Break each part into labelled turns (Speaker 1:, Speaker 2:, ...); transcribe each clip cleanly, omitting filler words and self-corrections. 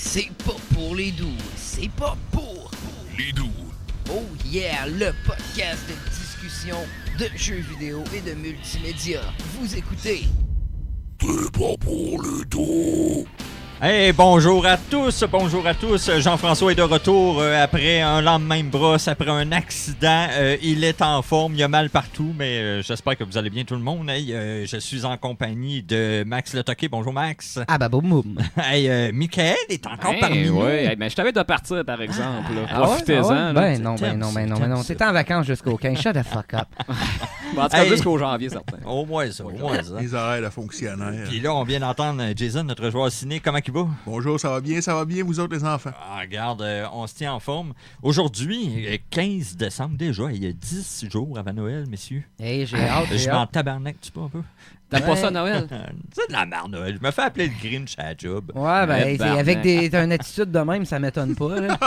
Speaker 1: C'est pas pour les doux, c'est pas pour
Speaker 2: les doux.
Speaker 1: Oh yeah, le podcast de discussion de jeux vidéo et de multimédia. Vous écoutez.
Speaker 2: C'est pas pour les doux.
Speaker 3: Hey, bonjour à tous. Jean-François est de retour après un lendemain de brosse, après un accident. Il est en forme, il a mal partout, mais j'espère que vous allez bien tout le monde. Hey, je suis en compagnie de Max Le Toqué. Bonjour Max.
Speaker 1: Ah bah boum boum.
Speaker 3: Hey, Michael est encore parmi nous.
Speaker 4: Oui, mais je t'avais de partir par exemple.
Speaker 1: Ah
Speaker 4: Profitez-en.
Speaker 1: ouais? Ben non. T'es en vacances jusqu'au 15. Shut the fuck up.
Speaker 4: En tout cas,
Speaker 3: Hey.
Speaker 4: jusqu'au janvier, certain.
Speaker 3: Au moins ça.
Speaker 2: Les horaires de fonctionnaires.
Speaker 3: Puis là, on vient d'entendre Jason, notre joueur ciné. Comment il va?
Speaker 2: Bonjour, ça va bien, vous autres les enfants?
Speaker 3: Ah, regarde, on se tient en forme. Aujourd'hui, 15 décembre déjà, il y a 10 jours avant Noël, messieurs.
Speaker 1: Hey, j'ai hâte.
Speaker 3: Je m'en tabarnak, tu pas un peu?
Speaker 4: T'aimes pas ça, Noël?
Speaker 3: C'est de la merde, Noël. Je me fais appeler le Grinch à la job.
Speaker 1: Ouais, ben,
Speaker 4: Tabarnak.
Speaker 1: avec t'as une attitude de même, ça m'étonne pas. Là.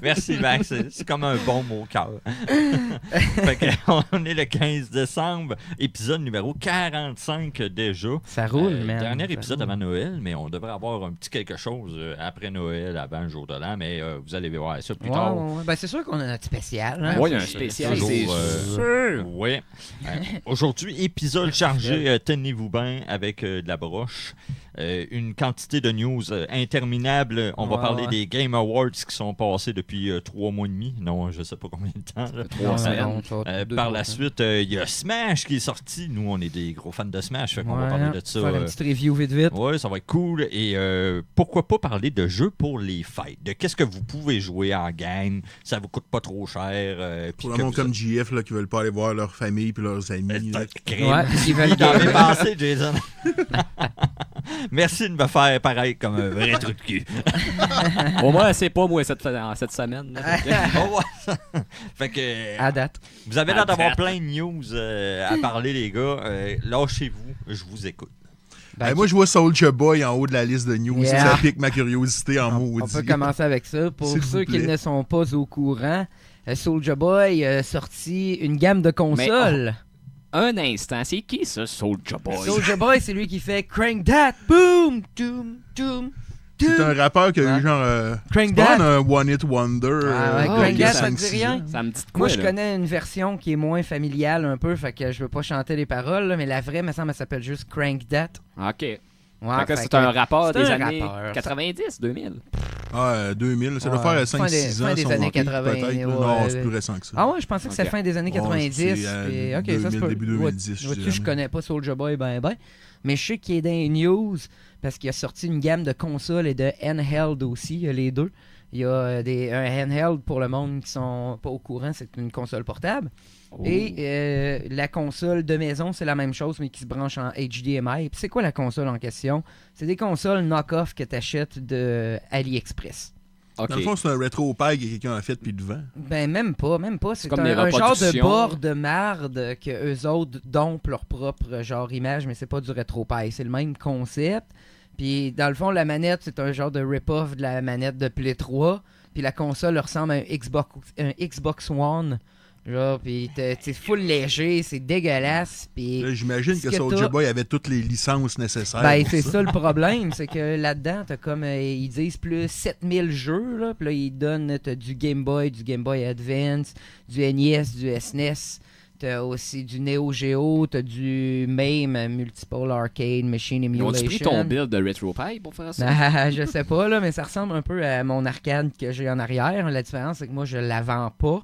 Speaker 3: Merci, Max. C'est comme un bon mot au cœur. Fait que, on est le 15 décembre, épisode numéro 45 déjà.
Speaker 1: Ça roule, man.
Speaker 3: Dernier
Speaker 1: Ça
Speaker 3: épisode
Speaker 1: roule.
Speaker 3: avant Noël, mais on devrait avoir un petit quelque chose après Noël, avant le jour de l'an, mais vous allez voir ça plus tard.
Speaker 1: Ouais. Ben, c'est sûr qu'on a notre spécial. Hein?
Speaker 4: Oui, il y a un spécial,
Speaker 3: Toujours,
Speaker 4: c'est sûr.
Speaker 3: Oui. Aujourd'hui, épisode chargé, tenez-vous bien, avec de la broche. Une quantité de news interminable. On va
Speaker 1: Ouais,
Speaker 3: parler
Speaker 1: ouais.
Speaker 3: des Game Awards qui sont passés depuis 3 mois et demi. Non, je sais pas combien de temps. Là.
Speaker 4: 3 semaines.
Speaker 3: Par la suite, il y a Smash qui est sorti. Nous, on est des gros fans de Smash, fait qu'on va parler de ça.
Speaker 1: Faire une petite review vite.
Speaker 3: Oui, ça va être cool. Et pourquoi pas parler de jeux pour les fêtes? De qu'est-ce que vous pouvez jouer en gang? Ça vous coûte pas trop cher. puis
Speaker 2: Pour le
Speaker 3: que
Speaker 2: monde
Speaker 3: vous-
Speaker 2: comme JF là, qui veulent pas aller voir leur famille puis leurs amis. là.
Speaker 1: Ouais, ils veulent
Speaker 3: Il avait pensé, Jason. Merci de me faire pareil comme un vrai truc de cul.
Speaker 4: Au moins, c'est pas moi cette semaine. là.
Speaker 3: On voit ça. Fait que
Speaker 1: À date.
Speaker 3: vous avez l'air
Speaker 4: À
Speaker 3: d'avoir
Speaker 4: date.
Speaker 3: plein de news à parler, les gars. Lâchez-vous, je vous écoute.
Speaker 1: Ben,
Speaker 2: Hey, moi, je vois Soulja Boy en haut de la liste de news.
Speaker 1: Yeah.
Speaker 2: Ça pique ma curiosité en
Speaker 1: on
Speaker 2: maudit.
Speaker 1: peut commencer avec ça. Pour
Speaker 2: S'il vous
Speaker 1: ceux qui
Speaker 2: plaît.
Speaker 1: ne sont pas au courant, Soulja Boy a sorti une gamme de consoles.
Speaker 4: Un instant, c'est qui ça, Soulja Boy?
Speaker 1: Soulja Boy, c'est lui qui fait Crank That, Boom, Doom, Doom,
Speaker 2: C'est un rappeur qui a
Speaker 1: Ouais.
Speaker 2: eu genre...
Speaker 1: Crank
Speaker 2: c'est pas
Speaker 1: That.
Speaker 2: un One Hit Wonder.
Speaker 1: Ah ouais,
Speaker 4: Crank
Speaker 2: il y a
Speaker 4: That,
Speaker 1: ça te
Speaker 2: 5-6
Speaker 1: dit rien?
Speaker 2: ans.
Speaker 4: Ça me dit de quoi,
Speaker 1: Moi, je
Speaker 4: là?
Speaker 1: connais une version qui est moins familiale un peu, fait que je veux pas chanter les paroles, là, mais la vraie, me semble, elle s'appelle juste Crank That.
Speaker 4: OK.
Speaker 1: Ouais,
Speaker 4: Fait que
Speaker 1: fait
Speaker 4: c'est
Speaker 1: que-
Speaker 4: un rapport
Speaker 1: c'est
Speaker 4: des
Speaker 1: un
Speaker 4: années
Speaker 1: rappeur.
Speaker 4: 90, 2000.
Speaker 2: Ah, 2000. Ça doit
Speaker 1: Ouais.
Speaker 2: faire
Speaker 1: Fin des-
Speaker 2: 5-6 ans.
Speaker 1: fin des
Speaker 2: son
Speaker 1: années
Speaker 2: hockey,
Speaker 1: 80,
Speaker 2: peut-être, là.
Speaker 1: ouais.
Speaker 2: Non, c'est plus récent que ça.
Speaker 1: Ah ouais, je pensais que c'était
Speaker 4: Ok.
Speaker 1: fin des années
Speaker 2: Ouais,
Speaker 1: 90.
Speaker 2: c'est,
Speaker 1: puis, ok, ça se
Speaker 2: 2000,
Speaker 1: peut.
Speaker 2: début 2010, je
Speaker 1: Vois-tu,
Speaker 2: dirais.
Speaker 1: je connais pas Soulja Boy ben. Mais je sais qu'il est dans les news parce qu'il a sorti une gamme de consoles et de handheld aussi, il y a les deux. Il y a un handheld pour le monde qui sont pas au courant, c'est une console portable.
Speaker 4: Oh.
Speaker 1: Et la console de maison, c'est la même chose, mais qui se branche en HDMI. Puis c'est quoi la console en question? C'est des consoles knock-off que tu achètes de AliExpress.
Speaker 4: OK.
Speaker 2: Dans le fond, c'est un rétro-pag que quelqu'un a fait puis devant.
Speaker 1: Ben même pas. C'est
Speaker 4: comme
Speaker 1: un,
Speaker 4: des
Speaker 1: un genre de
Speaker 4: reproductions.
Speaker 1: bord de marde que eux autres dompent leur propre genre image, mais c'est pas du rétro-paille. C'est le même concept. Puis dans le fond, la manette, c'est un genre de rip-off de la manette de Play 3. Puis la console ressemble à un Xbox One. Genre, puis c'est full léger, c'est dégueulasse. Puis
Speaker 2: Là, j'imagine
Speaker 1: ce
Speaker 2: que
Speaker 1: que
Speaker 2: Soulja
Speaker 1: t'as-
Speaker 2: Boy avait toutes les licences nécessaires.
Speaker 1: ben,
Speaker 2: pour
Speaker 1: c'est ça le problème, c'est que là-dedans, t'as comme, ils disent plus 7000 jeux, là, puis là, ils donnent, t'as du Game Boy Advance, du NES, du SNES, t'as aussi du Neo Geo, t'as du MAME, Multiple Arcade Machine
Speaker 4: Ils ont-tu pris
Speaker 1: Emulation.
Speaker 4: ton build de RetroPie pour faire ça?
Speaker 1: Ah, je sais pas, là, mais ça ressemble un peu à mon arcade que j'ai en arrière. La différence, c'est que moi, je la vends pas.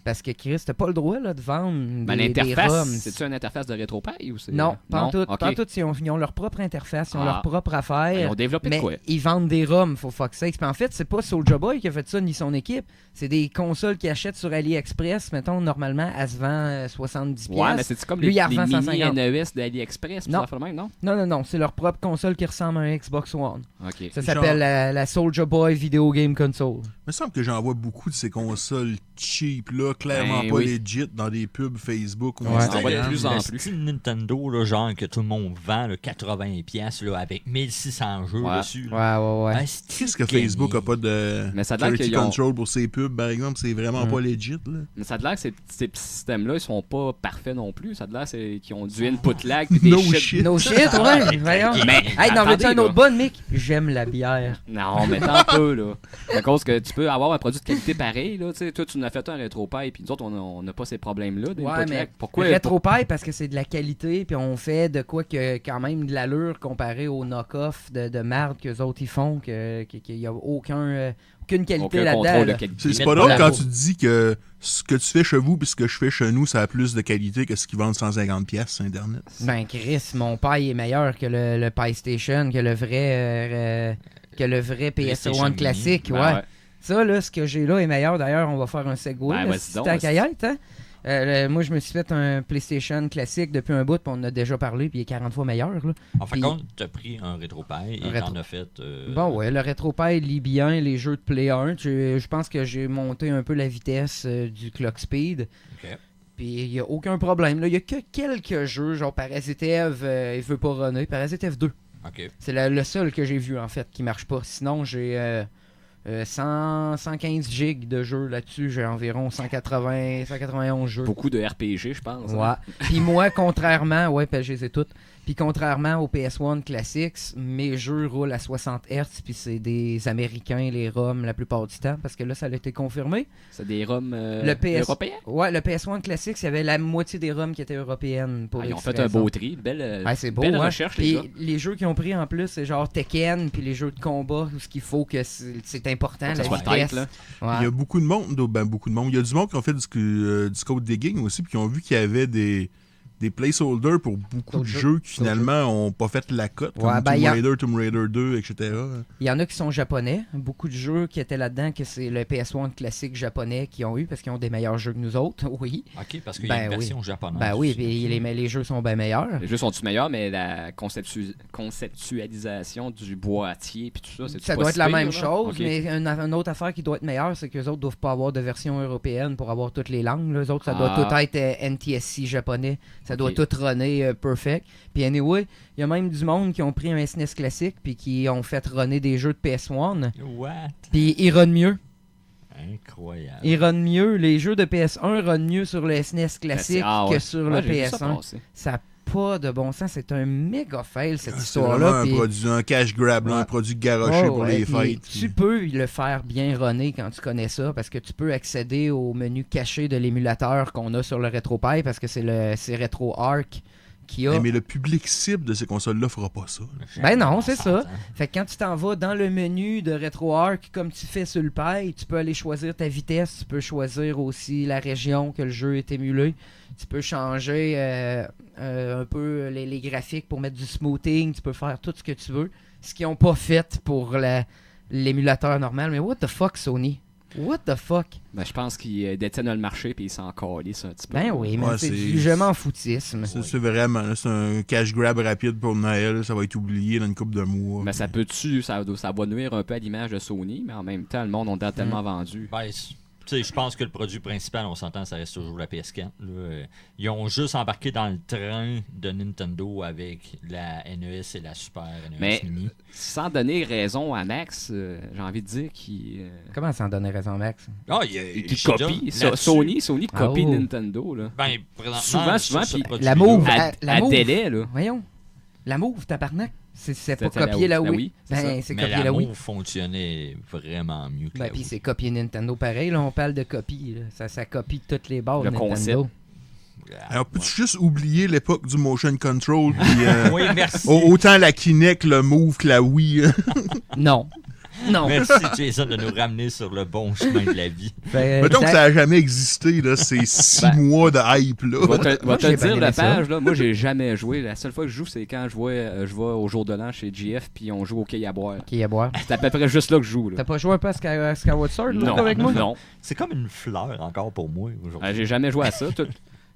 Speaker 1: Parce que Chris, t'as pas le droit là, de vendre
Speaker 4: Ben,
Speaker 1: des
Speaker 4: l'interface,
Speaker 1: ROMs.
Speaker 4: c'est-tu une interface de RetroPie ou c'est...
Speaker 1: Non, pas en tout.
Speaker 4: OK.
Speaker 1: Pas en tout. Ils ont leur propre interface, ils ont
Speaker 4: Ah.
Speaker 1: leur propre affaire.
Speaker 4: Ils ont développé de
Speaker 1: Mais
Speaker 4: quoi?
Speaker 1: ils vendent des ROMs, faut fuck sakes. Puis en fait, c'est pas Soulja Boy qui a fait ça, ni son équipe. C'est des consoles qu'ils achètent sur AliExpress. Mettons, normalement, elle se vend 70$.
Speaker 4: Ouais, mais c'est comme
Speaker 1: Lui, il
Speaker 4: les
Speaker 1: en revend
Speaker 4: mini
Speaker 1: 150.
Speaker 4: NES d'AliExpress, pis
Speaker 1: Non.
Speaker 4: ça fait le même, non?
Speaker 1: Non, c'est leur propre console qui ressemble à un Xbox One.
Speaker 4: OK.
Speaker 1: Ça
Speaker 2: Genre-
Speaker 1: s'appelle la Soulja Boy Video Game Console.
Speaker 2: Il me semble que j'en vois beaucoup de ces consoles cheap là
Speaker 5: clairement
Speaker 4: Ben
Speaker 5: pas
Speaker 4: oui.
Speaker 5: legit dans des pubs Facebook ou
Speaker 1: Ouais.
Speaker 4: On voit
Speaker 5: Instagram.
Speaker 4: de plus en
Speaker 3: Le
Speaker 4: plus.
Speaker 3: style Nintendo, là, genre que tout le monde vend là, 80$ là, avec 1600 jeux
Speaker 4: Ouais.
Speaker 3: dessus. Là.
Speaker 1: Ouais.
Speaker 3: Ah, c'est
Speaker 5: Qu'est-ce que
Speaker 3: gagné.
Speaker 5: Facebook a pas de
Speaker 4: Mais ça a l'air
Speaker 5: quality
Speaker 4: qu'ils ont-
Speaker 5: control pour ses pubs, par exemple? C'est vraiment pas legit, là.
Speaker 4: Mais ça a l'air que ces petits systèmes-là, ils sont pas parfaits non plus. Ça a l'air qu'ils ont du input lag puis des
Speaker 5: No
Speaker 4: shit.
Speaker 5: shit.
Speaker 1: No shit, ouais, voyons.
Speaker 4: Mais
Speaker 1: Hey, n'en veux-tu
Speaker 4: attendez,
Speaker 1: un
Speaker 4: là.
Speaker 1: autre bon, Mick? J'aime la bière.
Speaker 4: Non, mais tant peu, là. À cause que tu peux avoir un produit de qualité pareil, là. Tu sais, toi, tu nous as fait un RetroPie, puis nous autres, on n'a pas ces problèmes-là.
Speaker 1: Ouais,
Speaker 4: d'input
Speaker 1: mais
Speaker 4: lag. Pourquoi?
Speaker 1: Rétro-paille parce que c'est de la qualité, puis on fait de quoi que quand même de l'allure comparé aux knock-off de marde qu'eux autres ils font, qu'il n'y a aucune qualité
Speaker 4: Aucun
Speaker 1: là-dedans.
Speaker 4: contrôle de
Speaker 1: là.
Speaker 4: qualité.
Speaker 5: C'est
Speaker 3: Ils
Speaker 5: pas
Speaker 3: mettent
Speaker 5: drôle
Speaker 3: pas
Speaker 5: quand
Speaker 3: la
Speaker 5: tu dis que ce que tu fais chez vous puis ce que je fais chez nous, ça a plus de qualité que ce qu'ils vendent 150$ sur Internet.
Speaker 1: Ben Chris, mon paille est meilleur que le Pi Station, que le vrai
Speaker 3: PlayStation
Speaker 1: PS1
Speaker 3: Mini.
Speaker 1: classique,
Speaker 4: Ben
Speaker 1: ouais. Ça, là, ce que j'ai là est meilleur. D'ailleurs, on va faire un segway.
Speaker 4: Ben,
Speaker 1: là,
Speaker 4: vas-y
Speaker 1: si
Speaker 4: donc,
Speaker 1: t'as
Speaker 4: vas-y.
Speaker 1: caillette, hein? Moi, je me suis fait un PlayStation classique depuis un bout, puis on en a déjà parlé, puis il est 40 fois meilleur. Là.
Speaker 3: En fin
Speaker 1: Puis-
Speaker 3: de compte, t'as pris un RetroPie et t'en as fait.
Speaker 1: Bon, ouais, le RetroPie lit bien les jeux de Play 1. Je pense que j'ai monté un peu la vitesse du clock speed.
Speaker 3: Ok.
Speaker 1: Puis il n'y a aucun problème. Il n'y a que quelques jeux, genre Parasite Eve, il veut pas runner. Parasite Eve 2.
Speaker 3: Ok.
Speaker 1: C'est le seul que j'ai vu, en fait, qui marche pas. Sinon, j'ai 115 gigs de jeux là-dessus. J'ai environ 191 jeux.
Speaker 4: Beaucoup de RPG, je pense.
Speaker 1: Ouais.
Speaker 4: hein.
Speaker 1: Puis moi, contrairement, ouais, puis je les ai toutes. Puis contrairement au PS1 Classics, mes jeux roulent à 60 Hz, puis c'est des Américains, les ROM, la plupart du temps, parce que là, ça a été confirmé.
Speaker 4: C'est des ROM
Speaker 1: Le PS...
Speaker 4: européens.
Speaker 1: Ouais, le PS1 Classics, il y avait la moitié des ROM qui étaient européennes. Pour
Speaker 4: Ah, ils ont
Speaker 1: X
Speaker 4: fait un
Speaker 1: raisons.
Speaker 4: beau tri. Belle,
Speaker 1: Ouais, c'est beau,
Speaker 4: belle
Speaker 1: hein.
Speaker 4: recherche,
Speaker 1: Puis
Speaker 4: les gars.
Speaker 1: les jeux qu'ils ont pris en plus, c'est genre Tekken, puis les jeux de combat, où ce qu'il faut que c'est important,
Speaker 4: Que
Speaker 1: la
Speaker 4: ça soit
Speaker 1: vitesse.
Speaker 4: tight, là.
Speaker 1: Ouais.
Speaker 5: Il y a beaucoup de monde, beaucoup de monde. Il y a du monde qui ont fait du code digging aussi, puis qui ont vu qu'il y avait des placeholders pour beaucoup de
Speaker 1: D'autres
Speaker 5: jeux qui finalement n'ont pas fait la cote, comme
Speaker 1: Ouais, ben, il y a-
Speaker 5: Tomb Raider 2, etc.
Speaker 1: Il y en a qui sont japonais. Beaucoup de jeux qui étaient là-dedans, que c'est le PS1 classique japonais qu'ils ont eu, parce qu'ils ont des meilleurs jeux que nous autres, oui.
Speaker 3: Ok, parce qu'il y a
Speaker 1: Ben
Speaker 3: une
Speaker 1: oui.
Speaker 3: version japonaise.
Speaker 1: Ben oui,
Speaker 3: aussi.
Speaker 1: puis les jeux sont bien meilleurs.
Speaker 4: Les jeux sont-tu meilleurs, mais la conceptualisation du boîtier puis tout ça, c'est
Speaker 1: Ça
Speaker 4: pas
Speaker 1: doit
Speaker 4: si
Speaker 1: être la
Speaker 4: pire,
Speaker 1: même
Speaker 4: là?
Speaker 1: chose,
Speaker 4: Ok.
Speaker 1: mais une autre affaire qui doit être meilleure, c'est qu'eux autres doivent pas avoir de version européenne pour avoir toutes les langues. Les autres, ça doit
Speaker 4: Ah.
Speaker 1: tout être NTSC japonais. Ça doit
Speaker 4: Ok.
Speaker 1: tout runner perfect. Puis anyway, il y a même du monde qui ont pris un SNES classique puis qui ont fait runner des jeux de PS1.
Speaker 3: What?
Speaker 1: Puis ils runnent mieux.
Speaker 3: Incroyable.
Speaker 1: Ils runnent mieux. Les jeux de PS1 runnent mieux sur le SNES classique
Speaker 4: Ah ouais.
Speaker 1: que sur
Speaker 4: Ouais,
Speaker 1: le
Speaker 4: j'ai vu ça
Speaker 1: PS1.
Speaker 4: passer.
Speaker 1: Ça n'a pas de bon sens. C'est un méga fail, cette
Speaker 5: C'est vraiment
Speaker 1: histoire-là.
Speaker 5: un
Speaker 1: puis-
Speaker 5: produit, un cash grab, là,
Speaker 1: Ouais.
Speaker 5: un produit garoché
Speaker 1: Ouais,
Speaker 5: pour
Speaker 1: ouais,
Speaker 5: les
Speaker 1: puis
Speaker 5: fêtes.
Speaker 1: Tu peux le faire bien runner quand tu connais ça, parce que tu peux accéder au menu caché de l'émulateur qu'on a sur le RetroPie, parce que c'est RetroArch qui a.
Speaker 5: Mais le public cible de ces consoles-là fera pas ça.
Speaker 1: Ben non, c'est ça. Fait que quand tu t'en vas dans le menu de RetroArch, comme tu fais sur le Pi, tu peux aller choisir ta vitesse, tu peux choisir aussi la région que le jeu est émulé. Tu peux changer un peu les graphiques pour mettre du smoothing, tu peux faire tout ce que tu veux. Ce qu'ils n'ont pas fait pour l'émulateur normal. Mais what the fuck, Sony? What the fuck?
Speaker 4: Ben, je pense qu'ils détiennent le marché puis ils s'en calissent un petit peu.
Speaker 1: Ben oui, mais
Speaker 5: Ouais,
Speaker 1: c'est
Speaker 5: c'est-
Speaker 1: du je m'en foutisme.
Speaker 5: C'est vraiment, là, c'est un cash grab rapide pour Noël. Ça va être oublié dans une couple de mois.
Speaker 4: Mais ça peut-tu, ça va nuire un peu à l'image de Sony, mais en même temps, le monde a tellement vendu.
Speaker 3: Ben, tu sais, je pense que le produit principal, on s'entend, ça reste toujours la PS4. Là. Ils ont juste embarqué dans le train de Nintendo avec la NES et la Super NES
Speaker 4: Mais-
Speaker 3: Mini.
Speaker 4: Sans donner raison à Max, j'ai envie de dire qu'il
Speaker 1: Comment s'en donner raison, Max?
Speaker 3: Ah,
Speaker 4: copie. Sony copie
Speaker 1: Oh.
Speaker 4: Nintendo. Là.
Speaker 3: Ben, présentement,
Speaker 4: Souvent,
Speaker 3: sur ce
Speaker 4: puis
Speaker 3: produit-là,
Speaker 1: la Move. La
Speaker 4: À
Speaker 1: Move.
Speaker 4: délai, là.
Speaker 1: Voyons. La Move, tabarnak. C'est pas
Speaker 4: C'était la
Speaker 1: copier la
Speaker 4: Wii.
Speaker 1: Wii.
Speaker 4: La Wii, c'est
Speaker 1: Ben, c'est
Speaker 3: mais
Speaker 1: copier
Speaker 3: la
Speaker 1: la Wii.
Speaker 3: Move fonctionnait vraiment mieux que
Speaker 1: Ben,
Speaker 3: la
Speaker 1: puis
Speaker 3: Wii.
Speaker 1: c'est copier Nintendo pareil. Là, on parle de copie. Là. Ça copie toutes les bases
Speaker 4: Le
Speaker 1: Nintendo.
Speaker 4: concept.
Speaker 5: Alors, peux-tu juste oublier l'époque du motion control? Puis,
Speaker 3: Oui, merci.
Speaker 5: autant la Kinect, le Move que la Wii.
Speaker 1: Non. Non.
Speaker 3: Merci, Jason, de nous ramener sur le bon chemin de la vie.
Speaker 1: Fait,
Speaker 5: Mettons que ça n'a jamais existé, là, ces 6
Speaker 4: Ben,
Speaker 5: mois de hype. Là.
Speaker 4: Va te
Speaker 1: Moi, j'ai bien
Speaker 4: dire,
Speaker 1: aimé
Speaker 4: la
Speaker 1: ça.
Speaker 4: page, là, moi, j'ai jamais joué. La seule fois que je joue, c'est quand je vais au jour de l'an chez GF, puis on joue au quai à boire.
Speaker 1: Qui à boire.
Speaker 4: C'est à peu près juste là que je joue. Là.
Speaker 1: T'as pas joué un peu à Skyward Sword là,
Speaker 4: Non,
Speaker 1: avec moi?
Speaker 4: non.
Speaker 3: C'est comme une fleur encore pour moi aujourd'hui.
Speaker 4: J'ai jamais joué à ça.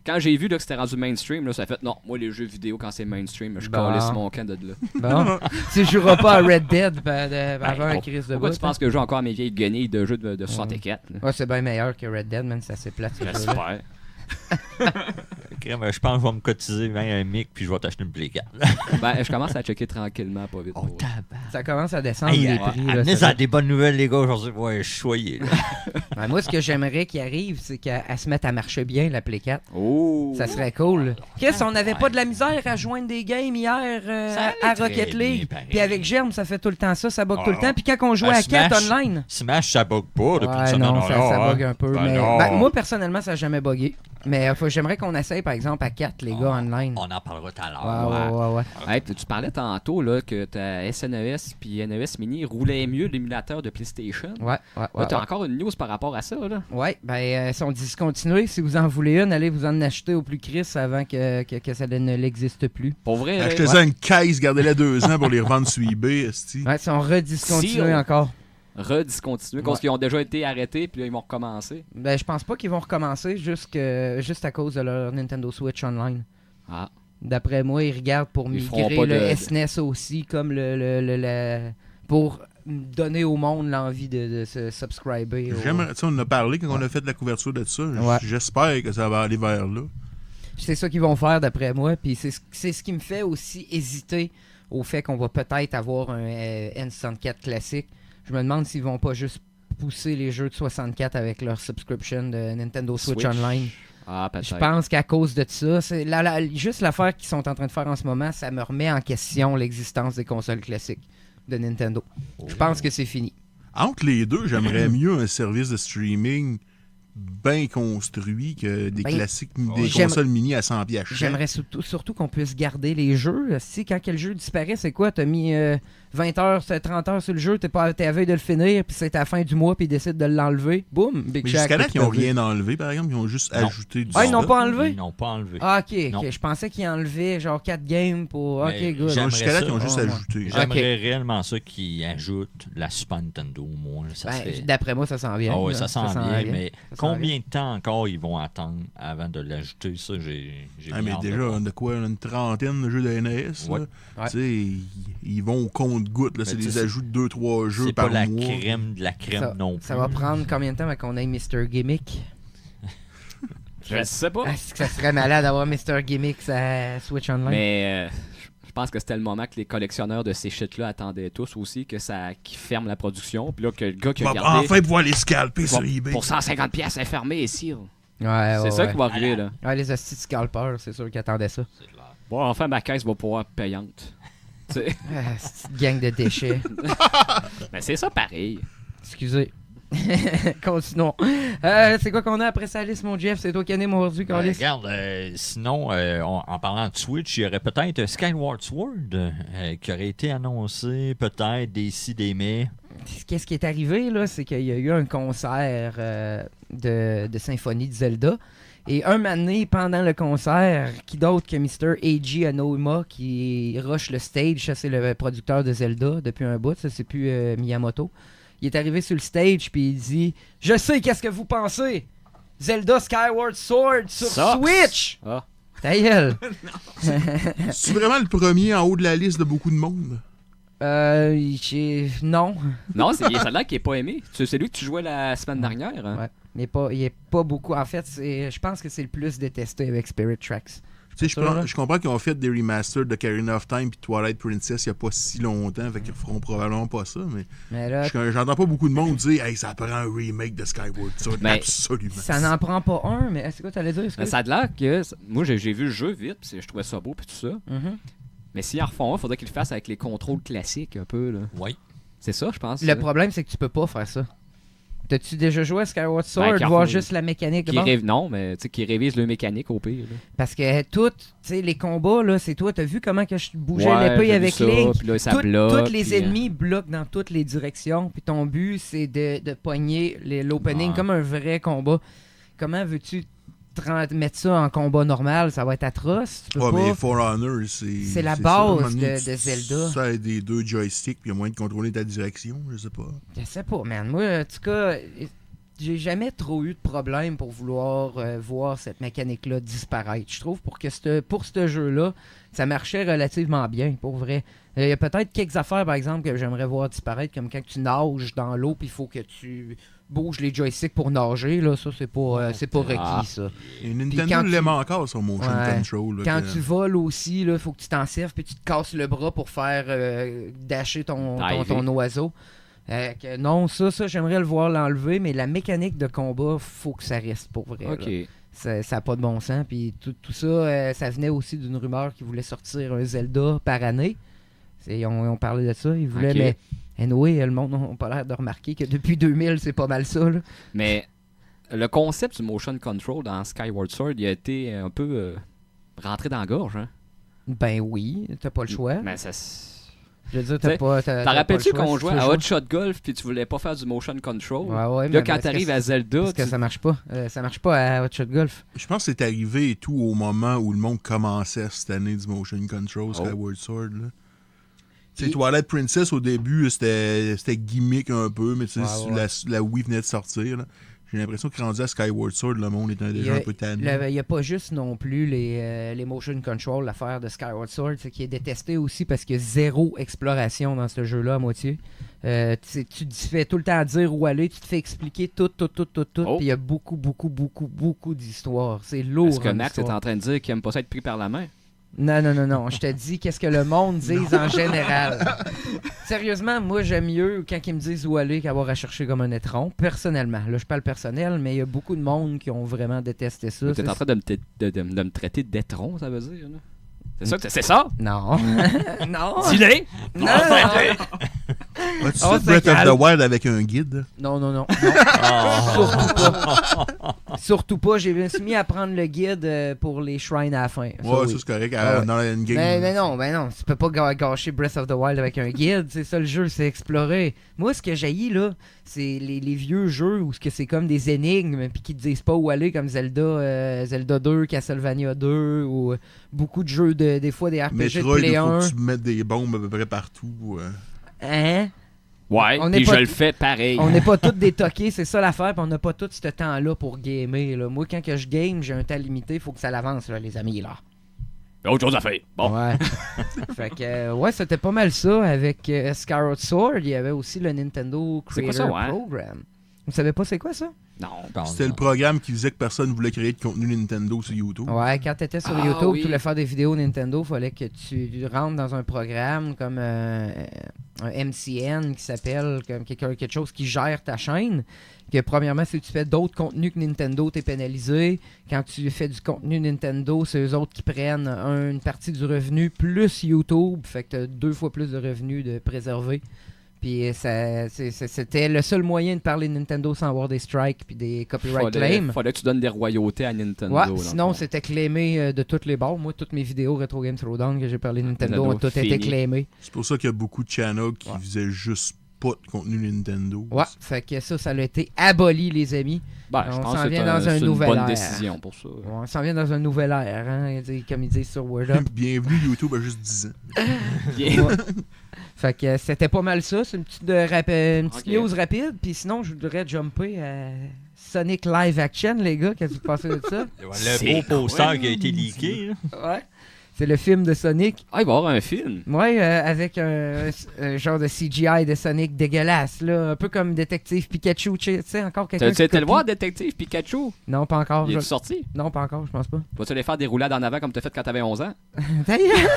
Speaker 4: quand j'ai vu là, que c'était rendu mainstream, là, ça a fait non, moi les jeux vidéo quand c'est mainstream, je
Speaker 1: Bon.
Speaker 4: calisse mon camp de là.
Speaker 1: Bon, tu joueras pas à Red Dead avant un crise de
Speaker 4: Pourquoi
Speaker 1: bout,
Speaker 4: tu penses que je joue encore à mes vieilles guenilles de jeux de 64? Là?
Speaker 1: Ouais, c'est bien meilleur que Red Dead, man, c'est assez plate. ce jeu-là.
Speaker 4: J'espère.
Speaker 3: Crème, je pense que je vais me cotiser 20 mic puis je vais t'acheter une Play 4.
Speaker 4: Ben, je commence à checker tranquillement, pas vite.
Speaker 3: Oh,
Speaker 4: pour-
Speaker 3: tabac.
Speaker 1: Ça commence à descendre
Speaker 3: Hey,
Speaker 1: les prix. là,
Speaker 3: amenez
Speaker 1: ça
Speaker 3: ça des bonnes nouvelles, les gars, aujourd'hui. Ouais, choyez. Là.
Speaker 1: Ben, moi, ce que j'aimerais qu'il arrive, c'est qu'elle se mette à marcher bien, la Play 4.
Speaker 4: Oh!
Speaker 1: Ça serait cool. Chris, on n'avait pas de la misère à joindre des games hier
Speaker 3: Ça allait
Speaker 1: à
Speaker 3: très
Speaker 1: Rocket
Speaker 3: bien,
Speaker 1: League.
Speaker 3: pareil.
Speaker 1: Puis avec Germe, ça fait tout le temps ça bug tout le
Speaker 3: Ah.
Speaker 1: temps. Puis quand on jouait à 4
Speaker 3: Smash.
Speaker 1: online...
Speaker 3: Smash, ça bug pas depuis une
Speaker 1: Ouais,
Speaker 3: semaine.
Speaker 1: non, ça
Speaker 3: hein.
Speaker 1: bug un peu.
Speaker 3: Ben
Speaker 1: mais
Speaker 3: non.
Speaker 1: ben, moi, personnellement, ça n'a jamais bugué. Mais j'aimerais qu'on essaye, par exemple, à 4, les gars, online.
Speaker 3: On en parlera tout à
Speaker 1: Ouais,
Speaker 3: l'heure.
Speaker 1: ouais.
Speaker 4: Hey, tu parlais tantôt là, que ta SNES puis NES Mini roulaient mieux l'émulateur de PlayStation.
Speaker 1: Ouais,
Speaker 4: Là, t'as encore une news par rapport à ça, là?
Speaker 1: Ouais, ben, elles sont discontinuées. Si vous en voulez une, allez vous en acheter au plus Chris avant que ça ne l'existe plus.
Speaker 4: Pour vrai, là,
Speaker 5: Achetez ça une caisse, gardez-la 2 ans pour les revendre sur eBay, esti.
Speaker 1: Ouais, ils sont rediscontinués
Speaker 4: Si,
Speaker 1: encore.
Speaker 4: rediscontinuer, parce qu'ils ont déjà été arrêtés, puis là, ils vont recommencer.
Speaker 1: Ben, je pense pas qu'ils vont recommencer juste à cause de leur Nintendo Switch Online.
Speaker 4: Ah.
Speaker 1: D'après moi, ils regardent pour
Speaker 4: Ils feront
Speaker 1: migrer
Speaker 4: pas
Speaker 1: le
Speaker 4: de-
Speaker 1: SNES aussi, comme pour donner au monde l'envie de se subscriber.
Speaker 5: J'aimerais, tu sais, on en a parlé quand on a fait la couverture de ça.
Speaker 1: Ouais.
Speaker 5: J'espère que ça va aller vers là.
Speaker 1: C'est ça qu'ils vont faire d'après moi. Puis c'est ce qui me fait aussi hésiter au fait qu'on va peut-être avoir un N64 classique. Je me demande s'ils vont pas juste pousser les jeux de 64 avec leur subscription de Nintendo Switch Online.
Speaker 4: Ah, peut-être.
Speaker 1: Je pense qu'à cause de ça, c'est juste l'affaire qu'ils sont en train de faire en ce moment, ça me remet en question l'existence des consoles classiques de Nintendo. Je pense que c'est fini.
Speaker 5: Entre les deux, j'aimerais mieux un service de streaming bien construit que des
Speaker 1: Ben,
Speaker 5: classiques, des
Speaker 1: j'aime-
Speaker 5: consoles mini à 100 piastres.
Speaker 1: J'aimerais surtout qu'on puisse garder les jeux. Si quand quel jeu disparaît, c'est quoi? T'as mis 20 heures, 30 heures sur le jeu, t'es à veille de le finir, puis c'est à la fin du mois, puis ils décident de l'enlever. Boum! Big
Speaker 5: Mais
Speaker 1: Shack
Speaker 5: jusqu'à là,
Speaker 1: est
Speaker 5: ils n'ont
Speaker 1: perdu.
Speaker 5: rien enlevé, par exemple. Ils ont juste
Speaker 3: Non.
Speaker 5: ajouté du
Speaker 1: Ah, ils n'ont
Speaker 5: stock.
Speaker 1: pas enlevé?
Speaker 3: Ils n'ont pas enlevé.
Speaker 1: Ah, ok.
Speaker 3: Non.
Speaker 1: Je pensais qu'ils enlevaient genre 4 games pour...
Speaker 3: Mais
Speaker 1: Ok, good.
Speaker 3: j'aime-
Speaker 5: Non, jusqu'à là,
Speaker 3: ça.
Speaker 5: ils ont juste
Speaker 1: Ah, ouais.
Speaker 5: ajouté.
Speaker 3: J'aimerais réellement ça qu'ils ajoutent la Super Nintendo au moins. Ça
Speaker 1: Ben,
Speaker 3: serait...
Speaker 1: D'après moi, ça s'en vient.
Speaker 3: Ah ouais,
Speaker 1: là.
Speaker 3: ça sent bien, mais
Speaker 1: Ça s'en
Speaker 3: combien de temps encore ils vont attendre avant de l'ajouter? Ça, j'ai
Speaker 5: Ah,
Speaker 3: bien
Speaker 5: mais
Speaker 3: hâte de
Speaker 5: déjà,
Speaker 3: voir.
Speaker 5: on a quoi, une trentaine de jeux de NES?
Speaker 3: Ouais.
Speaker 5: là?
Speaker 1: Ouais.
Speaker 5: Tu sais, ils vont au compte-gouttes. C'est
Speaker 3: Mais
Speaker 5: des
Speaker 3: tu sais,
Speaker 5: ajouts de 2-3 jeux
Speaker 3: C'est
Speaker 5: par
Speaker 3: pas la
Speaker 5: mois.
Speaker 3: crème de la crème non plus.
Speaker 1: Ça va prendre combien de temps avant qu'on ait Mr. Gimmick?
Speaker 4: Je sais pas.
Speaker 1: Ah, c'est que ça serait malade d'avoir Mr. Gimmick sur Switch Online.
Speaker 4: Mais je pense que c'était le moment que les collectionneurs de ces shit-là attendaient tous aussi, qu'ils ferment la production. Puis là, que le gars qui a
Speaker 5: Va
Speaker 4: gardé
Speaker 5: enfin pouvoir les scalper
Speaker 4: va-
Speaker 5: sur eBay.
Speaker 4: pour 150$ pièces fermé ici. là.
Speaker 1: Ouais,
Speaker 4: C'est ça qui va arriver, là.
Speaker 1: Ouais, les hosties de scalpers, c'est sûr qu'ils attendaient ça.
Speaker 3: C'est clair.
Speaker 4: Bon, enfin, ma caisse va pouvoir être payante. Tu sais.
Speaker 1: Ah, cette gang de déchets.
Speaker 4: Mais c'est ça pareil.
Speaker 1: Excusez. Continuons. C'est quoi qu'on a après ça, Alice, mon Jeff? C'est toi qui anime aujourd'hui, Carlis?
Speaker 3: Regarde, sinon, en parlant de Switch, il y aurait peut-être Skyward Sword qui aurait été annoncé, peut-être d'ici des mai.
Speaker 1: Qu'est-ce qui est arrivé, là? C'est qu'il y a eu un concert de symphonie de Zelda. Et un moment donné, pendant le concert, qui d'autre que Mr. Eiji Aonuma qui rush le stage, ça c'est le producteur de Zelda depuis un bout, ça c'est plus Miyamoto. Il est arrivé sur le stage puis il dit « Je sais qu'est-ce que vous pensez! Zelda Skyward Sword sur
Speaker 4: Ça.
Speaker 1: Switch!
Speaker 4: Ah. »
Speaker 1: Ta gueule!
Speaker 5: C'est vraiment le premier en haut de la liste de beaucoup de monde.
Speaker 1: Non.
Speaker 4: Non, ça a l'air qu'il est pas aimé. C'est lui que tu jouais la semaine dernière. Hein?
Speaker 1: Ouais. Il est pas beaucoup. En fait, je pense que c'est le plus détesté avec Spirit Tracks.
Speaker 5: Tu sais,
Speaker 1: Ça, là.
Speaker 5: je comprends qu'ils ont fait des remasters de Ocarina of Time et Twilight Princess il n'y a pas si longtemps, fait qu'ils feront probablement pas ça, mais
Speaker 1: là,
Speaker 5: j'entends pas beaucoup de monde dire « Hey, ça prend un remake de Skyward Sword. »
Speaker 4: Mais
Speaker 5: Absolument.
Speaker 1: ça n'en prend pas un, mais c'est quoi t'allais dire?
Speaker 4: Mais ça a l'air que. Moi, j'ai vu le jeu vite, puis je trouvais ça beau, puis tout ça.
Speaker 1: Mhm.
Speaker 4: Mais s'ils en refont un, il faudrait qu'ils le fassent avec les contrôles classiques un peu. Là.
Speaker 3: Oui.
Speaker 4: C'est ça, je pense.
Speaker 1: Le problème, c'est que tu peux pas faire ça. T'as-tu déjà joué à Skyward Sword,
Speaker 4: Ben,
Speaker 1: voir
Speaker 4: Carrefour.
Speaker 1: juste la mécanique de
Speaker 4: Qui
Speaker 1: base?
Speaker 4: Non, mais tu sais, qui révise le mécanique au pire. Là.
Speaker 1: Parce que tout, tu sais, les combats, là, c'est toi, t'as vu comment que je bougeais
Speaker 4: Ouais,
Speaker 1: l'épée
Speaker 4: j'ai
Speaker 1: avec
Speaker 4: vu ça,
Speaker 1: Link?
Speaker 4: puis là, ça
Speaker 1: Tous
Speaker 4: bloque,
Speaker 1: les
Speaker 4: puis,
Speaker 1: ennemis bloquent dans toutes les directions, puis ton but, c'est de pogner l'opening
Speaker 3: Ouais.
Speaker 1: comme un vrai combat. Comment veux-tu mettre ça en combat normal? Ça va être atroce. Tu peux
Speaker 5: Ouais,
Speaker 1: pas.
Speaker 5: mais For Honor,
Speaker 1: C'est la
Speaker 5: ça.
Speaker 1: base
Speaker 5: À un moment donné,
Speaker 1: de Zelda.
Speaker 5: Ça a des deux joysticks, puis il y a moyen de contrôler ta direction, je sais pas.
Speaker 1: Je sais pas, man. Moi, en tout cas, j'ai jamais trop eu de problème pour vouloir voir cette mécanique-là disparaître. Je trouve pour ce jeu-là, ça marchait relativement bien, pour vrai. Il y a peut-être quelques affaires, par exemple, que j'aimerais voir disparaître, comme quand tu nages dans l'eau, puis il faut que tu bouges les joysticks pour nager. Là, ça, c'est pas requis, ça.
Speaker 5: Et
Speaker 1: quand
Speaker 5: Nintendo
Speaker 1: tu-
Speaker 5: l'aime encore, son motion
Speaker 1: Ouais.
Speaker 5: control. là,
Speaker 1: Quand
Speaker 5: que-
Speaker 1: tu voles aussi, il faut que tu t'en serves, puis tu te casses le bras pour faire dasher ton oiseau. Non, ça, j'aimerais le voir l'enlever, mais la mécanique de combat, faut que ça reste pour vrai.
Speaker 4: OK.
Speaker 1: Là. Ça n'a pas de bon sens. Puis tout ça, ça venait aussi d'une rumeur qui voulait sortir un Zelda par année. On parlait de ça. Ils voulaient,
Speaker 4: Ok.
Speaker 1: mais anyway, le monde n'a pas l'air de remarquer que depuis 2000, c'est pas mal ça. Là.
Speaker 4: Mais le concept du motion control dans Skyward Sword, il a été un peu rentré dans la gorge. Hein?
Speaker 1: Ben oui, t'as pas le choix.
Speaker 4: Mais ça...
Speaker 1: Je veux dire,
Speaker 4: T'sais,
Speaker 1: t'as
Speaker 4: T'en
Speaker 1: pas
Speaker 4: rappelles-tu
Speaker 1: le choix
Speaker 4: qu'on
Speaker 1: si tu
Speaker 4: jouait
Speaker 1: veux
Speaker 4: à
Speaker 1: jouer?
Speaker 4: Hot Shot Golf puis tu voulais pas faire du motion control?
Speaker 1: Ouais,
Speaker 4: Là,
Speaker 1: mais
Speaker 4: quand t'arrives à Zelda,
Speaker 1: parce que
Speaker 4: tu-
Speaker 1: ça marche pas. Ça marche pas à Hot Shot Golf.
Speaker 5: Je pense que c'est arrivé et tout au moment où le monde commençait cette année du motion control Skyward Sword. Là. Tu sais,
Speaker 1: Et-
Speaker 5: Twilight Princess, au début, c'était gimmick un peu, mais tu sais,
Speaker 1: Ouais.
Speaker 5: la Wii venait de sortir. Là. J'ai l'impression que rendu à Skyward Sword, le monde était déjà un peu tanné.
Speaker 1: Il n'y a pas juste non plus les motion control, l'affaire de Skyward Sword, c'est qui est détesté aussi parce qu'il y a zéro exploration dans ce jeu-là à moitié. Tu te fais tout le temps dire où aller, tu te fais expliquer tout.
Speaker 4: Oh.
Speaker 1: Puis il y a beaucoup d'histoires. C'est lourd.
Speaker 4: Est-ce que
Speaker 1: en
Speaker 4: Max est
Speaker 1: histoire.
Speaker 4: en train de dire qu'il aime pas ça être pris par la main?
Speaker 1: Non. Je te dis qu'est-ce que le monde dise en général. Sérieusement, moi, j'aime mieux quand ils me disent où aller qu'avoir à chercher comme un étron. Personnellement. Là, je parle personnel, mais il y a beaucoup de monde qui ont vraiment détesté ça.
Speaker 4: T'es en train de me traiter d'étron, ça veut dire? Là? C'est ça? C'est ça?
Speaker 1: Non. Non.
Speaker 4: Dis-le!
Speaker 1: Non.
Speaker 5: As-tu
Speaker 1: On
Speaker 5: fait
Speaker 1: se
Speaker 5: Breath of
Speaker 1: calme.
Speaker 5: the Wild avec un guide?
Speaker 1: Non.
Speaker 3: Oh.
Speaker 1: Surtout pas. Je me suis mis à prendre le guide pour les shrines à la fin. Ça,
Speaker 5: Ouais,
Speaker 1: oui.
Speaker 5: ça c'est correct.
Speaker 1: Ah ouais.
Speaker 5: Dans la endgame.
Speaker 1: Mais non. Tu peux pas gâcher Breath of the Wild avec un guide. C'est ça le jeu, c'est explorer. Moi, ce que j'haïs, là, c'est les vieux jeux où c'est comme des énigmes puis qui te disent pas où aller, comme Zelda 2, Castlevania 2 ou beaucoup de jeux, des fois des RPG
Speaker 5: Metroid,
Speaker 1: de Play
Speaker 5: il faut
Speaker 1: 1.
Speaker 5: que tu mettes des bombes à peu près partout.
Speaker 1: Hein?
Speaker 4: Ouais,
Speaker 1: On
Speaker 4: puis
Speaker 1: n'est pas
Speaker 4: je le fais pareil.
Speaker 1: On n'est pas tous détoqués, c'est ça l'affaire, puis on n'a pas tout ce temps-là pour gamer. Là. Moi, quand que je game, j'ai un temps limité, il faut que ça l'avance, là, les amis. Là.
Speaker 4: Il y a autre chose à faire. Bon.
Speaker 1: Ouais. Fait que, ouais, c'était pas mal ça. Avec Skyward Sword, il y avait aussi le Nintendo
Speaker 4: C'est
Speaker 1: Creator
Speaker 4: quoi ça, ouais?
Speaker 1: Program. Vous savez pas c'est quoi ça?
Speaker 4: Non.
Speaker 5: C'était le programme qui faisait que personne voulait créer de contenu Nintendo sur YouTube.
Speaker 1: Ouais, quand t'étais sur
Speaker 4: Ah,
Speaker 1: YouTube,
Speaker 4: oui.
Speaker 1: tu voulais faire des vidéos Nintendo, fallait que tu rentres dans un programme comme un MCN qui s'appelle comme quelque chose qui gère ta chaîne. Que premièrement, si tu fais d'autres contenus que Nintendo, t'es pénalisé. Quand tu fais du contenu Nintendo, c'est eux autres qui prennent une partie du revenu plus YouTube. Fait que t'as 2 fois plus de revenus de préserver. Puis c'était le seul moyen de parler de Nintendo sans avoir des strikes puis des copyright claims.
Speaker 4: Fallait que tu donnes des royautés à Nintendo.
Speaker 1: Ouais,
Speaker 4: dans le
Speaker 1: sinon
Speaker 4: fond.
Speaker 1: c'était claimé de toutes les bords. Moi, toutes mes vidéos Retro Game Throwdown que j'ai parlé de Nintendo ont toutes été
Speaker 4: fini.
Speaker 1: claimées.
Speaker 5: C'est pour ça qu'il y a beaucoup de channels qui
Speaker 1: Ouais.
Speaker 5: faisaient juste pas de contenu Nintendo.
Speaker 1: Ouais, fait que ça a été aboli, les amis.
Speaker 4: Ben, je
Speaker 1: on
Speaker 4: pense
Speaker 1: s'en
Speaker 4: que
Speaker 1: vient dans un
Speaker 4: c'est une
Speaker 1: nouvel
Speaker 4: bonne
Speaker 1: ère.
Speaker 4: décision pour ça.
Speaker 1: On s'en vient dans un nouvel ère, hein, comme ils disent sur Word Up.
Speaker 5: Bienvenue, YouTube a juste 10 ans.
Speaker 4: Bien.
Speaker 1: Ouais. Fait que c'était pas mal ça. C'est une petite
Speaker 4: Ok.
Speaker 1: news rapide. Puis sinon, je voudrais jumper à Sonic Live Action, les gars. Qu'est-ce que vous pensez de ça?
Speaker 3: Le beau poster qui a été leaké. là.
Speaker 1: Ouais. C'est le film de Sonic.
Speaker 4: Ah, il va y avoir un film.
Speaker 1: Ouais, avec un genre de CGI de Sonic dégueulasse, là. Un peu comme Détective Pikachu, tu sais, encore quelqu'un
Speaker 4: Tu
Speaker 1: qui
Speaker 4: été le
Speaker 1: copie.
Speaker 4: voir, Détective Pikachu?
Speaker 1: Non, pas encore.
Speaker 4: Il est sorti?
Speaker 1: Non, pas encore, je pense pas.
Speaker 4: Vas-tu aller faire des roulades en avant comme t'as fait quand t'avais 11 ans?
Speaker 1: D'ailleurs,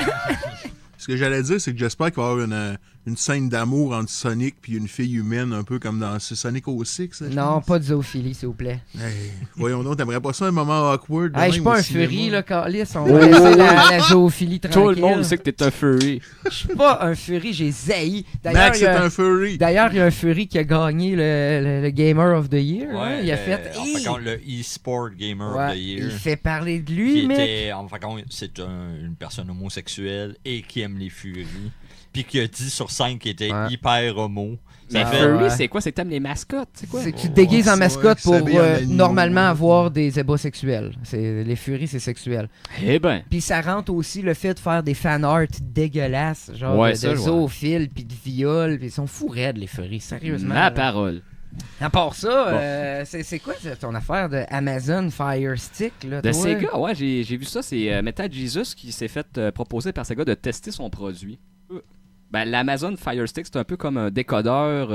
Speaker 5: Ce que j'allais dire, c'est que j'espère qu'il va y avoir une scène d'amour entre Sonic et une fille humaine, un peu comme dans Sonic 06. ça, je
Speaker 1: non,
Speaker 5: pense.
Speaker 1: pas de zoophilie, s'il vous plaît.
Speaker 5: Hey, voyons donc, t'aimerais pas ça un moment awkward? de
Speaker 1: Hey, je suis
Speaker 5: même
Speaker 1: pas
Speaker 5: au
Speaker 1: un
Speaker 5: cinéma?
Speaker 1: furie, là, Carlis. On va laisser la zoophilie tranquille.
Speaker 4: Tout le monde sait que t'es un furry.
Speaker 1: Je suis pas un furie, j'ai zaï. D'ailleurs,
Speaker 5: Max
Speaker 1: il y
Speaker 5: est
Speaker 1: a-
Speaker 5: un furry.
Speaker 1: D'ailleurs, il y a un furie qui a gagné le Gamer of the Year. hein. Il a fait.
Speaker 3: En fait, compte, le e-sport gamer of
Speaker 1: Ouais,
Speaker 3: the year.
Speaker 1: il fait parler de
Speaker 3: Qui
Speaker 1: lui, mec.
Speaker 3: était, en fait, compte, c'est une personne homosexuelle et qui aime les furies. Puis qui a dit sur 5 qu'il était
Speaker 1: Ouais.
Speaker 3: hyper homo.
Speaker 4: Mais
Speaker 1: Ah,
Speaker 4: furry,
Speaker 1: ouais.
Speaker 4: c'est quoi? C'est que t'aimes les mascottes? C'est quoi?
Speaker 1: C'est que tu te déguises en
Speaker 5: Ouais,
Speaker 1: mascotte
Speaker 5: qui
Speaker 1: pour
Speaker 5: s'habille en animaux.
Speaker 1: normalement avoir des ébats sexuels. Les furies, c'est sexuel.
Speaker 4: Eh ben.
Speaker 1: Puis ça rentre aussi le fait de faire des fan art dégueulasses, genre
Speaker 4: Ouais,
Speaker 1: de
Speaker 4: ça, je vois.
Speaker 1: zoophiles, puis de viols. Puis ils sont fous raides, les furies, sérieusement.
Speaker 4: Ma
Speaker 1: là.
Speaker 4: parole.
Speaker 1: À part ça, c'est quoi ton affaire de Amazon Fire Stick, là,
Speaker 4: De
Speaker 1: toi?
Speaker 4: Sega, ouais, j'ai vu ça. C'est Metal Jesus qui s'est fait proposer par Sega de tester son produit. Ben, l'Amazon Fire Stick, c'est un peu comme un décodeur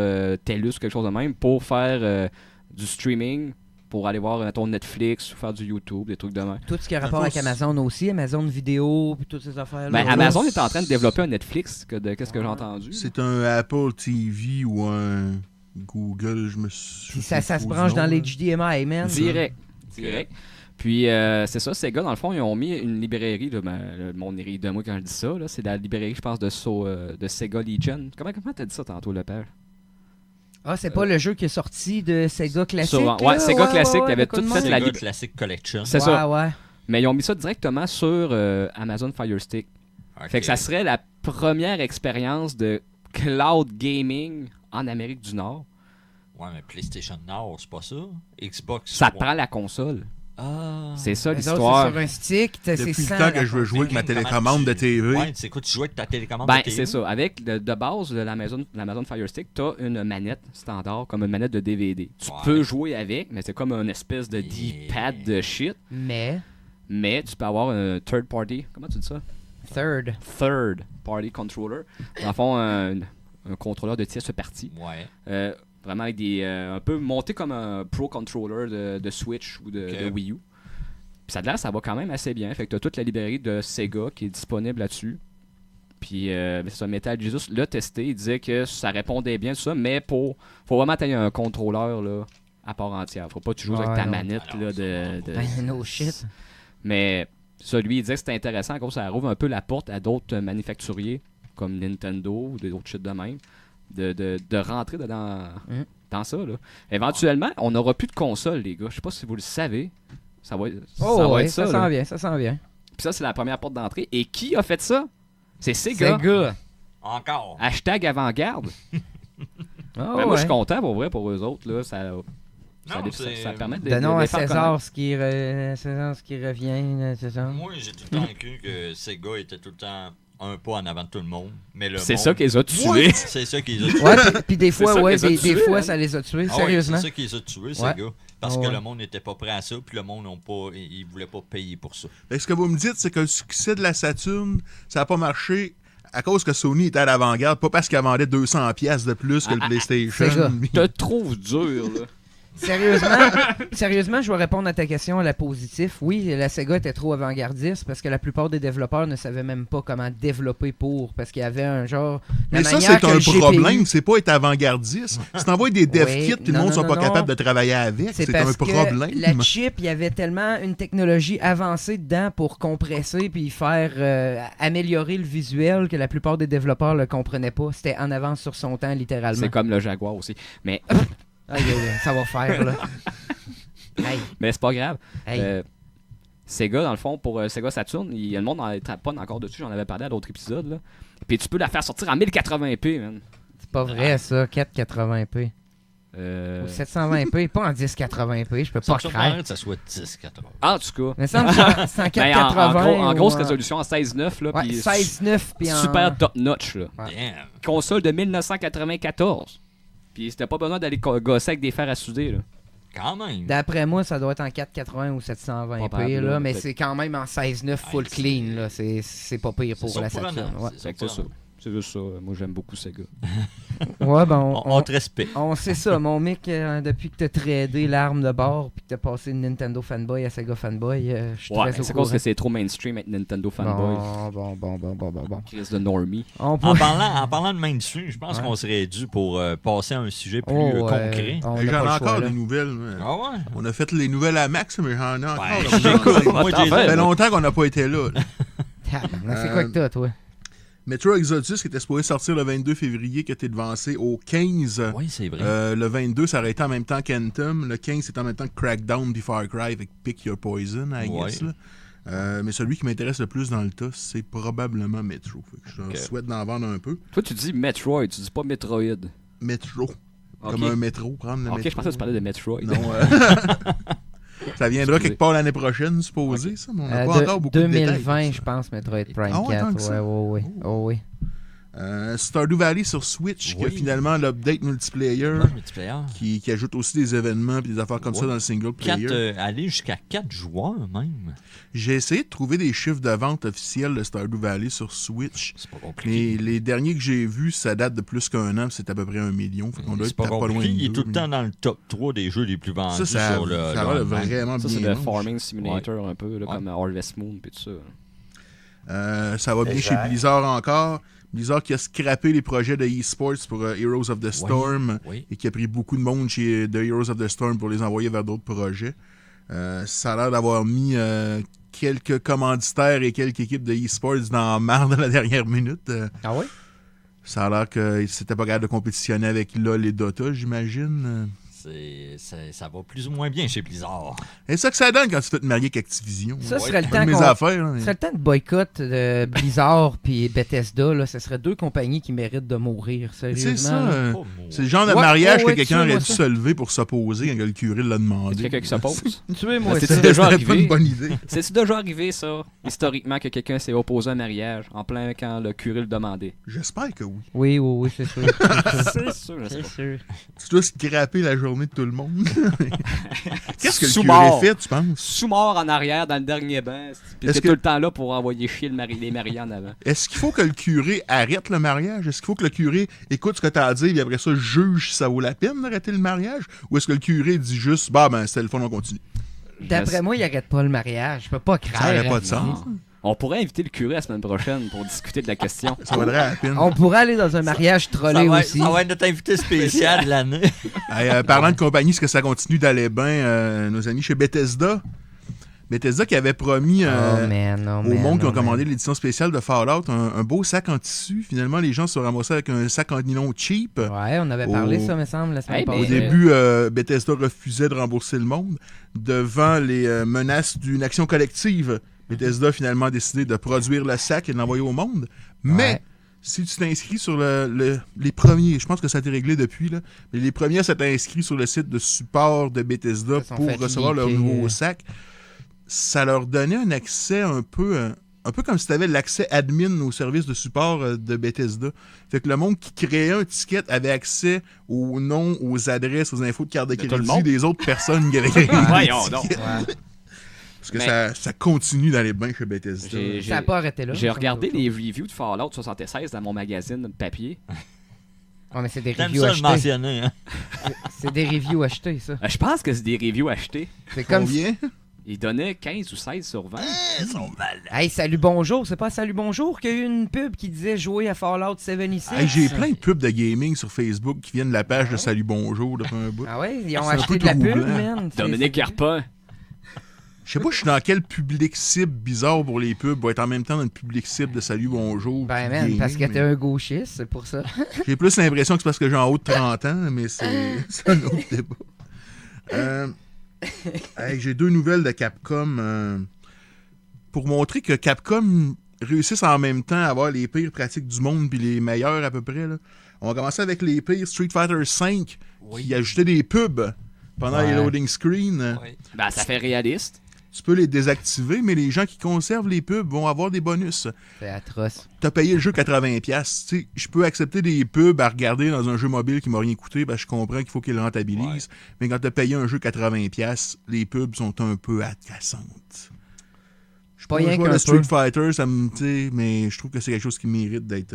Speaker 4: TELUS, quelque chose de même, pour faire du streaming, pour aller voir ton Netflix ou faire du YouTube, des trucs de même.
Speaker 1: Tout ce qui a rapport avec Amazon aussi, Amazon Vidéo, puis toutes ces affaires-là.
Speaker 4: Ben, Amazon est en train de développer un Netflix, qu'est-ce que j'ai entendu.
Speaker 5: C'est un Apple TV ou un Google, je me suis...
Speaker 1: Puis ça se branche dans les HDMI, man.
Speaker 4: Direct. Puis, c'est ça, Sega, dans le fond, ils ont mis une librairie, là, le monde rit de moi quand je dis ça, là, c'est la librairie, je pense, de Sega Legion. Comment t'as dit ça tantôt, le père?
Speaker 1: Ah, c'est pas le jeu qui est sorti de Sega Classic?
Speaker 4: Sûrement. Ouais, Sega Classic, il avait tout fait la
Speaker 3: Sega Classic Collection.
Speaker 4: C'est ça.
Speaker 1: Ouais.
Speaker 4: Mais ils ont mis ça directement sur Amazon Fire Stick.
Speaker 3: Ok.
Speaker 4: Fait que ça serait la première expérience de cloud gaming en Amérique du Nord.
Speaker 3: Ouais, mais PlayStation Nord, c'est pas ça. Xbox.
Speaker 4: Ça
Speaker 3: ouais.
Speaker 4: prend la console.
Speaker 3: Ah.
Speaker 4: C'est ça
Speaker 1: Les autres,
Speaker 4: l'histoire.
Speaker 1: c'est sur un stick, c'est
Speaker 5: Depuis
Speaker 1: sans
Speaker 5: le temps que
Speaker 1: la
Speaker 5: je veux jouer avec ma
Speaker 3: Comment
Speaker 5: télécommande de TV.
Speaker 3: Ouais, c'est quoi, tu joues avec ta télécommande
Speaker 4: Ben,
Speaker 3: de TV?
Speaker 4: c'est ça. Avec de base de l'Amazon Fire Stick, t'as une manette standard, comme une manette de DVD. Tu
Speaker 3: Ouais.
Speaker 4: peux jouer avec, mais c'est comme une espèce de D-pad de shit.
Speaker 1: Mais,
Speaker 4: Mais tu peux avoir un third party. Comment tu dis ça? Third party controller. Dans le fond, un contrôleur de tierce partie.
Speaker 3: Ouais.
Speaker 4: Vraiment avec des. Un peu monté comme un Pro Controller de Switch ou de Wii U. Puis ça, de là, ça va quand même assez bien. Fait que t'as toute la librairie de Sega qui est disponible là-dessus. Puis c'est ça, Metal Jesus l'a testé. Il disait que ça répondait bien, tout ça, mais faut vraiment tailler un contrôleur là, à part entière. Faut pas que tu joues avec ta
Speaker 1: non.
Speaker 4: manette
Speaker 3: Ah non,
Speaker 4: là,
Speaker 3: ça,
Speaker 4: de...
Speaker 1: ben, no shit.
Speaker 4: Mais ça, lui, il disait que c'était intéressant. En gros, ça ouvre un peu la porte à d'autres manufacturiers comme Nintendo ou d'autres shit de même. De rentrer dans ça. Là. Éventuellement, on n'aura plus de console, les gars. Je sais pas si vous le savez. Ça va être ça.
Speaker 1: Ça
Speaker 4: là.
Speaker 1: sent bien.
Speaker 4: Puis ça, c'est la première porte d'entrée. Et qui a fait ça? C'est Sega.
Speaker 3: Encore.
Speaker 4: Hashtag avant-garde.
Speaker 1: Oh,
Speaker 4: Moi, je suis content pour vrai pour eux autres. Là. Ça permet de
Speaker 1: Donnons à
Speaker 4: les faire
Speaker 1: César ce qui revient. C'est ça.
Speaker 3: Moi, j'ai tout le temps cru que Sega était tout le temps un pas en avant de tout le monde. Mais le
Speaker 4: C'est
Speaker 3: monde-
Speaker 4: ça qui les a tués.
Speaker 3: C'est ça qui les a tués.
Speaker 1: Ouais, puis des
Speaker 4: C'est
Speaker 1: fois,
Speaker 4: ça
Speaker 1: ouais,
Speaker 4: qu'ils ont
Speaker 1: des
Speaker 4: tués,
Speaker 1: fois,
Speaker 4: hein.
Speaker 1: ça les a tués,
Speaker 3: Ah ouais,
Speaker 1: sérieusement.
Speaker 3: c'est ça qui les a tués,
Speaker 1: Ouais.
Speaker 3: Sega. Parce
Speaker 1: Ah
Speaker 3: que
Speaker 1: ouais.
Speaker 3: le monde n'était pas prêt à ça, puis le monde ils voulaient pas payer pour ça.
Speaker 5: Fait que ce que vous me dites, c'est que le succès de la Saturn, ça n'a pas marché à cause que Sony était à l'avant-garde, pas parce qu'elle vendait 200$ de plus que le PlayStation.
Speaker 1: Sega.
Speaker 4: Je te trouve dur, là.
Speaker 1: Sérieusement, je vais répondre à ta question à la positif. Oui, la Sega était trop avant-gardiste parce que la plupart des développeurs ne savaient même pas comment développer pour, parce qu'il y avait un genre...
Speaker 5: Mais ça, c'est un problème, c'est pas être avant-gardiste. Si t'envoies des dev
Speaker 1: Oui,
Speaker 5: kits, tout le monde ne sont pas
Speaker 1: non.
Speaker 5: capables de travailler avec. C'est un
Speaker 1: parce
Speaker 5: problème.
Speaker 1: que la chip, il y avait tellement une technologie avancée dedans pour compresser puis faire améliorer le visuel que la plupart des développeurs le comprenaient pas. C'était en avance sur son temps, littéralement.
Speaker 4: C'est comme le Jaguar aussi. Mais
Speaker 1: Aïe, aïe, ça va faire, là.
Speaker 4: c'est pas grave.
Speaker 1: Hey.
Speaker 4: Sega, dans le fond, pour Sega Saturn, le monde n'en trappe pas encore dessus. J'en avais parlé à d'autres épisodes. Là. Puis tu peux la faire sortir en 1080p, man.
Speaker 1: C'est pas vrai, ça, 480p. Ou 720p, pas en 1080p, je peux
Speaker 3: Ça
Speaker 1: pas
Speaker 3: me surprendrait
Speaker 1: craindre.
Speaker 3: que ça soit 10-80.
Speaker 4: En tout cas.
Speaker 1: Mais ça me c'est en 480.
Speaker 4: Ben, en grosse
Speaker 1: ou
Speaker 4: résolution, en 16:9. Là,
Speaker 1: Ouais,
Speaker 4: puis
Speaker 1: 16:9 puis en...
Speaker 4: super top notch. Là.
Speaker 1: Ouais.
Speaker 3: Damn.
Speaker 4: Console de 1994. Puis c'était pas besoin d'aller gosser avec des fers à souder. Là.
Speaker 3: Quand même.
Speaker 1: D'après moi, ça doit être en 480 ou 720p,
Speaker 4: Probable,
Speaker 1: là,
Speaker 4: là,
Speaker 1: mais
Speaker 4: peut-être.
Speaker 1: c'est quand même en 16:9 full
Speaker 3: c'est-
Speaker 1: clean. Là. C'est pas pire pour
Speaker 3: C'est
Speaker 1: la
Speaker 3: surprenant,
Speaker 1: Saturn. Ouais,
Speaker 4: Fait que c'est ça. C'est juste ça. Moi, j'aime beaucoup Sega.
Speaker 1: ouais ben,
Speaker 3: On te respecte.
Speaker 1: on sait ça, mon mec, depuis que t'as tradé l'arme de bord puis que t'as passé de Nintendo fanboy à Sega fanboy, je suis
Speaker 4: Ouais,
Speaker 1: très au
Speaker 4: c'est
Speaker 1: courant.
Speaker 4: cause que c'est trop mainstream avec Nintendo fanboy.
Speaker 1: Bon.
Speaker 4: Chris de Normie.
Speaker 1: On peut...
Speaker 3: En parlant de mainstream, je pense
Speaker 1: Ouais.
Speaker 3: qu'on serait dû pour passer à un sujet plus
Speaker 1: Oh,
Speaker 3: concret.
Speaker 1: on
Speaker 5: J'en ai
Speaker 1: n'a pas le choix,
Speaker 5: encore
Speaker 1: là.
Speaker 5: des nouvelles. moi.
Speaker 3: Ah ouais?
Speaker 5: On a fait les nouvelles à Max, mais j'en ai encore.
Speaker 3: Ouais, j'écoute. Moi,
Speaker 4: T'en
Speaker 3: j'ai
Speaker 4: fais,
Speaker 5: Ça fait longtemps qu'on n'a pas été là.
Speaker 1: Tabarnak, c'est quoi que t'as, toi?
Speaker 5: Metro Exodus qui était supposé sortir le 22 février, qui a été devancé au 15.
Speaker 3: Oui, c'est vrai.
Speaker 5: Le 22, ça aurait été en même temps qu'Anthem. Le 15, c'est en même temps que Crackdown puis Far Cry avec Pick Your Poison, I guess.
Speaker 3: Ouais.
Speaker 5: Là. Mais celui qui m'intéresse le plus dans le tas, c'est probablement Metro. Fait que je
Speaker 3: Ok.
Speaker 5: souhaite d'en vendre un peu.
Speaker 4: Toi, tu dis Metroid, tu dis pas Metroid.
Speaker 5: Metro.
Speaker 4: Ok.
Speaker 5: Comme un métro, prendre le
Speaker 4: Ok,
Speaker 5: métro.
Speaker 4: je pensais que tu parlais de Metroid.
Speaker 5: Non, ça viendra
Speaker 4: Excusez.
Speaker 5: quelque part l'année prochaine, supposé, ça, mais on n'a pas encore beaucoup de détails.
Speaker 1: 2020, je pense, Metroid Prime
Speaker 5: Ah ouais,
Speaker 1: 4.
Speaker 5: tant que ça.
Speaker 1: Ouais. Oh oui.
Speaker 5: Stardew Valley sur Switch, qui a
Speaker 3: Oui.
Speaker 5: finalement l'update multiplayer,
Speaker 3: Bon, multiplayer.
Speaker 5: qui ajoute aussi des événements et des affaires comme ça dans le single player.
Speaker 3: Aller jusqu'à 4 joueurs même.
Speaker 5: J'ai essayé de trouver des chiffres de vente officiels de Stardew Valley sur Switch.
Speaker 3: C'est pas compliqué.
Speaker 5: Les derniers que j'ai vus, ça date de plus qu'un an, c'est à peu près 1 million. Fait qu'on doit
Speaker 3: C'est
Speaker 5: être
Speaker 3: pas
Speaker 5: pas loin de
Speaker 3: compliqué. Il est
Speaker 5: deux,
Speaker 3: tout le temps dans le top 3 des jeux les plus vendus
Speaker 5: ça
Speaker 3: sur le.
Speaker 5: a l'air
Speaker 3: le-
Speaker 5: vraiment
Speaker 4: Ça,
Speaker 5: bien.
Speaker 4: c'est le
Speaker 5: manche.
Speaker 4: Farming Simulator un peu, là, comme Harvest Moon et tout ça.
Speaker 5: Ça va bien chez Blizzard encore. Blizzard qui a scrappé les projets de eSports pour Heroes of the Storm
Speaker 3: Oui.
Speaker 5: et qui a pris beaucoup de monde chez The Heroes of the Storm pour les envoyer vers d'autres projets. Ça a l'air d'avoir mis quelques commanditaires et quelques équipes de eSports dans la marde à la dernière minute.
Speaker 1: Ah ouais?
Speaker 5: Ça a l'air que c'était pas capable de compétitionner avec LoL et Dota, j'imagine.
Speaker 3: Ça va plus ou moins bien chez Blizzard.
Speaker 5: C'est ça que ça donne quand tu fais te marier avec Activision.
Speaker 1: Ça
Speaker 5: Ouais.
Speaker 1: serait le
Speaker 5: Pas
Speaker 1: temps
Speaker 5: de mes
Speaker 1: qu'on...
Speaker 5: affaires. Là,
Speaker 1: Ce serait le temps de boycott de Blizzard puis Bethesda. Là. Ce serait deux compagnies qui méritent de mourir, sérieusement.
Speaker 5: C'est ça.
Speaker 1: là.
Speaker 5: C'est le genre de
Speaker 1: Ouais,
Speaker 5: mariage
Speaker 1: ouais,
Speaker 5: que quelqu'un
Speaker 1: tuez-moi
Speaker 5: aurait dû
Speaker 1: ça.
Speaker 5: se lever pour s'opposer quand le curé l'a demandé.
Speaker 4: Quelqu'un qui s'oppose.
Speaker 1: Tuez-moi
Speaker 4: C'est-tu
Speaker 1: ça.
Speaker 4: déjà
Speaker 5: C'était pas
Speaker 4: arrivé?
Speaker 5: une bonne idée.
Speaker 4: C'est-tu déjà arrivé, ça, historiquement, que quelqu'un s'est opposé à un mariage en plein quand le curé le demandait?
Speaker 5: J'espère que oui.
Speaker 1: Oui, c'est sûr.
Speaker 4: C'est sûr, je sais
Speaker 1: C'est
Speaker 4: pas.
Speaker 1: sûr.
Speaker 5: Tu dois scraper la journée de tout le monde. Qu'est-ce que le
Speaker 4: Sous
Speaker 5: curé
Speaker 4: mort.
Speaker 5: fait, tu penses?
Speaker 4: Sous-mort en arrière dans le dernier banc. Puis
Speaker 5: Est-ce
Speaker 4: t'es
Speaker 5: que-
Speaker 4: tout le temps là pour envoyer chier les mariés en avant.
Speaker 5: Est-ce qu'il faut que le curé arrête le mariage? Est-ce qu'il faut que le curé écoute ce que tu as à dire et après ça juge si ça vaut la peine d'arrêter le mariage? Ou est-ce que le curé dit juste, bah ben c'était le fun, on continue?
Speaker 1: D'après moi, il arrête pas le mariage. Je peux pas
Speaker 5: Ça
Speaker 1: craindre.
Speaker 5: n'aurait pas de sens.
Speaker 4: On pourrait inviter le curé la semaine prochaine pour discuter de la question.
Speaker 5: Ça vaudrait la peine.
Speaker 1: On pourrait aller dans un mariage trollé aussi.
Speaker 3: Ça va être notre invité spécial de l'année.
Speaker 5: Hey, parlant de compagnie, est-ce que ça continue d'aller bien? Nos amis chez Bethesda. Bethesda qui avait promis au monde qui ont commandé l'édition spéciale de Fallout un beau sac en tissu. Finalement, les gens se sont ramassés avec un sac en nylon cheap.
Speaker 1: Ouais, on avait parlé ça, me semble, la semaine
Speaker 4: Hey, mais-
Speaker 5: Au
Speaker 1: passée.
Speaker 5: début, Bethesda refusait de rembourser le monde. Devant les menaces d'une action collective, Bethesda a finalement décidé de produire le sac et de l'envoyer au monde. Mais
Speaker 1: Ouais.
Speaker 5: si tu t'inscris sur les premiers, je pense que ça a été réglé depuis, là, mais les premiers, ça t'a inscrit sur le site de support de Bethesda
Speaker 1: Ça sont
Speaker 5: pour
Speaker 1: fait
Speaker 5: recevoir leur
Speaker 1: leaker.
Speaker 5: nouveau sac. Ça leur donnait un accès un peu comme si tu avais l'accès admin au service de support de Bethesda. Fait que le monde qui créait un ticket avait accès aux noms, aux adresses, aux infos de carte de
Speaker 4: tout le
Speaker 5: crédit
Speaker 4: monde?
Speaker 5: des autres personnes qui avaient créé des
Speaker 4: Voyons donc.
Speaker 5: tickets.
Speaker 1: Ouais.
Speaker 5: Parce que
Speaker 4: Mais-
Speaker 5: ça continue d'aller bien chez Bethesda.
Speaker 4: J'ai-
Speaker 1: Ça n'a pas arrêté là.
Speaker 4: J'ai regardé les reviews de Fallout 76 dans mon magazine de papier.
Speaker 1: Ouais, mais c'est des
Speaker 3: T'aimes
Speaker 1: reviews
Speaker 3: ça le
Speaker 1: achetés.
Speaker 3: mentionner, hein?
Speaker 1: C'est des reviews achetés, ça.
Speaker 4: Je pense que c'est des reviews achetées.
Speaker 1: C'est comme...
Speaker 5: Combien?
Speaker 4: Ils donnaient 15 ou 16 sur 20.
Speaker 1: Hey, salut bonjour. C'est pas à Salut bonjour qu'il y a eu une pub qui disait jouer à Fallout 76.
Speaker 5: Hey, j'ai plein de pubs de gaming sur Facebook qui viennent de la page de Salut Bonjour depuis un bout.
Speaker 1: Ah ouais, ils ont
Speaker 5: C'est un
Speaker 1: acheté
Speaker 5: peu
Speaker 1: de la pub,
Speaker 5: troublant.
Speaker 1: man. C'est-
Speaker 4: Dominique Carpin.
Speaker 5: Je sais pas, je suis dans quel public cible bizarre pour les pubs, pour être en même temps dans le public cible de Salut Bonjour.
Speaker 1: Ben,
Speaker 5: puis
Speaker 1: man,
Speaker 5: gaming,
Speaker 1: parce que
Speaker 5: mais
Speaker 1: t'es un gauchiste, c'est pour ça.
Speaker 5: J'ai plus l'impression que c'est parce que j'ai en haut de 30 ans, mais c'est un autre débat. Hey, j'ai deux nouvelles de Capcom. Pour montrer que Capcom réussissent en même temps à avoir les pires pratiques du monde puis les meilleures à peu près. Là. On va commencer avec les pires. Street Fighter V qui ajoutait des pubs pendant
Speaker 1: Ouais.
Speaker 5: les loading screens.
Speaker 4: Ben, ça fait réaliste.
Speaker 5: Tu peux les désactiver, mais les gens qui conservent les pubs vont avoir des bonus.
Speaker 1: C'est atroce.
Speaker 5: T'as payé le jeu 80$. Tu sais, je peux accepter des pubs à regarder dans un jeu mobile qui m'a rien coûté, parce que je comprends qu'il faut qu'il le rentabilise. Mais quand t'as payé un jeu 80$, les pubs sont un peu agaçantes. Je suis
Speaker 1: Pas
Speaker 5: pas un
Speaker 1: rien
Speaker 5: joueur
Speaker 1: qu'un
Speaker 5: de Street
Speaker 1: peu.
Speaker 5: Fighter, ça me, tu sais, mais je trouve que c'est quelque chose qui mérite d'être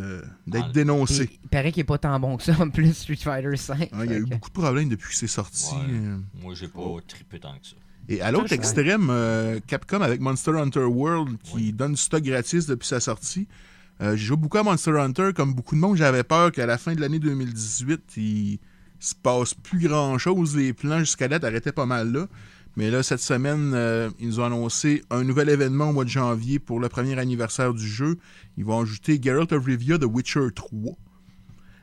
Speaker 5: dénoncé.
Speaker 1: Puis, il paraît qu'il est pas tant bon que ça, en plus, Street Fighter 5.
Speaker 5: Il y a eu beaucoup de problèmes depuis que c'est sorti.
Speaker 3: Ouais. Moi, j'ai pas trippé tant que ça.
Speaker 5: Et à l'autre extrême, Capcom avec Monster Hunter World qui donne du stock gratis depuis sa sortie. J'ai joué beaucoup à Monster Hunter. Comme beaucoup de monde, j'avais peur qu'à la fin de l'année 2018, il se passe plus grand-chose. Les plans jusqu'à date arrêtaient pas mal là. Mais là, cette semaine, ils nous ont annoncé un nouvel événement au mois de janvier pour le premier anniversaire du jeu. Ils vont ajouter Geralt of Rivia de Witcher 3.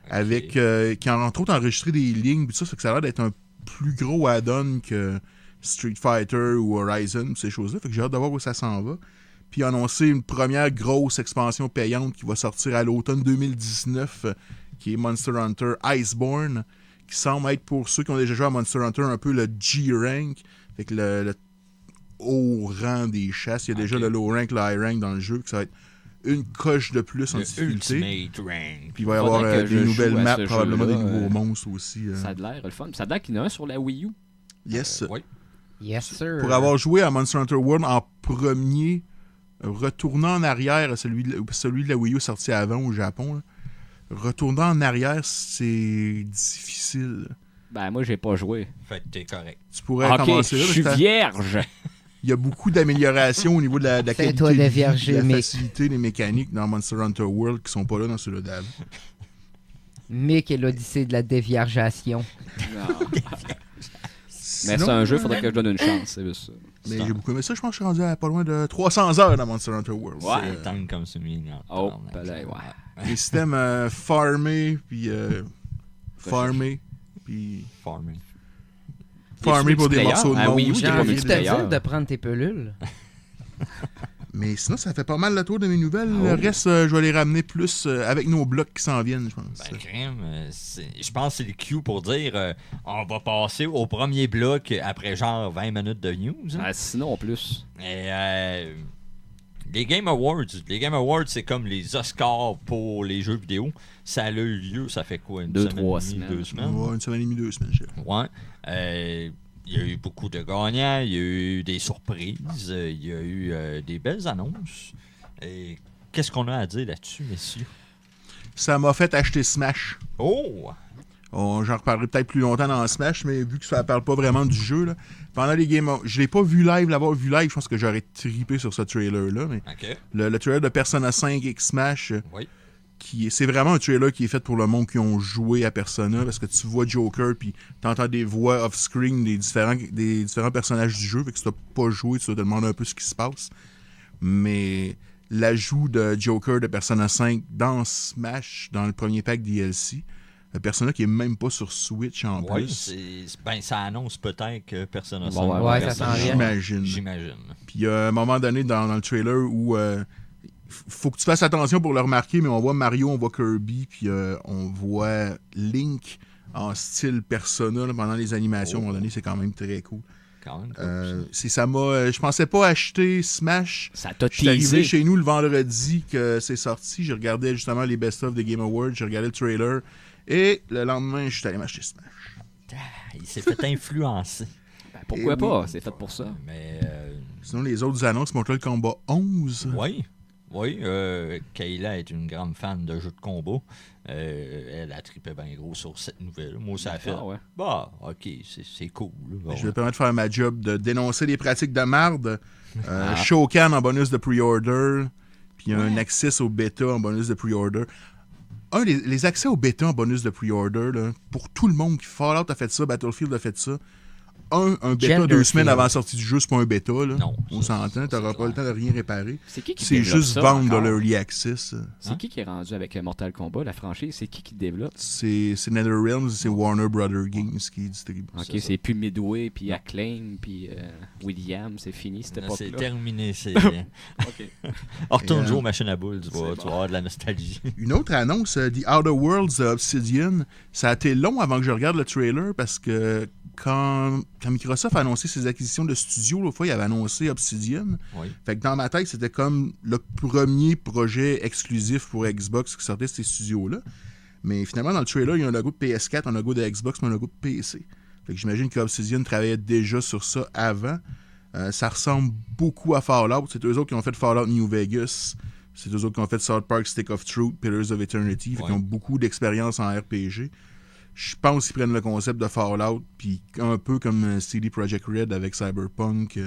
Speaker 5: Avec, qui a entre autres enregistré des lignes. Puis ça fait que ça a l'air d'être un plus gros add-on que Street Fighter ou Horizon, ces choses-là. Fait que j'ai hâte de voir où ça s'en va. Puis ils ont annoncé une première grosse expansion payante qui va sortir à l'automne 2019, qui est Monster Hunter Iceborne, qui semble être pour ceux qui ont déjà joué à Monster Hunter un peu le G-Rank, fait que le haut rang des chasses. Il y a déjà le low rank, le high rank dans le jeu, que ça va être une coche de plus en
Speaker 3: Le
Speaker 5: difficulté.
Speaker 3: Ultimate Rank.
Speaker 5: Puis il va y avoir
Speaker 4: Faudrait que
Speaker 5: des
Speaker 4: je
Speaker 5: nouvelles
Speaker 4: joue à
Speaker 5: maps,
Speaker 4: ce
Speaker 5: probablement des
Speaker 4: jeu-là,
Speaker 5: nouveaux monstres aussi.
Speaker 4: Ça a l'air le fun. Ça a l'air qu'il y en a un sur la Wii U.
Speaker 5: Yes.
Speaker 3: Oui.
Speaker 1: Yes, sir.
Speaker 5: Pour avoir joué à Monster Hunter World en premier, retournant en arrière à celui de la Wii U sorti avant au Japon, là, retournant en arrière, c'est difficile.
Speaker 4: Ben, moi, j'ai pas joué.
Speaker 3: Fait que t'es correct.
Speaker 5: Tu pourrais
Speaker 4: Ok,
Speaker 5: commencer là.
Speaker 4: je suis
Speaker 5: parce que
Speaker 4: vierge.
Speaker 5: il y a beaucoup d'améliorations au niveau de la qualité
Speaker 1: Fais-toi
Speaker 5: de vie,
Speaker 1: dévierger,
Speaker 5: de la
Speaker 1: Mick.
Speaker 5: facilité des mécaniques dans Monster Hunter World qui sont pas là dans celui-là d'avant.
Speaker 1: Mick et l'Odyssée de la déviergeation.
Speaker 4: Non. Mais
Speaker 5: Sinon,
Speaker 4: c'est un jeu, faudrait que je donne une chance, c'est juste ça.
Speaker 5: Mais j'ai beaucoup aimé ça. Je pense que je suis rendu à pas loin de 300 heures dans Monster Hunter World.
Speaker 4: Ouais.
Speaker 5: C'est,
Speaker 3: Tant comme celui
Speaker 4: Oh, ben ouais.
Speaker 5: les systèmes farmer, puis farmer, puis
Speaker 3: Farming.
Speaker 5: farmer pour des
Speaker 4: multiplayer?
Speaker 5: morceaux de
Speaker 4: Ah oui,
Speaker 5: monde.
Speaker 4: oui,
Speaker 1: J'ai
Speaker 4: il y a pas
Speaker 1: envie de te
Speaker 4: multiplayer.
Speaker 1: dire de prendre tes pelules.
Speaker 5: Mais sinon, ça fait pas mal le tour de mes nouvelles.
Speaker 4: Oh.
Speaker 5: Le reste, je vais les ramener plus avec nos blocs qui s'en viennent, je pense.
Speaker 3: Ben, crème, je pense que c'est le cue pour dire on va passer au premier bloc après genre 20 minutes de news. Hein.
Speaker 4: Ah, sinon, en plus.
Speaker 3: Et, les Game Awards, c'est comme les Oscars pour les jeux vidéo. Ça a eu lieu, ça fait quoi, une
Speaker 4: 2-3
Speaker 3: semaine et demie,
Speaker 4: semaines.
Speaker 3: 2 semaines?
Speaker 5: Ouais, une semaine et demie, 2 semaines, je dirais.
Speaker 3: Ouais. Il y a eu beaucoup de gagnants, il y a eu des surprises, il y a eu des belles annonces. Et qu'est-ce qu'on a à dire là-dessus, messieurs?
Speaker 5: Ça m'a fait acheter Smash.
Speaker 3: Oh!
Speaker 5: J'en reparlerai peut-être plus longtemps dans Smash, mais vu que ça ne parle pas vraiment du jeu, là, pendant les Game Awards, je l'ai pas vu live, l'avoir vu live, je pense que j'aurais trippé sur ce trailer-là. Mais
Speaker 3: OK.
Speaker 5: le trailer de Persona 5 X Smash,
Speaker 3: Oui.
Speaker 5: c'est vraiment un trailer qui est fait pour le monde qui ont joué à Persona, parce que tu vois Joker, puis tu entends des voix off-screen des différents personnages du jeu, fait que si tu n'as pas joué, tu te demandes un peu ce qui se passe. Mais l'ajout de Joker de Persona 5 dans Smash, dans le premier pack DLC, Persona qui est même pas sur Switch en
Speaker 3: Oui,
Speaker 5: plus.
Speaker 3: ça annonce peut-être que Persona 5.
Speaker 4: Bon,
Speaker 1: ouais, ça s'en vient.
Speaker 5: J'imagine.
Speaker 3: J'imagine.
Speaker 5: Puis il y a un moment donné dans le trailer où faut que tu fasses attention pour le remarquer, mais on voit Mario, on voit Kirby, puis on voit Link en style Persona là, pendant les animations. À un moment donné, c'est quand même très cool.
Speaker 3: Quand même.
Speaker 5: Je pensais pas acheter Smash.
Speaker 4: Ça t'a
Speaker 5: Je suis arrivé
Speaker 4: teasé.
Speaker 5: chez nous le vendredi que c'est sorti. Je regardais justement les best-of des Game Awards. Je regardais le trailer. Et le lendemain, je suis allé m'acheter Smash.
Speaker 3: Il s'est fait influencer.
Speaker 4: Ben, pourquoi
Speaker 5: Eh
Speaker 4: pas?
Speaker 5: oui.
Speaker 4: C'est fait pour ça.
Speaker 3: Mais
Speaker 5: Sinon, les autres annonces, Mortal Kombat 11.
Speaker 3: oui, Kayla est une grande fan de jeux de combat. Elle a trippé bien gros sur cette nouvelle. Moi, ça a fait.
Speaker 4: Ah ouais.
Speaker 3: Bah, ok, c'est cool. Là.
Speaker 5: Je vais permettre de faire ma job de dénoncer les pratiques de marde. Shokan en bonus de pre-order. Puis un accès au bêta en bonus de pre-order. Les accès au bêta en bonus de pre-order, là, pour tout le monde, Fallout a fait ça, Battlefield a fait ça. Un bêta 2
Speaker 1: Genderfield.
Speaker 5: semaines avant la sortie du jeu, c'est pas un bêta. Là.
Speaker 3: Non,
Speaker 5: On
Speaker 3: ça,
Speaker 5: s'entend, t'auras
Speaker 3: c'est
Speaker 5: pas le
Speaker 3: clair.
Speaker 5: temps de rien réparer.
Speaker 4: C'est qui
Speaker 5: C'est
Speaker 4: développe
Speaker 5: juste
Speaker 4: ça
Speaker 5: vendre de
Speaker 4: encore?
Speaker 5: l'early access.
Speaker 4: C'est qui est rendu avec Mortal Kombat, la franchise? C'est qui développe?
Speaker 5: C'est NetherRealms, c'est Warner Brother Games qui distribue.
Speaker 4: Ok, c'est plus Midway, puis Acclaim, puis William, c'est fini cette
Speaker 3: C'est
Speaker 4: époque-là.
Speaker 3: terminé. C'est...
Speaker 4: Ok.
Speaker 3: Retourne
Speaker 5: Et,
Speaker 3: jouer aux machines à boules, tu vas
Speaker 4: bon.
Speaker 3: avoir de la nostalgie.
Speaker 5: Une autre annonce, The Outer Worlds de Obsidian, ça a été long avant que je regarde le trailer parce que quand Microsoft a annoncé ses acquisitions de studios, l'autre fois, il avait annoncé Obsidian.
Speaker 3: Oui.
Speaker 5: Fait que dans ma tête, c'était comme le premier projet exclusif pour Xbox qui sortait de ces studios-là. Mais finalement, dans le trailer, il y a un logo de PS4, un logo de Xbox, mais un logo de PC. Fait que j'imagine que Obsidian travaillait déjà sur ça avant. Ça ressemble beaucoup à Fallout. C'est eux autres qui ont fait Fallout New Vegas. C'est eux autres qui ont fait South Park Stick of Truth, Pillars of Eternity. Fait qu'ils ont beaucoup d'expérience en RPG. Je pense qu'ils prennent le concept de Fallout, puis un peu comme CD Projekt Red avec Cyberpunk,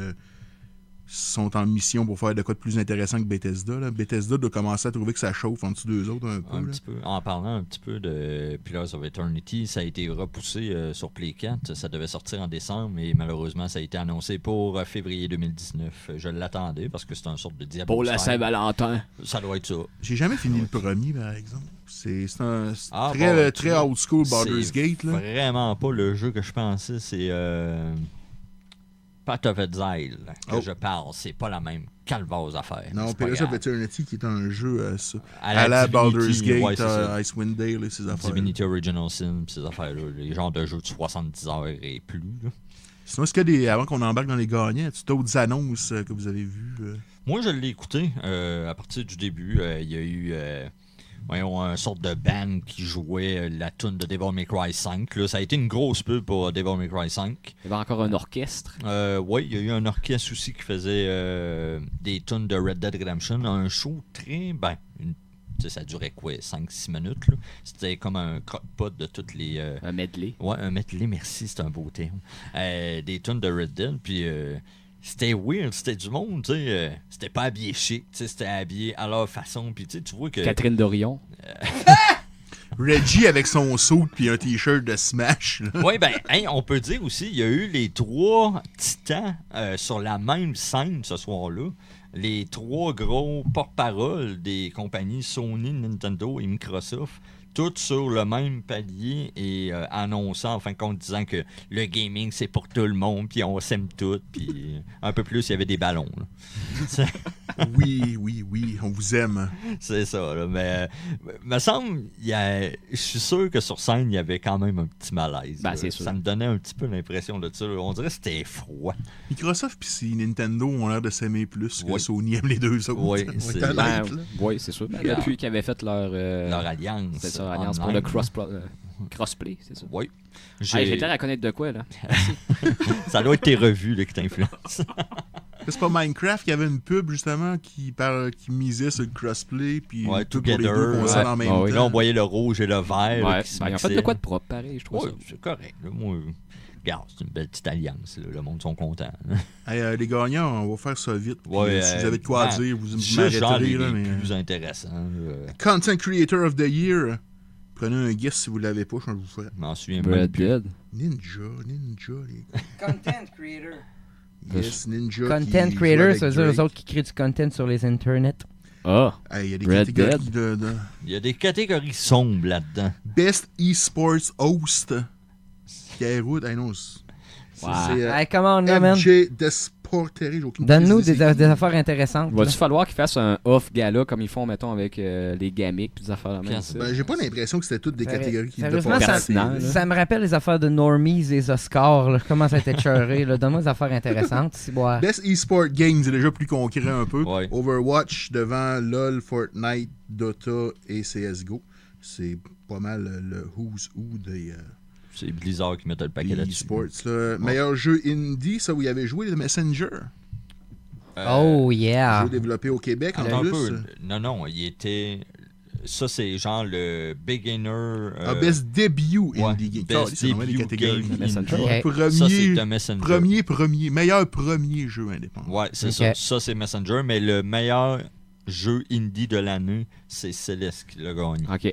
Speaker 5: sont en mission pour faire de quoi de plus intéressant que Bethesda. Là. Bethesda doit commencer à trouver que ça chauffe en dessous d'eux autres un peu.
Speaker 3: Un
Speaker 5: là.
Speaker 3: petit peu. En parlant un petit peu de Pillars of Eternity, ça a été repoussé sur Play 4. Ça devait sortir en décembre, mais malheureusement, ça a été annoncé pour février 2019. Je l'attendais parce que c'est une sorte de Diablo.
Speaker 4: Pour la
Speaker 3: style.
Speaker 4: Saint-Valentin.
Speaker 3: Ça doit être ça.
Speaker 5: J'ai jamais fini le premier, par exemple. C'est
Speaker 3: Ah,
Speaker 5: très,
Speaker 3: bon,
Speaker 5: très old school Baldur's
Speaker 3: C'est
Speaker 5: Gate. Là.
Speaker 3: vraiment pas le jeu que je pensais. C'est Path of Exile que
Speaker 5: Oh.
Speaker 3: je parle. C'est pas la même calvase à faire.
Speaker 5: Non,
Speaker 3: C'est pas
Speaker 5: Pillars of
Speaker 3: grave.
Speaker 5: Eternity qui est un jeu ça.
Speaker 3: À
Speaker 5: À la
Speaker 3: Divinity,
Speaker 5: Baldur's Gate,
Speaker 3: ouais, c'est ça.
Speaker 5: Icewind Dale et ces affaires.
Speaker 3: Divinity Original Sin, pis ces affaires-là. Les genres de jeux de 70 heures et plus. Là.
Speaker 5: Sinon, est-ce avant qu'on embarque dans les gagnants, as-tu d'autres annonces que vous avez vues?
Speaker 3: Moi, je l'ai écouté à partir du début. Il y a eu une sorte de band qui jouait la tune de Devil May Cry 5. Là. Ça a été une grosse pub pour Devil May Cry 5.
Speaker 4: Il y avait encore un orchestre.
Speaker 3: Oui, il y a eu un orchestre aussi qui faisait des tunes de Red Dead Redemption. Un show très... ça durait quoi, 5-6 minutes. Là. C'était comme un crock-pot de toutes les...
Speaker 4: Un medley.
Speaker 3: Ouais, un medley, merci, c'est un beau terme. Des tunes de Red Dead, puis c'était weird, c'était du monde, tu sais. C'était pas habillé chic, tu sais, c'était habillé à leur façon, puis tu vois que...
Speaker 4: Catherine Dorion.
Speaker 5: Reggie avec son saut puis un t-shirt de Smash.
Speaker 3: Oui, on peut dire aussi, il y a eu les 3 titans sur la même scène ce soir-là. Les 3 gros porte-parole des compagnies Sony, Nintendo et Microsoft, toutes sur le même palier et annonçant, en fin de compte, disant que le gaming, c'est pour tout le monde, puis on s'aime tout, puis un peu plus, il y avait des ballons.
Speaker 5: Oui, on vous aime.
Speaker 3: C'est ça, là, mais me semble, je suis sûr que sur scène, il y avait quand même un petit malaise.
Speaker 4: C'est sûr.
Speaker 3: Ça me donnait un petit peu l'impression de ça. Là. On dirait que c'était froid.
Speaker 5: Microsoft puis Nintendo ont l'air de s'aimer plus que
Speaker 3: Oui.
Speaker 5: Sony aime les deux autres.
Speaker 3: Oui,
Speaker 5: On
Speaker 3: c'est-
Speaker 5: est honnête, là.
Speaker 4: Oui, c'est sûr. Depuis qu'ils avaient fait leur
Speaker 3: Alliance.
Speaker 4: c'est ça, alliance pour
Speaker 3: online.
Speaker 4: le crossplay, c'est ça.
Speaker 3: Oui.
Speaker 4: J'ai l'air à connaître de quoi, là.
Speaker 3: Ça doit être tes revues là, qui t'influencent.
Speaker 5: C'est pas Minecraft qui avait une pub justement qui misait sur le crossplay puis
Speaker 3: Ouais,
Speaker 5: une pub pour les
Speaker 3: Together,
Speaker 5: deux consoles
Speaker 4: ouais.
Speaker 5: en même
Speaker 4: Ah oui.
Speaker 5: temps.
Speaker 3: Là, on voyait le rouge et le vert là,
Speaker 4: Ouais.
Speaker 3: qui se
Speaker 4: Ils ont fait
Speaker 3: mixaient.
Speaker 4: de quoi de propre, pareil, je trouve
Speaker 3: Ouais,
Speaker 4: ça.
Speaker 3: c'est correct. Là. Moi, regarde, c'est une belle petite alliance. Là. Le monde sont contents. Là.
Speaker 5: Hey, les gagnants, on va faire ça vite. Puis,
Speaker 3: Ouais,
Speaker 5: si vous avez de quoi
Speaker 3: ouais.
Speaker 5: dire, vous
Speaker 3: Juste genre
Speaker 5: m'arrêterez.
Speaker 3: les
Speaker 5: Là, mais...
Speaker 3: plus intéressants. Là.
Speaker 5: Content Creator of the Year. Prenez un guess si vous l'avez pas, je vous ferai.
Speaker 3: Je m'en souviens même
Speaker 4: Red
Speaker 3: plus.
Speaker 4: Dead.
Speaker 5: Ninja, les gars.
Speaker 1: Content creator.
Speaker 5: Yes, Ninja.
Speaker 1: Content
Speaker 5: qui
Speaker 1: creator,
Speaker 5: joue avec
Speaker 1: ça veut dire
Speaker 5: Drake.
Speaker 1: eux autres qui créent du content sur les internets.
Speaker 4: Ah!
Speaker 5: Hey, il y a des
Speaker 4: Red
Speaker 5: catégories de
Speaker 3: Il y a des catégories sombres là-dedans.
Speaker 5: Best Esports Host. Pierre Wood, non,
Speaker 4: Wow.
Speaker 5: c'est
Speaker 1: Hey, come on, là, man.
Speaker 5: MJ Desporteri, j'ai aucune
Speaker 1: Donne-nous
Speaker 5: idée
Speaker 1: des
Speaker 5: c'est qui.
Speaker 1: affaires intéressantes.
Speaker 4: Va-tu
Speaker 1: là.
Speaker 4: falloir qu'ils fassent un off-gala comme ils font, mettons, avec les gamics et des affaires de même?
Speaker 3: Puis,
Speaker 5: Ben, j'ai pas l'impression que c'était toutes des catégories qui étaient
Speaker 1: Sérieusement,
Speaker 5: pas
Speaker 1: ça,
Speaker 4: pertinent, là.
Speaker 1: ça me rappelle les affaires de Normies et les Oscars. Là. Comment ça a été cheuré. là. Donne-moi des affaires intéressantes. Si, boire.
Speaker 5: Best Esport Games, c'est déjà plus concret un peu.
Speaker 3: Ouais.
Speaker 5: Overwatch devant LoL, Fortnite, Dota et CSGO. C'est pas mal le who's who des
Speaker 3: C'est Blizzard qui mettait le paquet là-dessus.
Speaker 5: esports. Là. Meilleur jeu indie, ça vous y avez joué, le Messenger.
Speaker 1: Oh, yeah.
Speaker 5: Jeu développé au Québec en
Speaker 3: Attends un
Speaker 5: plus.
Speaker 3: peu. Non, il était... Ça, c'est genre le beginner...
Speaker 5: Best Debut
Speaker 3: ouais,
Speaker 5: Indie Game.
Speaker 3: Best
Speaker 5: C'est vraiment des
Speaker 3: Debut
Speaker 5: catégories.
Speaker 3: Game
Speaker 4: Messenger.
Speaker 3: Indie.
Speaker 1: Ok.
Speaker 3: Ça, c'est un Messenger.
Speaker 5: Meilleur premier jeu indépendant.
Speaker 3: Ouais, c'est
Speaker 1: Ok.
Speaker 3: ça. Ça, c'est Messenger, mais le meilleur jeu indie de l'année, c'est Céleste qui l'a gagné.
Speaker 4: OK.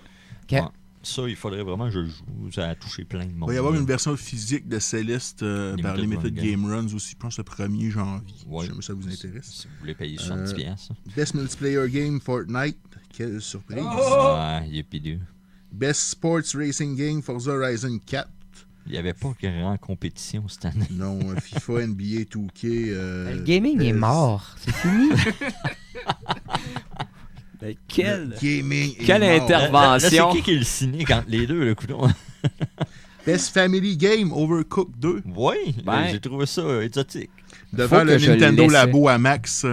Speaker 1: Ok.
Speaker 3: Ouais. Ça, il faudrait vraiment que je le joue. Ça a touché plein de
Speaker 5: Il
Speaker 3: monde.
Speaker 5: va y avoir une version physique de Céleste par
Speaker 3: Limited
Speaker 5: Limited
Speaker 3: Run
Speaker 5: Game Runs aussi, je pense le 1er janvier.
Speaker 3: Ouais.
Speaker 5: Si jamais ça vous intéresse.
Speaker 3: Si vous voulez payer 70$. piastres.
Speaker 5: Best Multiplayer Game Fortnite. Quelle surprise.
Speaker 3: Ouais, il est pideux.
Speaker 5: Best Sports Racing Game Forza Horizon 4.
Speaker 3: Il n'y avait pas grand compétition cette année.
Speaker 5: Non, FIFA, NBA, 2K.
Speaker 1: Le gaming est
Speaker 5: Best
Speaker 1: mort. C'est fini.
Speaker 4: Quel...
Speaker 5: Gaming est
Speaker 4: Quelle
Speaker 5: mort.
Speaker 4: intervention.
Speaker 3: Là, c'est qui le signé entre les deux, le coudon?
Speaker 5: Best Family Game Overcooked 2.
Speaker 3: Oui,
Speaker 4: Ben.
Speaker 3: j'ai trouvé ça exotique.
Speaker 5: Devant
Speaker 4: Faut
Speaker 5: le
Speaker 4: que je
Speaker 5: Nintendo
Speaker 4: l'essaie.
Speaker 5: Labo à Max.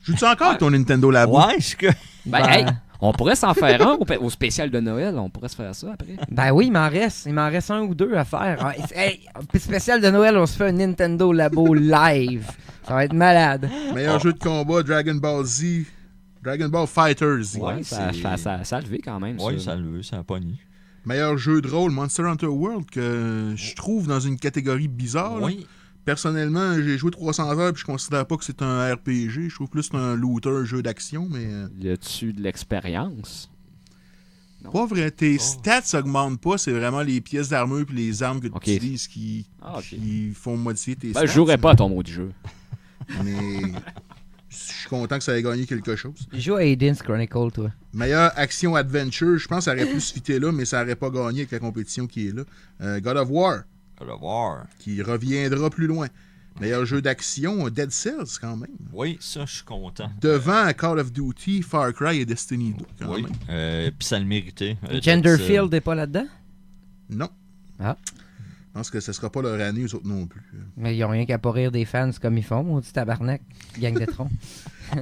Speaker 5: Joues-tu encore avec ton Nintendo Labo?
Speaker 3: Ouais, je que...
Speaker 4: Ben, hey, on pourrait s'en faire un au spécial de Noël. On pourrait se faire ça après.
Speaker 1: Ben oui, il m'en reste un ou deux à faire. Hey, spécial de Noël, on se fait un Nintendo Labo live. Ça va être malade.
Speaker 5: Meilleur jeu de combat, Dragon Ball Z. Dragon Ball Fighters.
Speaker 3: Ouais,
Speaker 4: ça
Speaker 3: c'est-
Speaker 4: a levé quand même.
Speaker 3: Oui,
Speaker 4: ça.
Speaker 3: ça le veut, ça a pogné.
Speaker 5: Meilleur jeu de rôle, Monster Hunter World, que je trouve dans une catégorie bizarre. là.
Speaker 3: Oui,
Speaker 5: Personnellement, j'ai joué 300 heures puis je considère pas que c'est un RPG. Je trouve plus que c'est un looter, un jeu d'action, mais
Speaker 4: Y a-tu de l'expérience?
Speaker 5: pas vrai. Tes stats augmentent pas, c'est vraiment les pièces d'armure puis les armes que
Speaker 4: Ok.
Speaker 5: tu utilises qui
Speaker 4: OK.
Speaker 5: font modifier tes
Speaker 4: Ben,
Speaker 5: stats.
Speaker 4: je jouerais pas à ton maudit jeu.
Speaker 5: Mais je suis content que ça ait gagné quelque chose.
Speaker 1: Joue à Aiden's Chronicle, toi.
Speaker 5: Meilleur action adventure, je pense que ça aurait pu se fitter là, mais ça aurait pas gagné avec la compétition qui est là. God of War,
Speaker 3: on va voir.
Speaker 5: qui reviendra plus loin. Meilleur jeu d'action, Dead Cells quand même.
Speaker 3: Oui, ça, je suis content.
Speaker 5: Devant Call of Duty, Far Cry et Destiny 2 quand
Speaker 3: Oui,
Speaker 5: même.
Speaker 3: puis ça le méritait.
Speaker 1: Genderfield n'est pas là-dedans?
Speaker 5: Non.
Speaker 1: Ah.
Speaker 5: pense que ce sera pas leur année, eux autres non plus.
Speaker 1: Mais ils ont rien qu'à pas rire des fans comme ils font, on dit tabarnak, gang de troncs.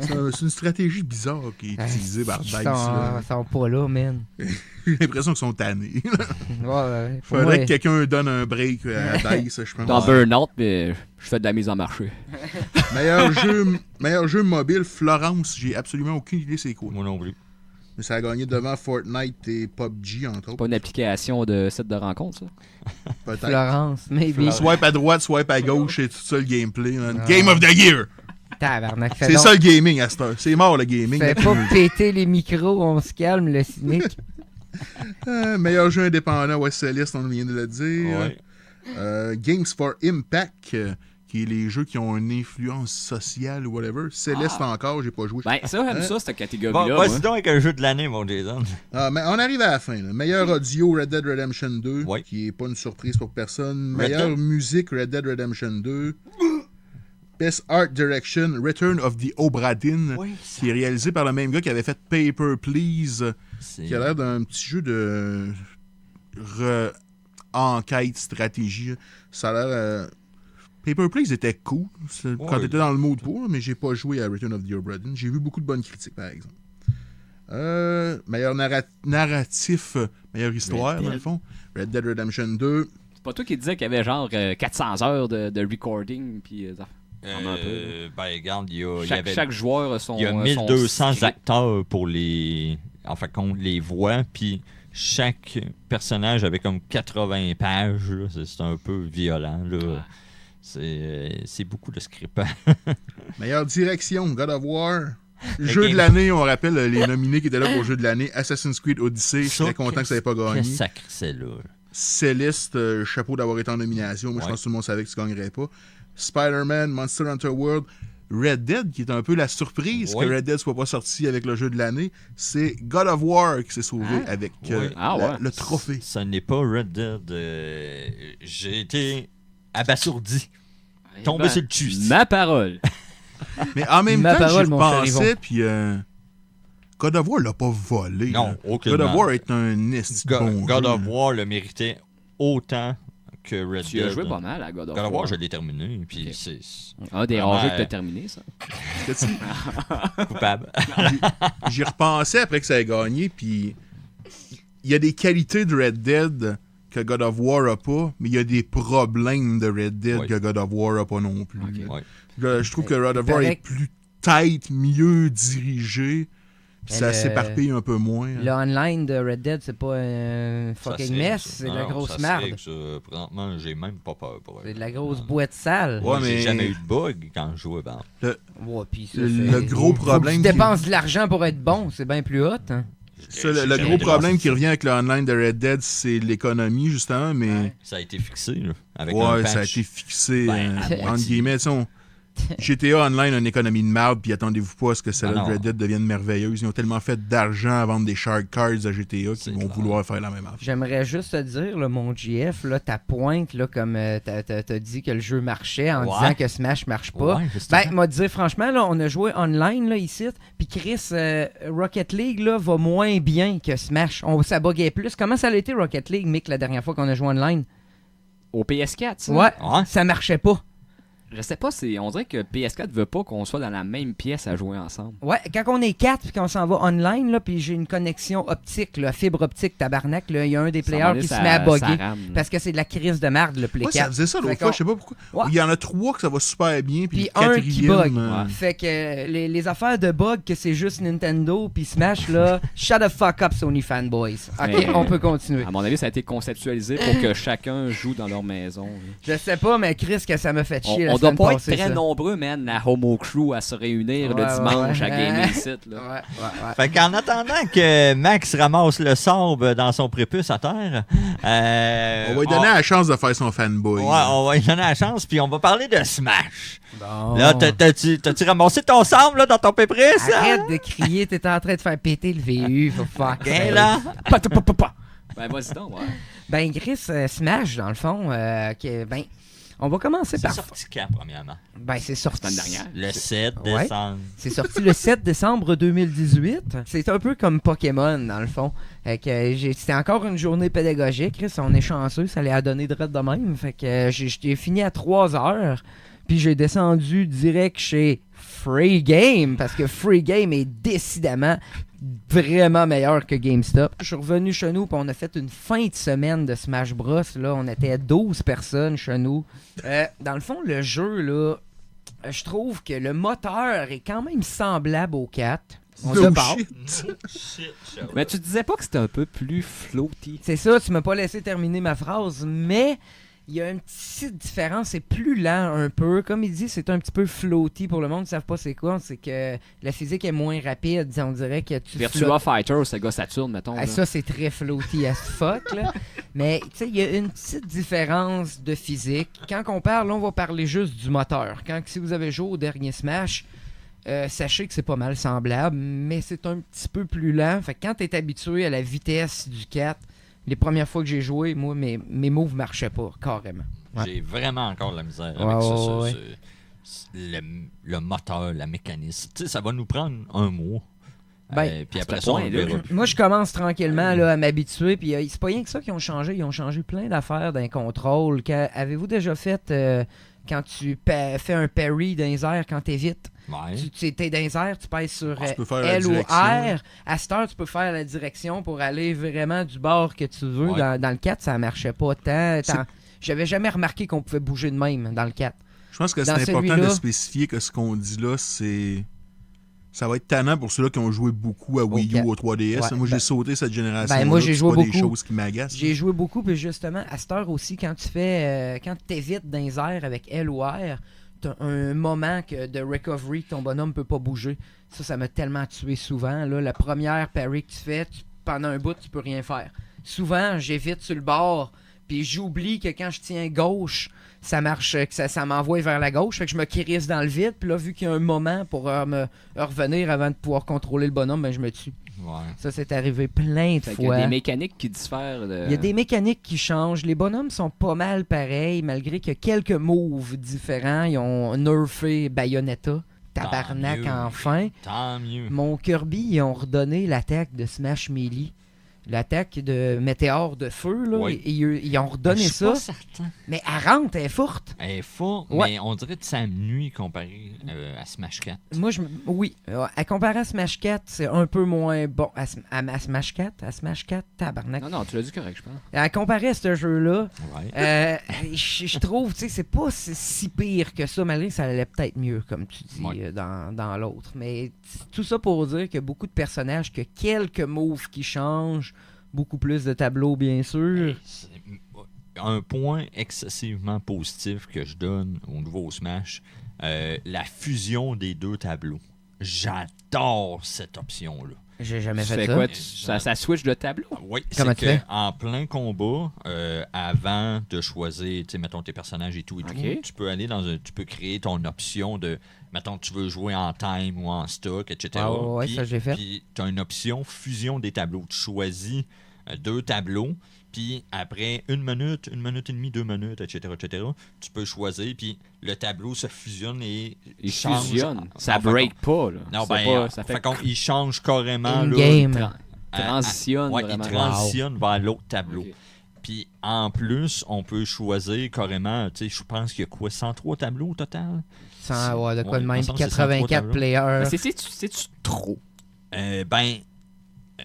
Speaker 5: C'est une stratégie bizarre qui est utilisée par DICE.
Speaker 1: Ils sont pas là, man.
Speaker 5: J'ai l'impression qu'ils sont tannés.
Speaker 1: Ouais.
Speaker 5: Faudrait que quelqu'un donne un break à DICE, je pense.
Speaker 4: Dans Burnout, mais je fais de la mise en marché.
Speaker 5: Meilleur jeu mobile, Florence. J'ai absolument aucune idée c'est quoi.
Speaker 3: Moi non plus.
Speaker 5: Mais ça a gagné devant Fortnite et PUBG, entre autres.
Speaker 4: Pas une application de site de rencontre, ça?
Speaker 5: Peut-être.
Speaker 1: Florence, maybe.
Speaker 5: Swipe à droite, swipe à gauche, c'est tout ça le gameplay. Game of the Year!
Speaker 1: Tabarnak,
Speaker 5: C'est ça le gaming à cette heure. C'est mort le gaming.
Speaker 1: Fais pas péter les micros, on se calme, le cynique.
Speaker 5: Meilleur jeu indépendant, ouais, Céleste, on vient de le dire.
Speaker 3: Ouais.
Speaker 5: Games for Impact, qui est les jeux qui ont une influence sociale ou whatever. Céleste encore, j'ai pas joué.
Speaker 4: Ben, ça, j'aime ça, cette
Speaker 3: Bon,
Speaker 4: catégorie-là.
Speaker 3: vas-y
Speaker 4: moi.
Speaker 3: donc avec un jeu de l'année, mon Jason.
Speaker 5: Mais on arrive à la fin. Là. Meilleur audio, Red Dead Redemption 2,
Speaker 3: Ouais.
Speaker 5: qui est pas une surprise pour personne.
Speaker 3: Red
Speaker 5: Meilleure
Speaker 3: Dead.
Speaker 5: musique, Red Dead Redemption 2. Best Art Direction, Return of the Obra Dinn,
Speaker 3: Oui,
Speaker 5: qui est réalisé par le même gars qui avait fait Paper Please, qui a l'air d'un petit jeu de enquête, stratégie. Ça a l'air... Paper Please était cool quand t'étais dans le mood pour, mais j'ai pas joué à Return of the Obra Dinn. J'ai vu beaucoup de bonnes critiques, par exemple. Meilleur narratif, meilleure histoire, dans le fond. Red Dead Redemption 2.
Speaker 4: C'est pas toi qui disais qu'il y avait genre 400 heures de recording, puis
Speaker 3: Ben, regarde, il y a,
Speaker 4: chaque joueur a son.
Speaker 3: il y a
Speaker 4: son
Speaker 3: 1200
Speaker 4: script.
Speaker 3: acteurs pour les. En fait, qu'on les voit, puis chaque personnage avait comme 80 pages. Là. C'est un peu violent. Là. C'est beaucoup de script.
Speaker 5: Meilleure direction, God of War. Jeu de l'année, on rappelle les nominés qui étaient là pour le jeu de l'année. Assassin's Creed Odyssey, je suis très content que ça n'ait pas gagné.
Speaker 3: Quel sacré c'est là.
Speaker 5: Céleste, chapeau d'avoir été en nomination. Moi, je pense que tout le monde savait que tu gagnerais pas. Spider-Man, Monster Hunter World, Red Dead, qui est un peu la surprise que Red Dead soit pas sorti avec le jeu de l'année. C'est God of War qui s'est sauvé avec le trophée.
Speaker 3: Ce n'est pas Red Dead. J'ai été abasourdi. Tombé sur le cul.
Speaker 4: Ma parole.
Speaker 5: Mais en même
Speaker 1: Ma
Speaker 5: temps,
Speaker 1: parole,
Speaker 5: j'y
Speaker 1: mon
Speaker 5: repensais, puis God of War l'a pas volé.
Speaker 3: Non,
Speaker 5: là.
Speaker 3: aucunement.
Speaker 5: God of War est un esti de bon
Speaker 3: God
Speaker 5: jeu,
Speaker 3: of
Speaker 5: là.
Speaker 3: War le méritait autant que Red
Speaker 4: Tu
Speaker 3: Dead.
Speaker 4: as joué pas mal à God of
Speaker 3: God of
Speaker 4: War.
Speaker 3: War, je l'ai terminé. Puis
Speaker 4: Ok.
Speaker 3: c'est
Speaker 4: Un des rares jeux que t'as terminé, ça.
Speaker 5: Parce que,
Speaker 3: coupable.
Speaker 5: j'y repensais après que ça ait gagné, puis il y a des qualités de Red Dead que God of War a pas, mais il y a des problèmes de Red Dead que God of War a pas non plus.
Speaker 3: Ouais.
Speaker 5: Je trouve que God of War est plus tight, mieux dirigé, puis ça s'éparpille un peu moins.
Speaker 1: Le online de Red Dead, c'est pas un
Speaker 3: Ça
Speaker 1: fucking
Speaker 3: se
Speaker 1: mess,
Speaker 3: règle,
Speaker 1: c'est de
Speaker 3: ça.
Speaker 1: la
Speaker 3: Non,
Speaker 1: grosse
Speaker 3: ça se
Speaker 1: merde.
Speaker 3: règle, ça. Présentement, j'ai même pas peur pour
Speaker 1: C'est
Speaker 3: elle.
Speaker 1: de la grosse boîte sale.
Speaker 5: Ouais,
Speaker 3: J'ai
Speaker 5: mais-
Speaker 3: jamais eu de bug quand je jouais. Ben.
Speaker 1: Ouais, pis ça,
Speaker 5: Le gros
Speaker 1: Faut que
Speaker 5: problème...
Speaker 1: tu
Speaker 5: qui-
Speaker 1: dépenses de l'argent pour être bon, c'est bien plus hot. Hein?
Speaker 5: Ça, le gros problème qui revient avec le online de Red Dead, c'est l'économie, justement, mais...
Speaker 3: Ça a été fixé, là, avec un
Speaker 5: Ouais,
Speaker 3: patch.
Speaker 5: ça a été fixé,
Speaker 3: Ben, à
Speaker 5: entre
Speaker 3: moitié.
Speaker 5: guillemets. Tu sais, GTA Online a une économie de merde, puis attendez-vous pas à ce que celle-là
Speaker 3: Ah
Speaker 5: de
Speaker 3: non.
Speaker 5: Red Dead devienne merveilleuse. Ils ont tellement fait d'argent à vendre des shark cards à GTA
Speaker 3: C'est
Speaker 5: qu'ils vont
Speaker 3: clair.
Speaker 5: vouloir faire la même affaire.
Speaker 1: J'aimerais juste te dire, là, mon GF, là, ta pointe, là, comme t'as dit que le jeu marchait en
Speaker 3: Ouais.
Speaker 1: disant que Smash marche pas.
Speaker 3: Ouais, justement.
Speaker 1: Ben, m'a dit franchement, là, on a joué online là, ici, puis Chris, Rocket League là, va moins bien que Smash. Ça buguait plus. Comment ça a été Rocket League, Mick, la dernière fois qu'on a joué online?
Speaker 4: Au PS4, ça?
Speaker 1: Ouais,
Speaker 3: Ouais.
Speaker 1: ça marchait pas.
Speaker 4: Je sais pas, on dirait que PS4 veut pas qu'on soit dans la même pièce à jouer ensemble.
Speaker 1: Ouais, quand on est 4 puis qu'on s'en va online, là, puis j'ai une connexion optique, là, fibre optique, tabarnak, là, il y a un des players qui se met à bugger. Parce que c'est de la crise de merde, le Play
Speaker 5: Ouais,
Speaker 1: 4.
Speaker 5: ça faisait ça l'autre
Speaker 1: Fait
Speaker 5: fois,
Speaker 1: qu'on-
Speaker 5: je sais pas pourquoi.
Speaker 1: Ouais.
Speaker 5: Il y en a 3 que ça va super bien, puis
Speaker 1: Puis
Speaker 5: le
Speaker 1: un qui bug.
Speaker 5: 4e...
Speaker 1: Fait que les affaires de bug que c'est juste Nintendo puis Smash là, shut the fuck up Sony fanboys. OK,
Speaker 4: Mais-
Speaker 1: on peut continuer.
Speaker 4: À mon avis, ça a été conceptualisé pour que chacun joue dans leur maison.
Speaker 1: Je sais pas mais Chris que ça m'a fait chier la
Speaker 4: On doit
Speaker 1: semaine
Speaker 4: pas être
Speaker 1: passée,
Speaker 4: très
Speaker 1: ça.
Speaker 4: nombreux, man, la Homo Crew à se réunir
Speaker 1: Ouais,
Speaker 4: le dimanche
Speaker 1: ouais.
Speaker 4: à Gaming Site. Là.
Speaker 1: Ouais.
Speaker 3: Fait qu'en attendant que Max ramasse le sable dans son prépuce à terre,
Speaker 5: On va lui donner la chance de faire son fanboy.
Speaker 3: Ouais, on va lui donner la chance, puis on va parler de Smash.
Speaker 1: Bon.
Speaker 3: Là, t'as-tu ramassé ton sable là, dans ton prépuce?
Speaker 1: Arrête de crier, t'es en train de faire péter le VU, for fuck.
Speaker 3: Viens là.
Speaker 4: Ben, vas-y donc, ouais.
Speaker 1: Ben Chris, Smash dans le fond, ben On va commencer
Speaker 3: C'est
Speaker 1: par...
Speaker 3: sorti quand, premièrement?
Speaker 1: Ben, c'est sorti...
Speaker 4: La semaine dernière.
Speaker 3: Le 7
Speaker 1: Ouais.
Speaker 3: décembre.
Speaker 1: C'est sorti le 7 décembre 2018. C'est un peu comme Pokémon, dans le fond. Fait que c'était encore une journée pédagogique. Chris, on est chanceux, ça allait à donner de de même. Fait que j'ai fini à 3 heures. Puis j'ai descendu direct chez Free Game. Parce que Free Game est décidément vraiment meilleur que GameStop. Je suis revenu chez nous, puis on a fait une fin de semaine de Smash Bros. Là, on était 12 personnes chez nous. Dans le fond, le jeu, là, je trouve que le moteur est quand même semblable au 4. On
Speaker 5: No
Speaker 1: se parle.
Speaker 5: shit.
Speaker 4: Mais tu disais pas que c'était un peu plus floaty?
Speaker 1: C'est ça, tu m'as pas laissé terminer ma phrase, mais il y a une petite différence, c'est plus lent un peu. Comme il dit, c'est un petit peu floaty pour le monde qui ne savent pas c'est quoi. C'est que la physique est moins rapide, on dirait que tu
Speaker 4: Virtua Fighter, Sega Saturn, mettons.
Speaker 1: Ah, ça, c'est très floaty as fuck, là. Mais, tu sais, il y a une petite différence de physique. Quand on parle, là, on va parler juste du moteur. Si vous avez joué au dernier Smash, sachez que c'est pas mal semblable, mais c'est un petit peu plus lent. Fait que quand t'es habitué à la vitesse du 4, les premières fois que j'ai joué, moi, mes moves marchaient pas, carrément. Ouais.
Speaker 3: J'ai vraiment encore de la misère
Speaker 1: Ouais,
Speaker 3: avec
Speaker 1: ouais.
Speaker 3: le moteur, la mécanisme. Tu sais, ça va nous prendre un mois.
Speaker 1: Ben,
Speaker 3: puis
Speaker 4: à
Speaker 3: après
Speaker 4: ce
Speaker 3: ça, on
Speaker 4: point-là,
Speaker 3: verra.
Speaker 1: Moi, je commence tranquillement là, à m'habituer. Puis c'est pas rien que ça qu'ils ont changé. Ils ont changé plein d'affaires d'un contrôle. Avez-vous déjà fait quand tu fais un parry dans les airs quand t'évites?
Speaker 3: Ouais.
Speaker 1: Tu t'es dans les airs, tu pèses sur
Speaker 5: Tu peux faire la
Speaker 1: L ou
Speaker 5: direction.
Speaker 1: R. À cette heure, tu peux faire la direction pour aller vraiment du bord que tu veux.
Speaker 3: Ouais.
Speaker 1: Dans le 4, ça marchait pas tant.
Speaker 5: C'est-
Speaker 1: J'avais jamais remarqué qu'on pouvait bouger de même dans le 4.
Speaker 5: Je pense que
Speaker 1: Dans
Speaker 5: c'est important de
Speaker 1: celui-là-
Speaker 5: spécifier que ce qu'on dit là, c'est. Ça va être tannant pour ceux-là qui ont joué beaucoup à Wii U
Speaker 1: Ok.
Speaker 5: ou au 3DS.
Speaker 1: Ouais,
Speaker 5: moi, j'ai
Speaker 1: ben-
Speaker 5: sauté cette génération.
Speaker 1: ben, moi, j'ai joué
Speaker 5: C'est pas des
Speaker 1: beaucoup.
Speaker 5: choses qui m'agacent.
Speaker 1: J'ai joué beaucoup, puis justement, à cette heure aussi, quand tu fais, quand t'évites dans les airs avec L ou R, t'as un moment de recovery que ton bonhomme peut pas bouger. Ça m'a tellement tué souvent. Là, la première parry que tu fais, pendant un bout, tu peux rien faire. Souvent, j'évite sur le bord, puis j'oublie que quand je tiens gauche, ça marche, que ça m'envoie vers la gauche, fait que je me crisse dans le vide, puis là, vu qu'il y a un moment pour me revenir avant de pouvoir contrôler le bonhomme, ben je me tue.
Speaker 3: Ouais.
Speaker 1: Ça, c'est arrivé plein de
Speaker 4: Fait qu'il y
Speaker 1: fois.
Speaker 4: a des mécaniques qui diffèrent.
Speaker 1: Il y a des mécaniques qui changent. Les bonhommes sont pas mal pareils, malgré qu'il y a quelques moves différents. Ils ont nerfé Bayonetta. Tabarnak,
Speaker 3: Tant mieux.
Speaker 1: enfin.
Speaker 3: Tant mieux.
Speaker 1: Mon Kirby, ils ont redonné l'attaque de Smash Melee. L'attaque de météore de feu, là.
Speaker 3: Oui.
Speaker 1: Ils ont redonné
Speaker 3: Je suis
Speaker 1: ça.
Speaker 3: pas certain.
Speaker 1: Mais elle rentre, elle est forte.
Speaker 3: Elle est forte,
Speaker 1: Ouais.
Speaker 3: mais on dirait que ça nuit comparé à Smash 4.
Speaker 1: Moi, oui. À comparer à Smash 4, c'est un peu moins bon. À Smash 4? À Smash 4, tabarnak.
Speaker 4: Non, tu l'as dit correct, je pense.
Speaker 1: À comparer à ce jeu-là,
Speaker 3: Ouais.
Speaker 1: je trouve, tu sais, c'est pas si pire que ça, malgré que ça allait peut-être mieux, comme tu dis,
Speaker 3: Ouais.
Speaker 1: dans l'autre. Mais tout ça pour dire qu'il y a beaucoup de personnages, que quelques moves qui changent, beaucoup plus de tableaux, bien sûr.
Speaker 3: Hey, c'est un point excessivement positif que je donne au nouveau Smash, la fusion des deux tableaux. J'adore cette option-là.
Speaker 1: J'ai jamais
Speaker 4: Tu
Speaker 1: fait
Speaker 4: fais
Speaker 1: ça.
Speaker 4: quoi? Ça switch de tableau?
Speaker 3: Oui,
Speaker 1: Comment
Speaker 3: c'est
Speaker 1: tu fais?
Speaker 3: qu'en plein combat, avant de choisir, tu sais, mettons tes personnages et tout,
Speaker 4: Ok.
Speaker 3: tu peux aller tu peux créer ton option de, mettons, tu veux jouer en time ou en stock, etc.
Speaker 1: Ah ouais, ça, j'ai fait.
Speaker 3: Puis tu as une option fusion des tableaux. Tu choisis 2 tableaux, puis après 1 minute, 1 minute et demie, 2 minutes, etc., tu peux choisir, puis le tableau se fusionne et
Speaker 4: Il
Speaker 3: change.
Speaker 4: fusionne. Ça
Speaker 3: En fait,
Speaker 4: break pas, là.
Speaker 3: Non,
Speaker 4: C'est
Speaker 3: ben,
Speaker 4: pas- ça fait
Speaker 3: il change carrément. là,
Speaker 1: In-game.
Speaker 4: transitionne
Speaker 3: ouais,
Speaker 4: vraiment.
Speaker 3: il transitionne vers l'autre tableau.
Speaker 4: Ok.
Speaker 3: Puis en plus, on peut choisir carrément, tu sais, je pense qu'il y a quoi, 100 tableaux au total?
Speaker 1: Ouais, de quoi
Speaker 3: Ouais,
Speaker 1: de
Speaker 3: il me
Speaker 1: même.
Speaker 3: semble
Speaker 1: Puis
Speaker 3: que c'est 103
Speaker 1: 84
Speaker 3: tableaux.
Speaker 1: players.
Speaker 4: Mais c'est-tu trop?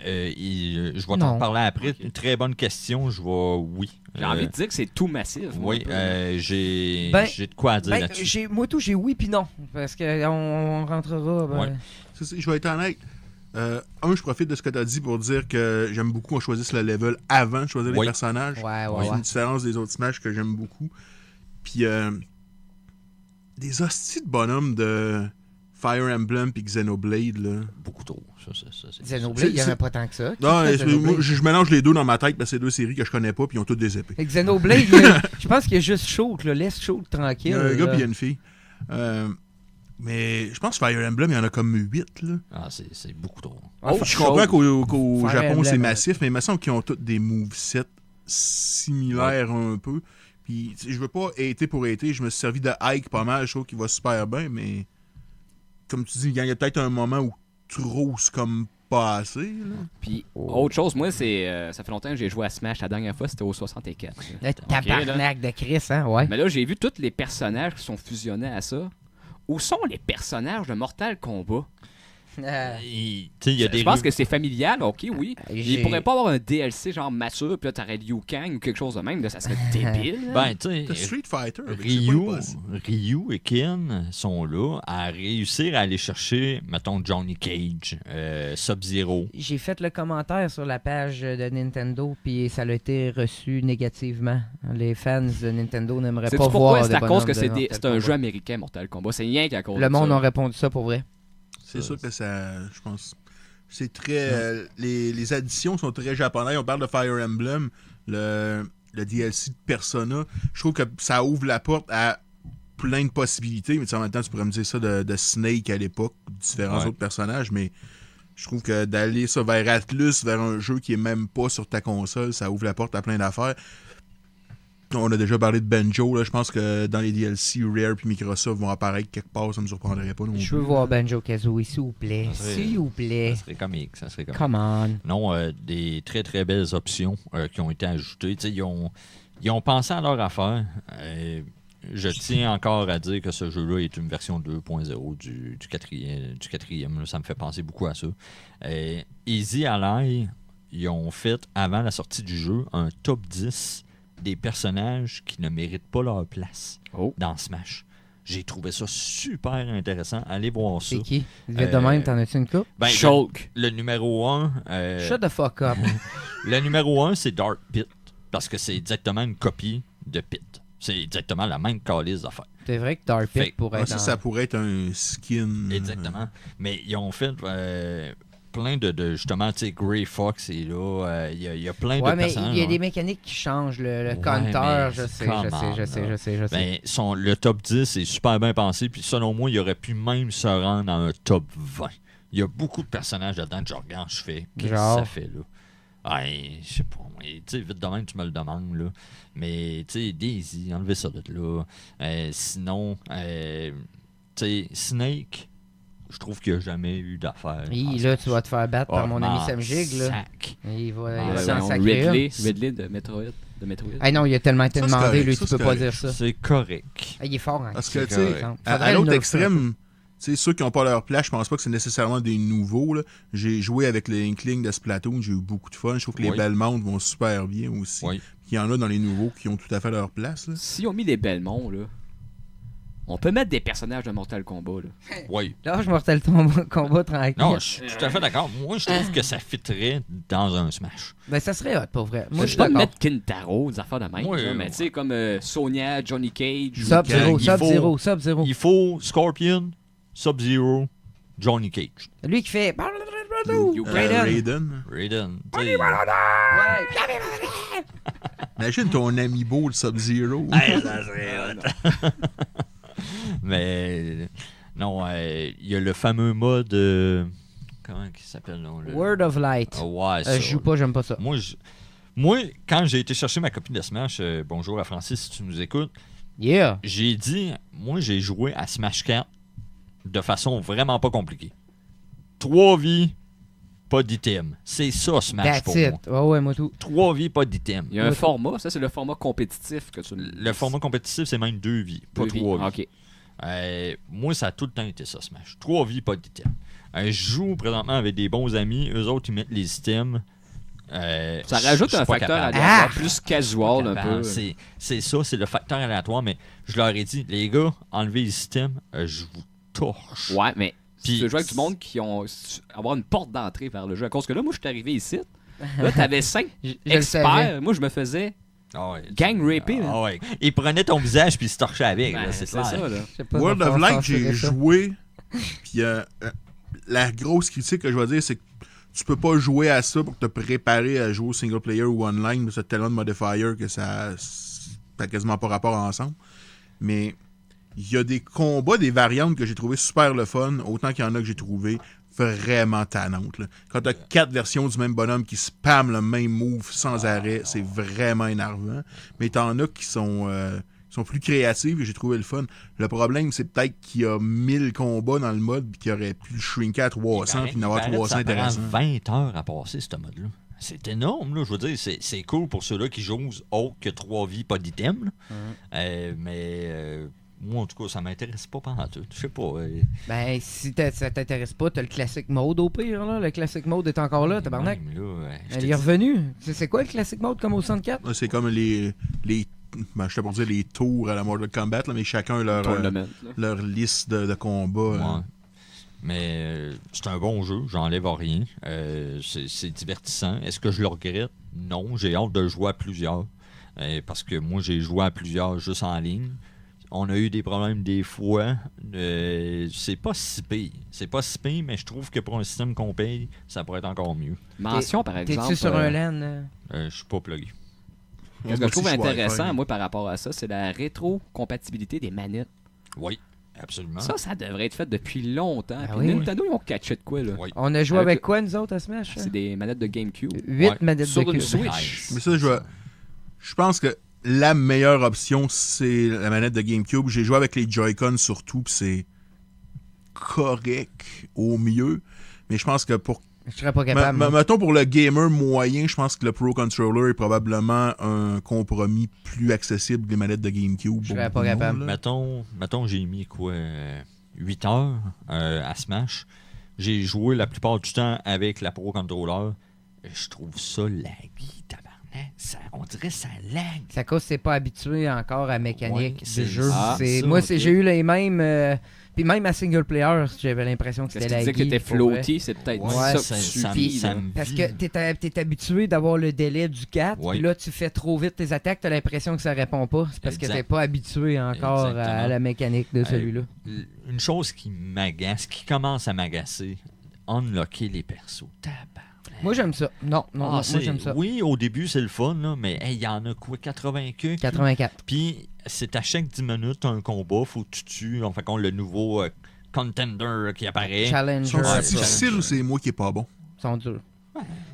Speaker 3: Je vais
Speaker 1: Non.
Speaker 3: t'en parler après.
Speaker 4: Ok.
Speaker 3: Une très bonne question, oui.
Speaker 4: J'ai envie de dire que c'est tout massif. moi,
Speaker 3: Oui,
Speaker 4: un peu.
Speaker 3: j'ai
Speaker 1: Ben,
Speaker 3: de quoi dire
Speaker 1: Ben,
Speaker 3: là-dessus.
Speaker 1: moi tout, j'ai oui puis non. Parce qu'on rentrera. Ben,
Speaker 3: Ouais.
Speaker 5: Je vais être honnête. Je profite de ce que tu as dit pour dire que j'aime beaucoup qu'on choisisse le level avant de choisir les
Speaker 3: Oui.
Speaker 5: personnages.
Speaker 1: Ouais,
Speaker 5: C'est
Speaker 1: ouais.
Speaker 5: une différence des autres Smash que j'aime beaucoup. Puis, des hosties de bonhommes de Fire Emblem puis Xenoblade, là.
Speaker 3: Beaucoup trop. Ça, c'est
Speaker 1: Xenoblade, il n'y en
Speaker 5: C'est-
Speaker 1: a pas tant que ça. Qui
Speaker 5: Non,
Speaker 1: fait Xenoblade?
Speaker 5: moi, je mélange les deux dans ma tête parce que c'est 2 séries que je connais pas puis ils ont toutes des épées.
Speaker 1: Fait que Xenoblade, là, je pense qu'il y a juste Shulk, là. Laisse Shulk
Speaker 5: Il
Speaker 1: tranquille.
Speaker 5: y a un gars
Speaker 1: là.
Speaker 5: puis il y a une fille. Mais je pense que Fire Emblem, il y en a comme 8, là.
Speaker 3: Ah, c'est beaucoup trop.
Speaker 1: Oh,
Speaker 5: Je comprends qu'au
Speaker 1: Fire
Speaker 5: Japon,
Speaker 1: Emblem,
Speaker 5: c'est
Speaker 1: ouais.
Speaker 5: massif, mais il me semble qu'ils ont tous des movesets similaires un peu. Puis je veux pas hater pour hater, je me suis servi de Ike pas mal, je trouve qu'il va super bien, mais comme tu dis, il y a peut-être un moment où trop c'est comme pas assez. Là.
Speaker 4: Puis, autre chose, moi, c'est ça fait longtemps que j'ai joué à Smash. La dernière fois, c'était au 64.
Speaker 1: Le tabarnak de Chris, hein, ouais.
Speaker 4: Mais là, j'ai vu tous les personnages qui sont fusionnés à ça. Où sont les personnages de Mortal Kombat?
Speaker 3: Il y a des
Speaker 4: Je pense que c'est familial, ok, oui.
Speaker 1: J'ai-
Speaker 4: Il pourrait pas avoir un DLC genre mature, puis là, t'aurais Liu Kang ou quelque chose de même. Là, ça serait débile. là.
Speaker 3: Ben, tu
Speaker 5: T'as
Speaker 3: sais,
Speaker 5: Street Fighter. mais c'est pas impossible.
Speaker 3: Ryu et Ken sont là à réussir à aller chercher, mettons, Johnny Cage, Sub-Zero.
Speaker 1: J'ai fait le commentaire sur la page de Nintendo, puis ça a été reçu négativement. Les fans de Nintendo n'aimeraient
Speaker 4: C'est
Speaker 1: pas
Speaker 4: pourquoi
Speaker 1: voir
Speaker 4: c'est
Speaker 1: de
Speaker 4: à cause
Speaker 1: bonhomme
Speaker 4: que
Speaker 1: de
Speaker 4: c'est
Speaker 1: Mortal
Speaker 4: c'est un
Speaker 1: Kombat.
Speaker 4: jeu américain, Mortal Kombat. C'est rien qu'à cause
Speaker 1: Le
Speaker 4: de
Speaker 1: monde
Speaker 4: ça.
Speaker 1: a répondu ça pour vrai.
Speaker 5: C'est sûr que ça, je pense, c'est très... les additions sont très japonaises. On parle de Fire Emblem, le DLC de Persona. Je trouve que ça ouvre la porte à plein de possibilités, mais tu sais, en même temps, tu pourrais me dire ça de Snake à l'époque, différents
Speaker 3: Ouais.
Speaker 5: autres personnages, mais je trouve que d'aller ça vers Atlus, vers un jeu qui est même pas sur ta console, ça ouvre la porte à plein d'affaires. On a déjà parlé de Banjo, là. Je pense que dans les DLC, Rare et Microsoft vont apparaître quelque part, ça me surprendrait pas non
Speaker 1: Je
Speaker 5: plus.
Speaker 1: veux voir Banjo-Kazooie, s'il vous plaît.
Speaker 3: Ça serait-
Speaker 1: S'il vous plaît.
Speaker 3: Ça serait comique, ça serait comique.
Speaker 1: Come on.
Speaker 3: Non, des très très belles options qui ont été ajoutées. Tu sais, ils ont pensé à leur affaire. Je tiens encore à dire que ce jeu-là est une version 2.0 du quatrième. Là. Ça me fait penser beaucoup à ça. Easy Ally, ils ont fait, avant la sortie du jeu, un top 10 des personnages qui ne méritent pas leur place
Speaker 4: Oh.
Speaker 3: dans Smash. J'ai trouvé ça super intéressant. Allez voir ça.
Speaker 1: C'est qui? Vite de même, t'en as-tu une coupe?
Speaker 3: Ben,
Speaker 4: Shulk.
Speaker 3: le numéro 1...
Speaker 1: Shut the fuck up.
Speaker 3: Le numéro 1, c'est Dark Pit, parce que c'est exactement une copie de Pit. C'est exactement la même calice d'affaires.
Speaker 1: C'est vrai que Dark Pit
Speaker 3: Fait-
Speaker 1: pourrait être
Speaker 5: Ça pourrait être un skin.
Speaker 3: Exactement. Mais ils ont fait plein de justement, tu sais, Grey Fox est là. Il y a plein
Speaker 1: Ouais,
Speaker 3: de
Speaker 1: mais
Speaker 3: personnages.
Speaker 1: il y a des
Speaker 3: ouais.
Speaker 1: mécaniques qui changent. Le
Speaker 3: Ouais,
Speaker 1: compteur,
Speaker 3: mais
Speaker 1: je sais.
Speaker 3: come on, là.
Speaker 1: Ben,
Speaker 3: Ben, le top 10 est super bien pensé. Puis selon moi, il aurait pu même se rendre à un top 20. Il y a beaucoup de personnages là-dedans que je regarde, je fais. Qu'est-ce que
Speaker 1: Genre?
Speaker 3: ça fait là? Ouais, je sais pas. Tu sais, vite de même, tu me le demandes, là. Mais, tu sais, Daisy, enlevez ça de là. Sinon, tu sais, Snake, je trouve qu'il n'y a jamais eu d'affaire.
Speaker 1: Là, tu vas te faire battre par
Speaker 3: Oh,
Speaker 1: mon ami
Speaker 3: m'en
Speaker 1: Sam Jig, là.
Speaker 3: sac.
Speaker 1: Il va
Speaker 3: Ah,
Speaker 1: s'en
Speaker 4: Voyons,
Speaker 1: sacrer
Speaker 4: Ridley,
Speaker 1: une.
Speaker 4: Ridley de Metroid.
Speaker 1: Ah non, il a tellement été
Speaker 5: Ça, c'est
Speaker 1: demandé,
Speaker 5: correct,
Speaker 1: lui,
Speaker 5: ça,
Speaker 1: tu peux
Speaker 5: c'est
Speaker 1: pas
Speaker 5: correct.
Speaker 1: dire ça.
Speaker 3: C'est correct.
Speaker 1: Ah, il est fort, hein.
Speaker 5: Parce que,
Speaker 3: C'est
Speaker 5: tu sais,
Speaker 3: correct.
Speaker 5: à l'autre extrême, tu sais, ceux qui n'ont pas leur place, je pense pas que c'est nécessairement des nouveaux. Là. J'ai joué avec les Inkling de Splatoon, j'ai eu beaucoup de fun. Je trouve que les
Speaker 3: Oui.
Speaker 5: Belmont vont super bien aussi.
Speaker 3: Oui.
Speaker 5: Il y en a dans les nouveaux qui ont tout à fait leur place. Là.
Speaker 4: Si on mis des Belmont, là, on peut mettre des personnages de Mortal Kombat. Là.
Speaker 3: Oui.
Speaker 1: Là, je mortel combat tranquille.
Speaker 3: Non, je suis tout à fait d'accord. Moi, je trouve que ça fitterait dans un Smash.
Speaker 1: Ben, ça serait hot, pour vrai. Moi, je
Speaker 4: Je
Speaker 1: suis
Speaker 4: peux
Speaker 1: d'accord.
Speaker 4: mettre Kintaro, des affaires de même.
Speaker 3: Ouais,
Speaker 4: là, mais tu sais, comme Sonya, Johnny Cage.
Speaker 1: Sub-Zero,
Speaker 3: il faut-
Speaker 1: Sub-Zero, Sub-Zero.
Speaker 3: Il faut Scorpion, Sub-Zero, Johnny Cage.
Speaker 1: Lui qui fait...
Speaker 4: You
Speaker 1: Raiden.
Speaker 5: Raiden.
Speaker 3: Raiden. tu sais.
Speaker 5: Imagine ton amiibo, le Sub-Zero.
Speaker 3: Hey, ça serait hot. Mais non, il y a le fameux mode. Comment il s'appelle là, le...
Speaker 1: Word of Light.
Speaker 3: Ah, ouais, ça.
Speaker 1: Je joue pas, j'aime pas ça.
Speaker 3: Moi, quand j'ai été chercher ma copie de Smash, bonjour à Francis si tu nous écoutes,
Speaker 1: Yeah.
Speaker 3: j'ai dit, moi j'ai joué à Smash 4 de façon vraiment pas compliquée. 3 vies, pas d'item. C'est ça Smash
Speaker 1: That's
Speaker 3: pour
Speaker 1: it.
Speaker 3: moi.
Speaker 1: Ouais, moi tout.
Speaker 3: 3 vies, pas d'item.
Speaker 4: Il y a un format, ça c'est le format compétitif que tu
Speaker 3: Le format compétitif, c'est même 2 vies, pas 3 vies.
Speaker 4: Ok.
Speaker 3: Moi, ça a tout le temps été ça, Smash. 3 vies, pas d'item. Je joue présentement avec des bons amis. Eux autres, ils mettent les items.
Speaker 4: Ça rajoute
Speaker 3: je suis
Speaker 4: un
Speaker 3: pas
Speaker 4: facteur
Speaker 3: capable.
Speaker 4: aléatoire, plus casual un
Speaker 3: Capable.
Speaker 4: peu.
Speaker 3: C'est ça, c'est le facteur aléatoire. Mais je leur ai dit, les gars, enlevez les items, je vous torche.
Speaker 4: Ouais, mais si
Speaker 3: Puis-
Speaker 4: tu veux jouer avec du monde qui ont avoir une porte d'entrée vers le jeu. À cause que là, moi, je suis arrivé ici. Là, t'avais 5
Speaker 1: Je le savais.
Speaker 4: experts. Moi, je me faisais
Speaker 3: Ah ouais.
Speaker 4: gang rapé. là.
Speaker 3: Ah ouais. Ils prenaient ton visage puis ils se torchaient avec.
Speaker 4: Ben,
Speaker 3: là,
Speaker 4: c'est
Speaker 3: c'est
Speaker 4: ça,
Speaker 3: clair.
Speaker 4: là.
Speaker 1: Je sais pas,
Speaker 5: World
Speaker 1: va
Speaker 5: of
Speaker 1: falloir
Speaker 5: Light, j'ai
Speaker 1: censurer ça.
Speaker 5: joué. Puis la grosse critique que je vais dire, c'est que tu peux pas jouer à ça pour te préparer à jouer au single player ou online. Parce que t'as tellement de modifiers que ça n'a quasiment pas rapport ensemble. Mais il y a des combats, des variantes que j'ai trouvé super le fun. Autant qu'il y en a que j'ai trouvé vraiment tannante. Là. Quand t'as 4 versions du même bonhomme qui spamment le même move sans arrêt, c'est vraiment énervant. Mais t'en as qui sont plus créatives et j'ai trouvé le fun. Le problème, c'est peut-être qu'il y a 1000 combats dans le mode puis qu'il aurait pu le shrinker à 300 puis en avoir 300 intéressants.
Speaker 3: Ça prend 20 heures à passer, ce mode-là. C'est énorme, là. Je veux dire, c'est cool pour ceux-là qui jouent autre que 3 vies, pas d'items. Moi, en tout cas, ça m'intéresse pas pendant tout. Je sais pas.
Speaker 1: Ben, si ça t'intéresse pas, t'as le classic mode au pire, là. Le classic mode est encore là, tabarnak. Il est revenu. C'est quoi le classic mode comme au 64?
Speaker 5: C'est comme les je sais pas dire les tours à la Mortal Kombat, là, mais chacun leur liste de combats.
Speaker 3: Ouais. Mais c'est un bon jeu, j'enlève rien. C'est divertissant. Est-ce que je le regrette? Non, j'ai hâte de jouer à plusieurs. Parce que moi, j'ai joué à plusieurs juste en ligne. On a eu des problèmes des fois. C'est pas si pire. C'est pas si pire, mais je trouve que pour un système qu'on paye, ça pourrait être encore mieux.
Speaker 4: Mention, par exemple...
Speaker 1: T'es-tu sur un LAN?
Speaker 3: Je suis pas plugué.
Speaker 4: Ce que je trouve intéressant, moi, par rapport à ça, c'est la rétro-compatibilité des manettes.
Speaker 3: Oui, absolument.
Speaker 4: Ça devrait être fait depuis longtemps.
Speaker 1: Ah
Speaker 4: Puis
Speaker 1: oui?
Speaker 4: Nintendo, ils ont catché de quoi, là?
Speaker 3: Oui.
Speaker 1: On a joué avec quoi, nous autres, à Smash?
Speaker 4: C'est des manettes de GameCube.
Speaker 1: 8 manettes
Speaker 4: Sur
Speaker 1: de
Speaker 4: une
Speaker 1: cube.
Speaker 4: Switch.
Speaker 5: Mais ça, je pense que la meilleure option, c'est la manette de GameCube. J'ai joué avec les Joy-Con surtout, puis c'est correct au mieux. Mais je pense que pour
Speaker 1: Je serais pas capable.
Speaker 5: mettons pour le gamer moyen, je pense que le Pro Controller est probablement un compromis plus accessible que les manettes de GameCube.
Speaker 1: Je serais pas capable.
Speaker 3: Mettons, j'ai mis quoi 8 heures à Smash. J'ai joué la plupart du temps avec la Pro Controller. Je trouve ça laggy, tabarnak. On dirait que ça lag.
Speaker 1: C'est à cause que c'est pas habitué encore à la mécanique
Speaker 3: Ouais,
Speaker 1: du jeu.
Speaker 3: ça,
Speaker 1: Moi,
Speaker 3: ok.
Speaker 1: j'ai eu les mêmes... Puis même à single player, j'avais l'impression que
Speaker 4: Parce
Speaker 1: c'était
Speaker 4: que tu
Speaker 1: laggy.
Speaker 4: disais que t'étais
Speaker 1: pour vrai.
Speaker 4: floaté, c'est peut-être
Speaker 3: Ouais,
Speaker 4: ça que
Speaker 3: ça
Speaker 4: tu vis, là.
Speaker 3: me
Speaker 1: Parce
Speaker 3: vide.
Speaker 1: que t'es habitué d'avoir le délai du 4,
Speaker 3: Ouais.
Speaker 1: puis là, tu fais trop vite tes attaques, t'as l'impression que ça répond pas. C'est parce que
Speaker 3: Exact.
Speaker 1: t'es pas habitué encore à
Speaker 3: Exactement.
Speaker 1: la mécanique de celui-là.
Speaker 3: Une chose qui m'agace, qui commence à m'agacer, unlocker les persos. Tabarnak.
Speaker 1: Moi, j'aime ça. Non, moi, j'aime ça.
Speaker 3: Oui, au début, c'est le fun, là, mais il y en a quoi, 80 que?
Speaker 1: 84.
Speaker 3: Puis, c'est à chaque 10 minutes un combat, faut que tu tues, en fait, le nouveau contender qui apparaît.
Speaker 1: Challenger.
Speaker 5: Sont-ils
Speaker 3: Ouais,
Speaker 5: difficiles ou c'est moi qui est pas bon?
Speaker 1: Ils sont durs.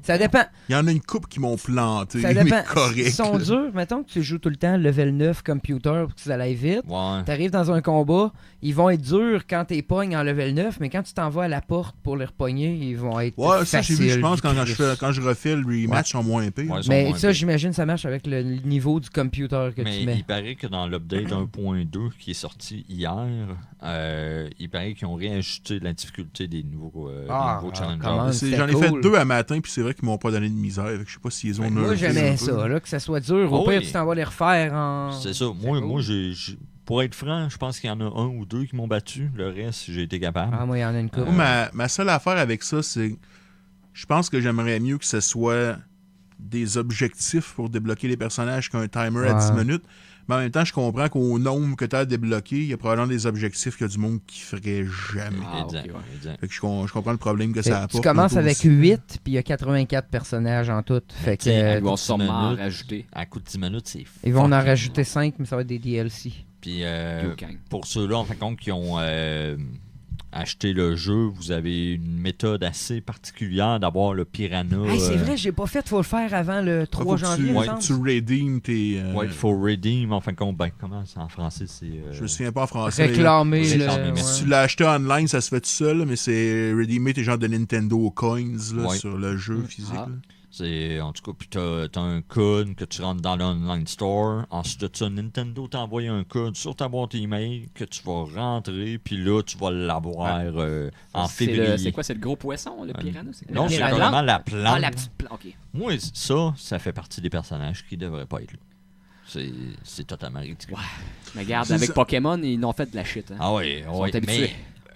Speaker 1: Ça dépend.
Speaker 5: Il y en a une couple qui m'ont planté,
Speaker 1: Ça
Speaker 5: mais
Speaker 1: dépend.
Speaker 5: correct.
Speaker 1: Ils sont durs. Mettons que tu joues tout le temps level 9 computer pour que ça aille vite.
Speaker 3: Ouais.
Speaker 1: T'arrives dans un combat, ils vont être durs quand t'es pognes en level 9, mais quand tu t'en vas à la porte pour les repogner, ils vont être
Speaker 5: Ouais, ça j'ai
Speaker 1: faciles.
Speaker 5: vu, je pense, quand je refais le rematch, ils sont moins pires.
Speaker 3: Ouais, ils sont
Speaker 1: Mais
Speaker 3: moins
Speaker 1: ça,
Speaker 3: pires.
Speaker 1: j'imagine, ça marche avec le niveau du computer que
Speaker 3: Mais
Speaker 1: tu mets.
Speaker 3: il paraît que dans l'update 1.2 qui est sorti hier, il paraît qu'ils ont réajusté la difficulté des nouveaux challengers.
Speaker 1: comment? c'était
Speaker 5: J'en ai fait
Speaker 1: cool.
Speaker 5: 2 à matin, puis c'est vrai qu'ils m'ont pas donné de misère. Fait que je sais pas s'ils ont
Speaker 1: Moi,
Speaker 5: nerfé
Speaker 1: j'aimais
Speaker 5: un peu.
Speaker 1: ça, là, que ça soit dur. Au
Speaker 3: Oh
Speaker 1: pire,
Speaker 3: oui.
Speaker 1: tu t'en vas les refaire en.
Speaker 3: C'est ça.
Speaker 1: C'est
Speaker 3: Moi,
Speaker 1: cool.
Speaker 3: pour être franc, je pense qu'il y en a un ou deux qui m'ont battu. Le reste, j'ai été capable.
Speaker 1: Ah, moi, il y en a une couple.
Speaker 5: Moi, ma seule affaire avec ça, c'est. Je pense que j'aimerais mieux que ce soit des objectifs pour débloquer les personnages qu'un timer à 10
Speaker 1: Ouais.
Speaker 5: minutes. Mais en même temps, je comprends qu'au nombre que tu as à débloquer, il y a probablement des objectifs qu'il y a du monde qui ferait jamais.
Speaker 4: Ah,
Speaker 3: Exact,
Speaker 4: ok, ouais.
Speaker 3: exact.
Speaker 5: Fait que je comprends le problème que ça
Speaker 1: Tu
Speaker 5: apporte.
Speaker 1: commences
Speaker 5: mais
Speaker 1: avec
Speaker 5: aussi.
Speaker 1: 8, puis il y a 84 personnages en tout. Fait que,
Speaker 3: t'sais,
Speaker 4: Ils
Speaker 3: à
Speaker 4: vont
Speaker 3: coup de 10
Speaker 4: sûrement en
Speaker 3: minutes.
Speaker 4: rajouter.
Speaker 3: À coup de 10 minutes, c'est
Speaker 1: ils vont en
Speaker 3: fucking
Speaker 1: rajouter
Speaker 3: long.
Speaker 1: 5, mais ça va être des DLC.
Speaker 3: Puis
Speaker 4: Kang.
Speaker 3: pour ceux-là, en fin de compte, qui ont acheté le jeu, vous avez une méthode assez particulière d'avoir le piranha.
Speaker 1: Hey, c'est vrai, j'ai pas fait, faut le faire avant le 3
Speaker 5: Faut que
Speaker 1: janvier,
Speaker 5: tu,
Speaker 1: il me
Speaker 3: ouais,
Speaker 1: semble.
Speaker 5: tu redeem tes.
Speaker 3: Ouais, il faut redeem, en fin de compte. Ben, comment c'est en français? C'est,
Speaker 5: Je me souviens pas en français.
Speaker 1: Réclamer
Speaker 3: Ouais,
Speaker 1: le.
Speaker 3: réclamer,
Speaker 1: ouais.
Speaker 3: merci.
Speaker 5: Si tu l'as acheté online, ça se fait tout seul, mais c'est redeemer tes genres de Nintendo Coins là,
Speaker 3: Ouais.
Speaker 5: sur le jeu physique.
Speaker 4: Ah.
Speaker 5: là.
Speaker 3: C'est, en tout cas, puis t'as un code que tu rentres dans l'online store. Ensuite de ça, Nintendo t'envoie un code sur ta boîte email que tu vas rentrer, puis là, tu vas l'avoir en février.
Speaker 4: C'est quoi, c'est le gros poisson, le piranha? C'est quoi?
Speaker 3: Non,
Speaker 1: Le
Speaker 3: c'est
Speaker 1: piranha.
Speaker 3: vraiment la
Speaker 4: Ah,
Speaker 3: plante.
Speaker 4: la petite plante, ok.
Speaker 3: Moi, ça fait partie des personnages qui devraient pas être là. C'est totalement ridicule.
Speaker 4: Mais regarde,
Speaker 5: C'est
Speaker 4: avec
Speaker 5: ça.
Speaker 4: Pokémon, ils ont fait de la shit. Hein.
Speaker 3: Ah oui,
Speaker 4: Ils sont
Speaker 3: oui,
Speaker 4: habitués.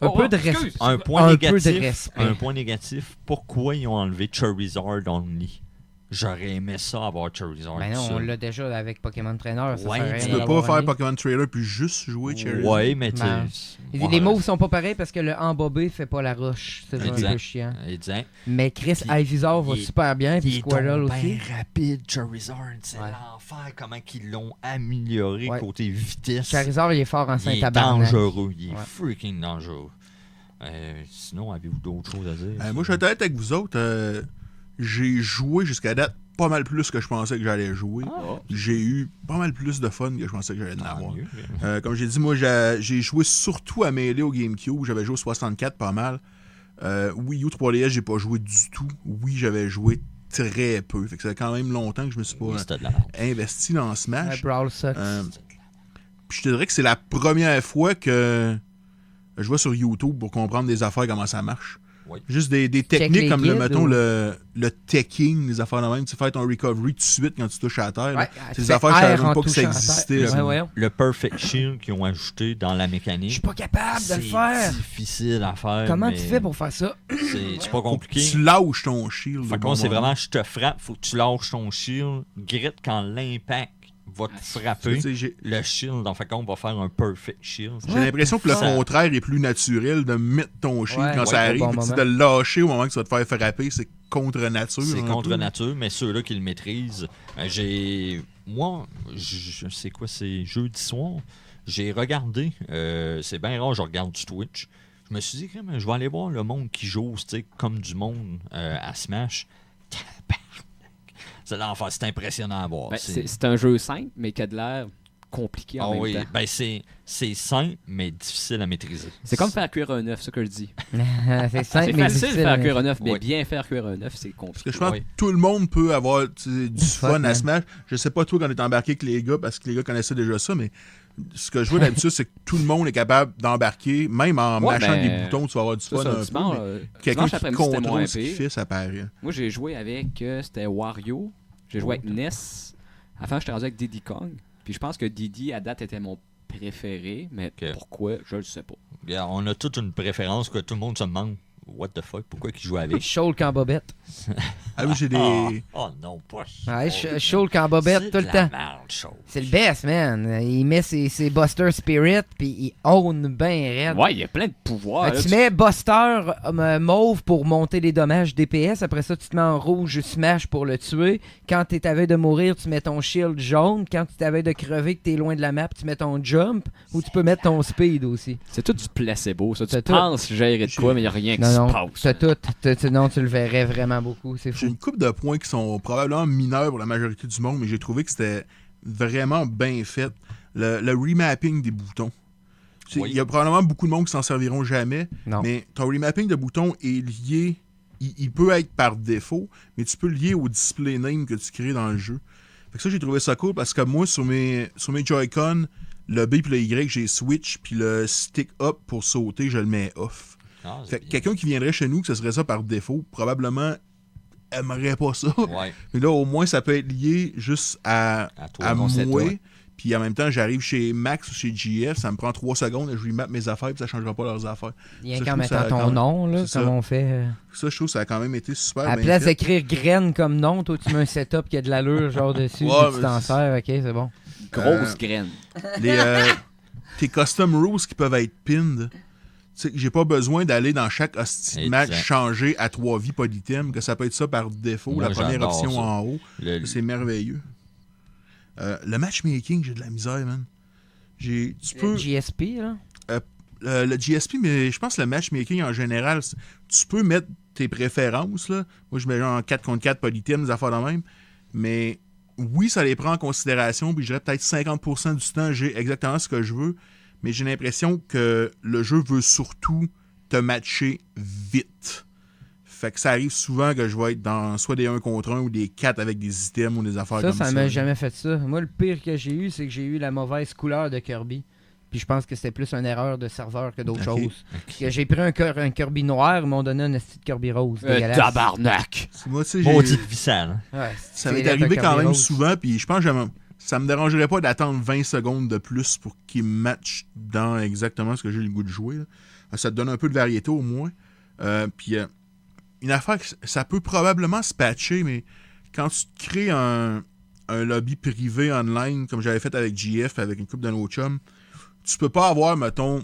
Speaker 3: mais
Speaker 1: Un peu de
Speaker 4: excuse.
Speaker 1: respect.
Speaker 3: un point
Speaker 1: Un peu de
Speaker 3: négatif,
Speaker 1: respect.
Speaker 3: un point négatif, pourquoi ils ont enlevé Charizard Only? J'aurais aimé ça avoir Charizard.
Speaker 1: Ben non,
Speaker 3: tout
Speaker 1: on
Speaker 3: seul.
Speaker 1: l'a déjà avec Pokémon Trainer. Ça
Speaker 3: Ouais,
Speaker 1: sert à rien
Speaker 3: tu
Speaker 5: Tu
Speaker 1: de
Speaker 5: peux
Speaker 1: l'avoir
Speaker 5: pas faire
Speaker 1: mis.
Speaker 5: Pokémon Trailer puis juste jouer Cherry.
Speaker 3: Ouais, mais tu
Speaker 1: Ben,
Speaker 3: sais.
Speaker 1: Les moves sont pas pareils parce que le embobé fait pas la roche. C'est un
Speaker 3: Exact.
Speaker 1: peu chiant.
Speaker 3: Exact.
Speaker 1: Mais Chris
Speaker 3: Puis,
Speaker 1: Ivysaur va
Speaker 3: il-
Speaker 1: super bien, puis
Speaker 3: Il est
Speaker 1: Squirtle
Speaker 3: donc
Speaker 1: aussi.
Speaker 3: bien rapide, Charizard. C'est
Speaker 1: Ouais.
Speaker 3: l'enfer comment qu'ils l'ont amélioré
Speaker 1: Ouais.
Speaker 3: côté vitesse.
Speaker 1: Charizard, il est fort en
Speaker 3: Il est
Speaker 1: Saint-Tabarnak.
Speaker 3: dangereux. Il est
Speaker 1: Ouais.
Speaker 3: freaking dangereux. Sinon, avez-vous d'autres choses à dire?
Speaker 5: Moi, je suis honnête avec vous autres. J'ai joué jusqu'à date pas mal plus que je pensais que j'allais jouer. J'ai eu pas mal plus de fun que je pensais que j'allais en avoir. Comme j'ai dit, moi, j'ai joué surtout à Melee au GameCube. J'avais joué au 64 pas mal. Wii U 3DS, j'ai pas joué du tout. Oui, j'avais joué très peu. Fait que ça fait quand même longtemps que je me suis pas investi dans Smash.
Speaker 1: Brawl sucks.
Speaker 5: Puis je te dirais que c'est la première fois que je vais sur YouTube pour comprendre des affaires, comment ça marche.
Speaker 3: Oui.
Speaker 5: Juste des techniques comme mettons,
Speaker 1: ou...
Speaker 5: le teching, les affaires de même. Tu fais ton recovery tout de suite quand tu touches à la terre.
Speaker 1: Ouais,
Speaker 5: c'est des affaires que je savais même pas que ça existait.
Speaker 3: Le Perfect Shield qu'ils ont ajouté dans la mécanique.
Speaker 1: Je suis pas capable de le faire.
Speaker 3: C'est difficile à faire.
Speaker 1: Comment tu fais pour faire ça?
Speaker 3: C'est pas compliqué.
Speaker 5: Tu lâches ton shield.
Speaker 3: Fait que c'est vraiment, je te frappe, faut que tu lâches ton shield. Grit quand l'impact va te frapper. Le shield, en fait, on va faire un perfect shield.
Speaker 5: J'ai l'impression que le contraire est plus naturel de mettre ton shield quand ça arrive. De le lâcher au moment que tu vas te faire frapper, c'est contre nature.
Speaker 3: C'est contre nature, mais ceux-là qui le maîtrisent, moi, c'est quoi, c'est jeudi soir, j'ai regardé, c'est bien rare, je regarde du Twitch. Je me suis dit, je vais aller voir le monde qui joue, comme du monde à Smash. C'est l'enfer, c'est impressionnant à voir.
Speaker 4: C'est un jeu simple, mais qui a de l'air compliqué en même temps.
Speaker 3: C'est simple, mais difficile à maîtriser.
Speaker 4: C'est comme faire cuire un œuf, c'est ce que je dis.
Speaker 1: C'est simple,
Speaker 4: c'est
Speaker 1: mais
Speaker 4: facile de faire cuire un œuf, mais
Speaker 3: oui.
Speaker 4: bien faire cuire un œuf, c'est compliqué.
Speaker 5: Parce que je pense que tout le monde peut avoir du fun à Smash. Je sais pas toi quand on est embarqué avec les gars, parce que les gars connaissaient déjà ça, mais ce que je vois d'habitude, c'est que tout le monde est capable d'embarquer, même en mâchant des boutons, tu vas avoir du fun un peu. Quelqu'un qui contrôle ce qu'il fait, ça paraît.
Speaker 4: Moi, j'ai joué avec, c'était Wario. J'ai joué avec Ness. Enfin, j'étais rendu avec Diddy Kong. Puis je pense que Diddy, à date, était mon préféré. Mais pourquoi, je le sais pas.
Speaker 3: On a toute une préférence que tout le monde se demande. What the fuck, pourquoi qu'il joue avec?
Speaker 1: Shulk en bobette.
Speaker 5: Ah oui, j'ai des...
Speaker 3: Oh non, pas ça.
Speaker 1: Ouais, Shulk en bobette tout le temps. C'est le best, man. Il met ses Buster Spirit, puis il own bien raide.
Speaker 4: Ouais, il y a plein de pouvoirs.
Speaker 1: Tu mets Buster mauve pour monter les dommages DPS. Après ça, tu te mets en rouge Smash pour le tuer. Quand t'es à veille de mourir, tu mets ton shield jaune. Quand tu à veille de crever, que t'es loin de la map, tu mets ton jump. Ou tu peux mettre ton speed aussi.
Speaker 4: C'est tout du placebo, ça. Tu
Speaker 1: C'est
Speaker 4: penses gérer de quoi, mais il n'y a rien qui se passe.
Speaker 1: C'est tout. Non, tu le verrais vraiment beaucoup. C'est fou.
Speaker 5: J'ai une couple de points qui sont probablement mineurs pour la majorité du monde, mais j'ai trouvé que c'était vraiment bien fait. Le remapping des boutons. Il y a probablement beaucoup de monde qui s'en serviront jamais, mais ton remapping de boutons est lié, il peut être par défaut, mais tu peux le lier au display name que tu crées dans le jeu. Fait que ça, j'ai trouvé ça cool parce que moi, sur mes Joy-Con, le B et le Y, j'ai switch, puis le stick up pour sauter, je le mets off. Fait que quelqu'un qui viendrait chez nous, que ce serait ça par défaut, probablement aimerait pas ça.
Speaker 3: Ouais.
Speaker 5: Mais là, au moins, ça peut être lié juste à moi. Puis en même temps, j'arrive chez Max ou chez GF, ça me prend 3 secondes, je lui map mes affaires, puis ça changera pas leurs affaires.
Speaker 1: Rien qu'en mettant ton nom, là, comme on fait.
Speaker 5: Ça, je trouve que ça a quand même été super
Speaker 1: à la place d'écrire graine comme nom, toi, tu mets un setup qui a de l'allure, genre dessus, puis tu t'en sers, ok, c'est bon.
Speaker 4: Grosse graine.
Speaker 5: Tes custom rules qui peuvent être pinned. J'ai pas besoin d'aller dans chaque hostie match changer à 3 vies, pas d'item, que ça peut être ça par défaut, moi, la première option ça. En haut. C'est merveilleux. Le matchmaking, j'ai de la misère, man. Le
Speaker 1: GSP, là?
Speaker 5: Le GSP, mais je pense que le matchmaking en général, tu peux mettre tes préférences, là. Moi, je mets genre 4 contre 4, pas d'item, des affaires de même. Mais oui, ça les prend en considération, puis je dirais peut-être 50% du temps, j'ai exactement ce que je veux. Mais j'ai l'impression que le jeu veut surtout te matcher vite. Fait que ça arrive souvent que je vais être dans soit des 1 contre 1 ou des 4 avec des items ou des affaires comme ça.
Speaker 1: Ça m'a jamais fait ça. Moi, le pire que j'ai eu, c'est que j'ai eu la mauvaise couleur de Kirby. Puis je pense que c'était plus une erreur de serveur que d'autres choses. Que j'ai pris un Kirby noir, ils m'ont donné un esti de Kirby rose.
Speaker 4: Tabarnak!
Speaker 3: Maudit vissal.
Speaker 1: Ouais,
Speaker 5: ça m'est arrivé quand même souvent, puis je pense que ça me dérangerait pas d'attendre 20 secondes de plus pour qu'il matche dans exactement ce que j'ai le goût de jouer. Là. Ça te donne un peu de variété au moins. Puis une affaire, ça peut probablement se patcher, mais quand tu te crées un lobby privé online, comme j'avais fait avec GF, avec une couple de nos chums, tu peux pas avoir, mettons,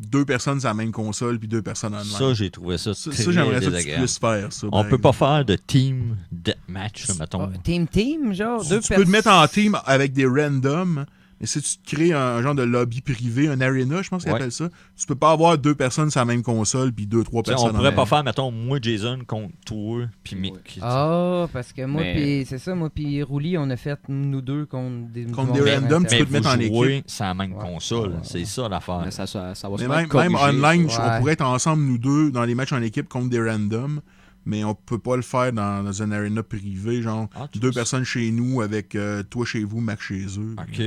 Speaker 5: 2 personnes sur la même console puis 2 personnes online.
Speaker 3: Ça, j'ai trouvé ça très
Speaker 5: j'aimerais ça que tu puisses faire ça.
Speaker 3: On peut pas faire de team deathmatch, mettons.
Speaker 1: Team, genre,
Speaker 5: tu peux te mettre en team avec des randoms, Mais si tu te crées un genre de lobby privé, un arena, je pense qu'ils
Speaker 3: Ouais.
Speaker 5: appellent ça, tu peux pas avoir 2 personnes sur la même console puis 2-3
Speaker 3: T'sais,
Speaker 5: personnes
Speaker 3: on pourrait
Speaker 5: en
Speaker 3: pas
Speaker 5: même.
Speaker 3: faire, mettons, moi, Jason contre toi, puis Mick.
Speaker 1: Ah, parce que moi,
Speaker 4: Mais-
Speaker 1: puis c'est ça, moi, puis Rouli, on a fait nous deux contre des
Speaker 5: Contre
Speaker 1: du
Speaker 5: des
Speaker 1: monde
Speaker 5: randoms, tu
Speaker 1: différent.
Speaker 5: peux te mettre en
Speaker 3: vous
Speaker 5: équipe.
Speaker 3: jouez sur la même
Speaker 1: Ouais.
Speaker 3: console.
Speaker 1: Ouais.
Speaker 3: C'est ça l'affaire.
Speaker 4: Mais ça va se
Speaker 5: Mais
Speaker 4: faire
Speaker 5: même
Speaker 4: corriger,
Speaker 5: online,
Speaker 4: ça.
Speaker 1: Ouais.
Speaker 5: on pourrait être ensemble, nous deux, dans les matchs en équipe contre des randoms, mais on peut pas le faire dans un arena privé, genre
Speaker 3: Ah, tu
Speaker 5: 2
Speaker 3: veux ça?
Speaker 5: personnes chez nous avec toi chez vous, Mac chez eux.
Speaker 3: OK.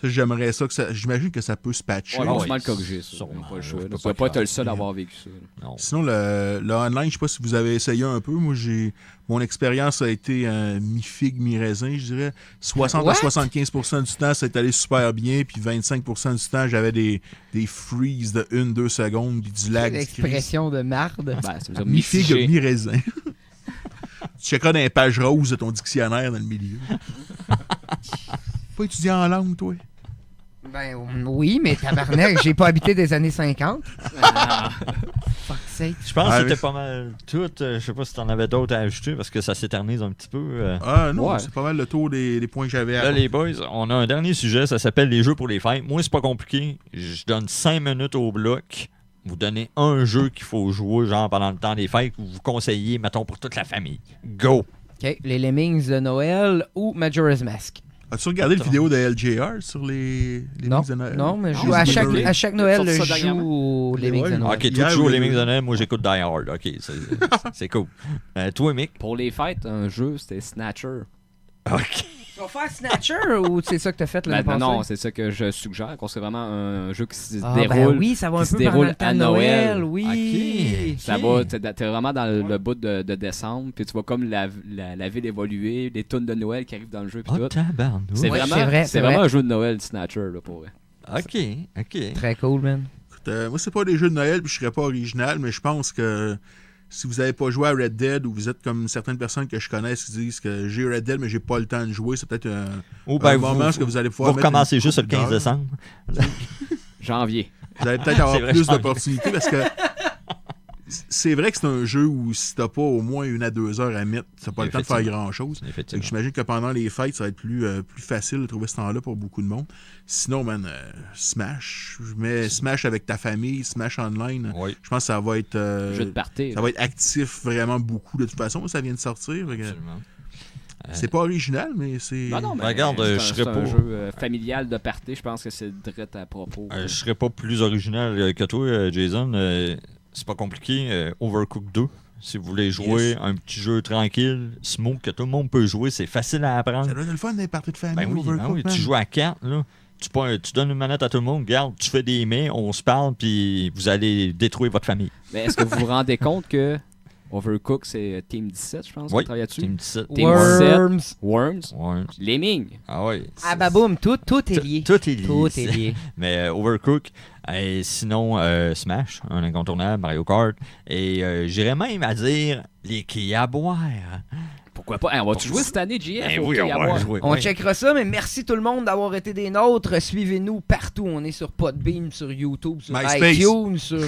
Speaker 5: Ça, j'aimerais ça, j'imagine que ça peut se patcher.
Speaker 4: Ouais, on
Speaker 3: ouais,
Speaker 4: se mal corriger, ça.
Speaker 3: sûrement,
Speaker 4: On n'a pas le
Speaker 3: je
Speaker 4: choix.
Speaker 3: peux
Speaker 4: Tu
Speaker 3: pas
Speaker 4: vas pas être
Speaker 3: croire.
Speaker 4: le seul à avoir vécu ça.
Speaker 3: Non.
Speaker 5: Sinon, le online, je sais pas si vous avez essayé un peu. Moi, mon expérience a été mi-figue, mi-raisin, je dirais. 60 à
Speaker 1: What?
Speaker 5: 75% du temps, c'est allé super bien. Puis 25% du temps, j'avais des freezes de 1-2 secondes. Puis du lag. du Christ.
Speaker 1: L'expression de marde.
Speaker 4: Ben, ça veut dire
Speaker 5: Mi-figue,
Speaker 4: mitigé.
Speaker 5: mi-raisin. Tu checkeras dans les pages roses de ton dictionnaire dans le milieu. Pas étudié en langue, toi?
Speaker 1: Ben oui, mais tabarnak, j'ai pas habité des années 50. Fuck sake.
Speaker 3: Je pense
Speaker 5: Ah,
Speaker 3: que
Speaker 5: mais-
Speaker 3: c'était pas mal tout. Je sais pas si t'en avais d'autres à ajouter parce que ça s'éternise un petit peu.
Speaker 5: Ah non,
Speaker 4: Ouais.
Speaker 5: c'est pas mal le tour des points que j'avais à
Speaker 3: Là, les boys, on a un dernier sujet. Ça s'appelle les jeux pour les fêtes. Moi, c'est pas compliqué. Je donne 5 minutes au bloc. Vous donnez un jeu qu'il faut jouer, genre pendant le temps des fêtes, que vous conseillez, mettons, pour toute la famille. Go!
Speaker 1: OK, les Lemmings de Noël ou Majora's Mask.
Speaker 5: As-tu regardé le vidéo de LJR sur les
Speaker 1: Non,
Speaker 5: mix de Noël?
Speaker 1: non, mais je
Speaker 4: Ah,
Speaker 1: joue
Speaker 4: c'est
Speaker 1: à
Speaker 4: une
Speaker 1: chaque,
Speaker 4: bonne idée.
Speaker 1: à chaque Noël,
Speaker 4: Sorti ça
Speaker 1: je joue
Speaker 4: dernièrement.
Speaker 1: aux Lemmings
Speaker 5: Ouais.
Speaker 1: de Noël.
Speaker 3: Ok, toi,
Speaker 5: Hier,
Speaker 3: tu joues aux
Speaker 5: oui,
Speaker 3: Lemmings
Speaker 5: oui.
Speaker 3: de Noël, moi, j'écoute Die Hard. Ok, c'est cool. Toi, Mick?
Speaker 4: Pour les fêtes, un jeu, c'était Snatcher.
Speaker 3: Ok.
Speaker 1: Tu vas faire Snatcher ou c'est ça que t'as fait l'année
Speaker 4: Ben,
Speaker 1: passée?
Speaker 4: non, c'est ça que je suggère, qu'on c'est vraiment un jeu qui se
Speaker 1: Ah,
Speaker 4: déroule.
Speaker 1: ben oui, ça va
Speaker 4: qui
Speaker 1: un
Speaker 4: se
Speaker 1: peu pendant
Speaker 4: déroule
Speaker 1: le temps
Speaker 4: à
Speaker 1: de
Speaker 4: Noël.
Speaker 1: Noël, oui.
Speaker 4: Ça va, t'es vraiment dans le bout de décembre, puis tu vois comme la ville évoluer, les tunes de Noël qui arrivent dans le jeu, puis
Speaker 3: Oh,
Speaker 4: tout.
Speaker 3: tabarnouche.
Speaker 4: C'est
Speaker 1: Ouais,
Speaker 4: vraiment,
Speaker 1: c'est vrai,
Speaker 4: c'est
Speaker 1: c'est
Speaker 4: vraiment
Speaker 1: vrai.
Speaker 4: un jeu de Noël, Snatcher, là, pour vrai.
Speaker 3: Ok.
Speaker 1: Très cool, man.
Speaker 5: Moi, c'est pas des jeux de Noël, puis je serais pas original, mais je pense que si vous avez pas joué à Red Dead ou vous êtes comme certaines personnes que je connais qui disent que j'ai Red Dead, mais j'ai pas le temps de jouer, c'est peut-être
Speaker 3: Ou
Speaker 5: un
Speaker 3: ben,
Speaker 5: moment où
Speaker 3: vous
Speaker 5: vous allez pouvoir
Speaker 3: vous
Speaker 5: mettre
Speaker 3: recommencez
Speaker 5: une
Speaker 3: juste le
Speaker 5: couple
Speaker 3: 15
Speaker 5: d'heures.
Speaker 3: décembre.
Speaker 4: Janvier.
Speaker 5: Vous allez peut-être avoir
Speaker 3: C'est vrai,
Speaker 5: plus
Speaker 3: je pense.
Speaker 5: d'opportunités parce que c'est vrai que c'est un jeu où si t'as pas au moins 1 à 2 heures à mettre, t'as pas le temps de faire
Speaker 3: Effectivement.
Speaker 5: grand-chose.
Speaker 3: Effectivement.
Speaker 5: J'imagine que pendant les fêtes, ça va être plus facile de trouver ce temps-là pour beaucoup de monde. Sinon, man, Smash. Je mets Smash avec ta famille, Smash Online.
Speaker 3: Oui.
Speaker 5: Je pense que ça va être
Speaker 4: Jeu de party.
Speaker 5: ça va être actif vraiment beaucoup. De toute façon, ça vient de sortir. Fait que
Speaker 3: Absolument.
Speaker 5: c'est pas original, mais c'est...
Speaker 4: Non, mais
Speaker 3: Regarde,
Speaker 4: c'est
Speaker 3: je serais
Speaker 4: c'est
Speaker 3: pas-
Speaker 4: un jeu familial de party, je pense que c'est direct à propos.
Speaker 3: Je serais pas plus original que toi, Jason. C'est pas compliqué. Overcooked 2. Si vous voulez jouer
Speaker 5: Yes.
Speaker 3: un petit jeu tranquille, smooth, que tout le monde peut jouer, c'est facile à apprendre.
Speaker 5: Ça doit être le fun des parties de famille.
Speaker 3: Ben oui,
Speaker 5: Overcooked,
Speaker 3: oui,
Speaker 5: man.
Speaker 3: tu joues à 4, là. Tu donnes une manette à tout le monde, regarde, tu fais des mets, on se parle, puis vous allez détruire votre famille.
Speaker 4: Mais est-ce que vous vous rendez compte que Overcooked, c'est Team 17, je pense,
Speaker 3: Oui,
Speaker 4: qui travaille là-dessus?
Speaker 3: Team 17.
Speaker 4: Team
Speaker 1: Worms.
Speaker 4: Worms,
Speaker 3: Ouais.
Speaker 4: Lemming.
Speaker 3: Ah ouais.
Speaker 1: Ah bah boum, tout est lié.
Speaker 3: Tout est lié.
Speaker 1: Tout est lié.
Speaker 3: Mais Overcooked, et sinon Smash, un incontournable, Mario Kart, et j'irais même à dire les quilles à boire.
Speaker 4: Pourquoi pas? Hey, on va-tu jouer cette année, JF?
Speaker 3: Ben
Speaker 4: au
Speaker 3: oui,
Speaker 4: quai à
Speaker 3: on va
Speaker 4: boire?
Speaker 3: jouer.
Speaker 1: On
Speaker 3: Ouais.
Speaker 1: checkera ça, mais merci tout le monde d'avoir été des nôtres. Suivez-nous partout. On est sur Podbean, sur YouTube, sur
Speaker 5: MySpace.
Speaker 1: iTunes, sur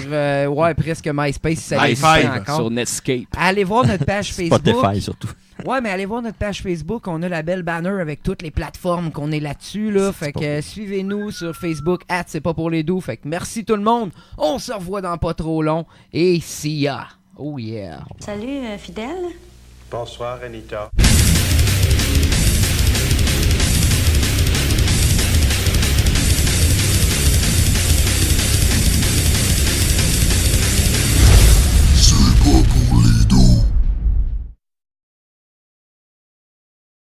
Speaker 1: presque MySpace si ça
Speaker 5: High
Speaker 1: existe
Speaker 5: five
Speaker 1: encore.
Speaker 4: Sur Netscape.
Speaker 1: Allez voir notre page Facebook.
Speaker 3: Spotify surtout.
Speaker 1: Ouais, mais allez voir notre page Facebook. On a la belle banner avec toutes les plateformes qu'on est là-dessus. Là. Fait
Speaker 3: pas
Speaker 1: que suivez-nous sur Facebook. C'est pas pour les doux. Fait que merci tout le monde. On se revoit dans pas trop long. Et see ya. Oh yeah.
Speaker 6: Salut, Fidèle.
Speaker 7: Bonsoir, Anita.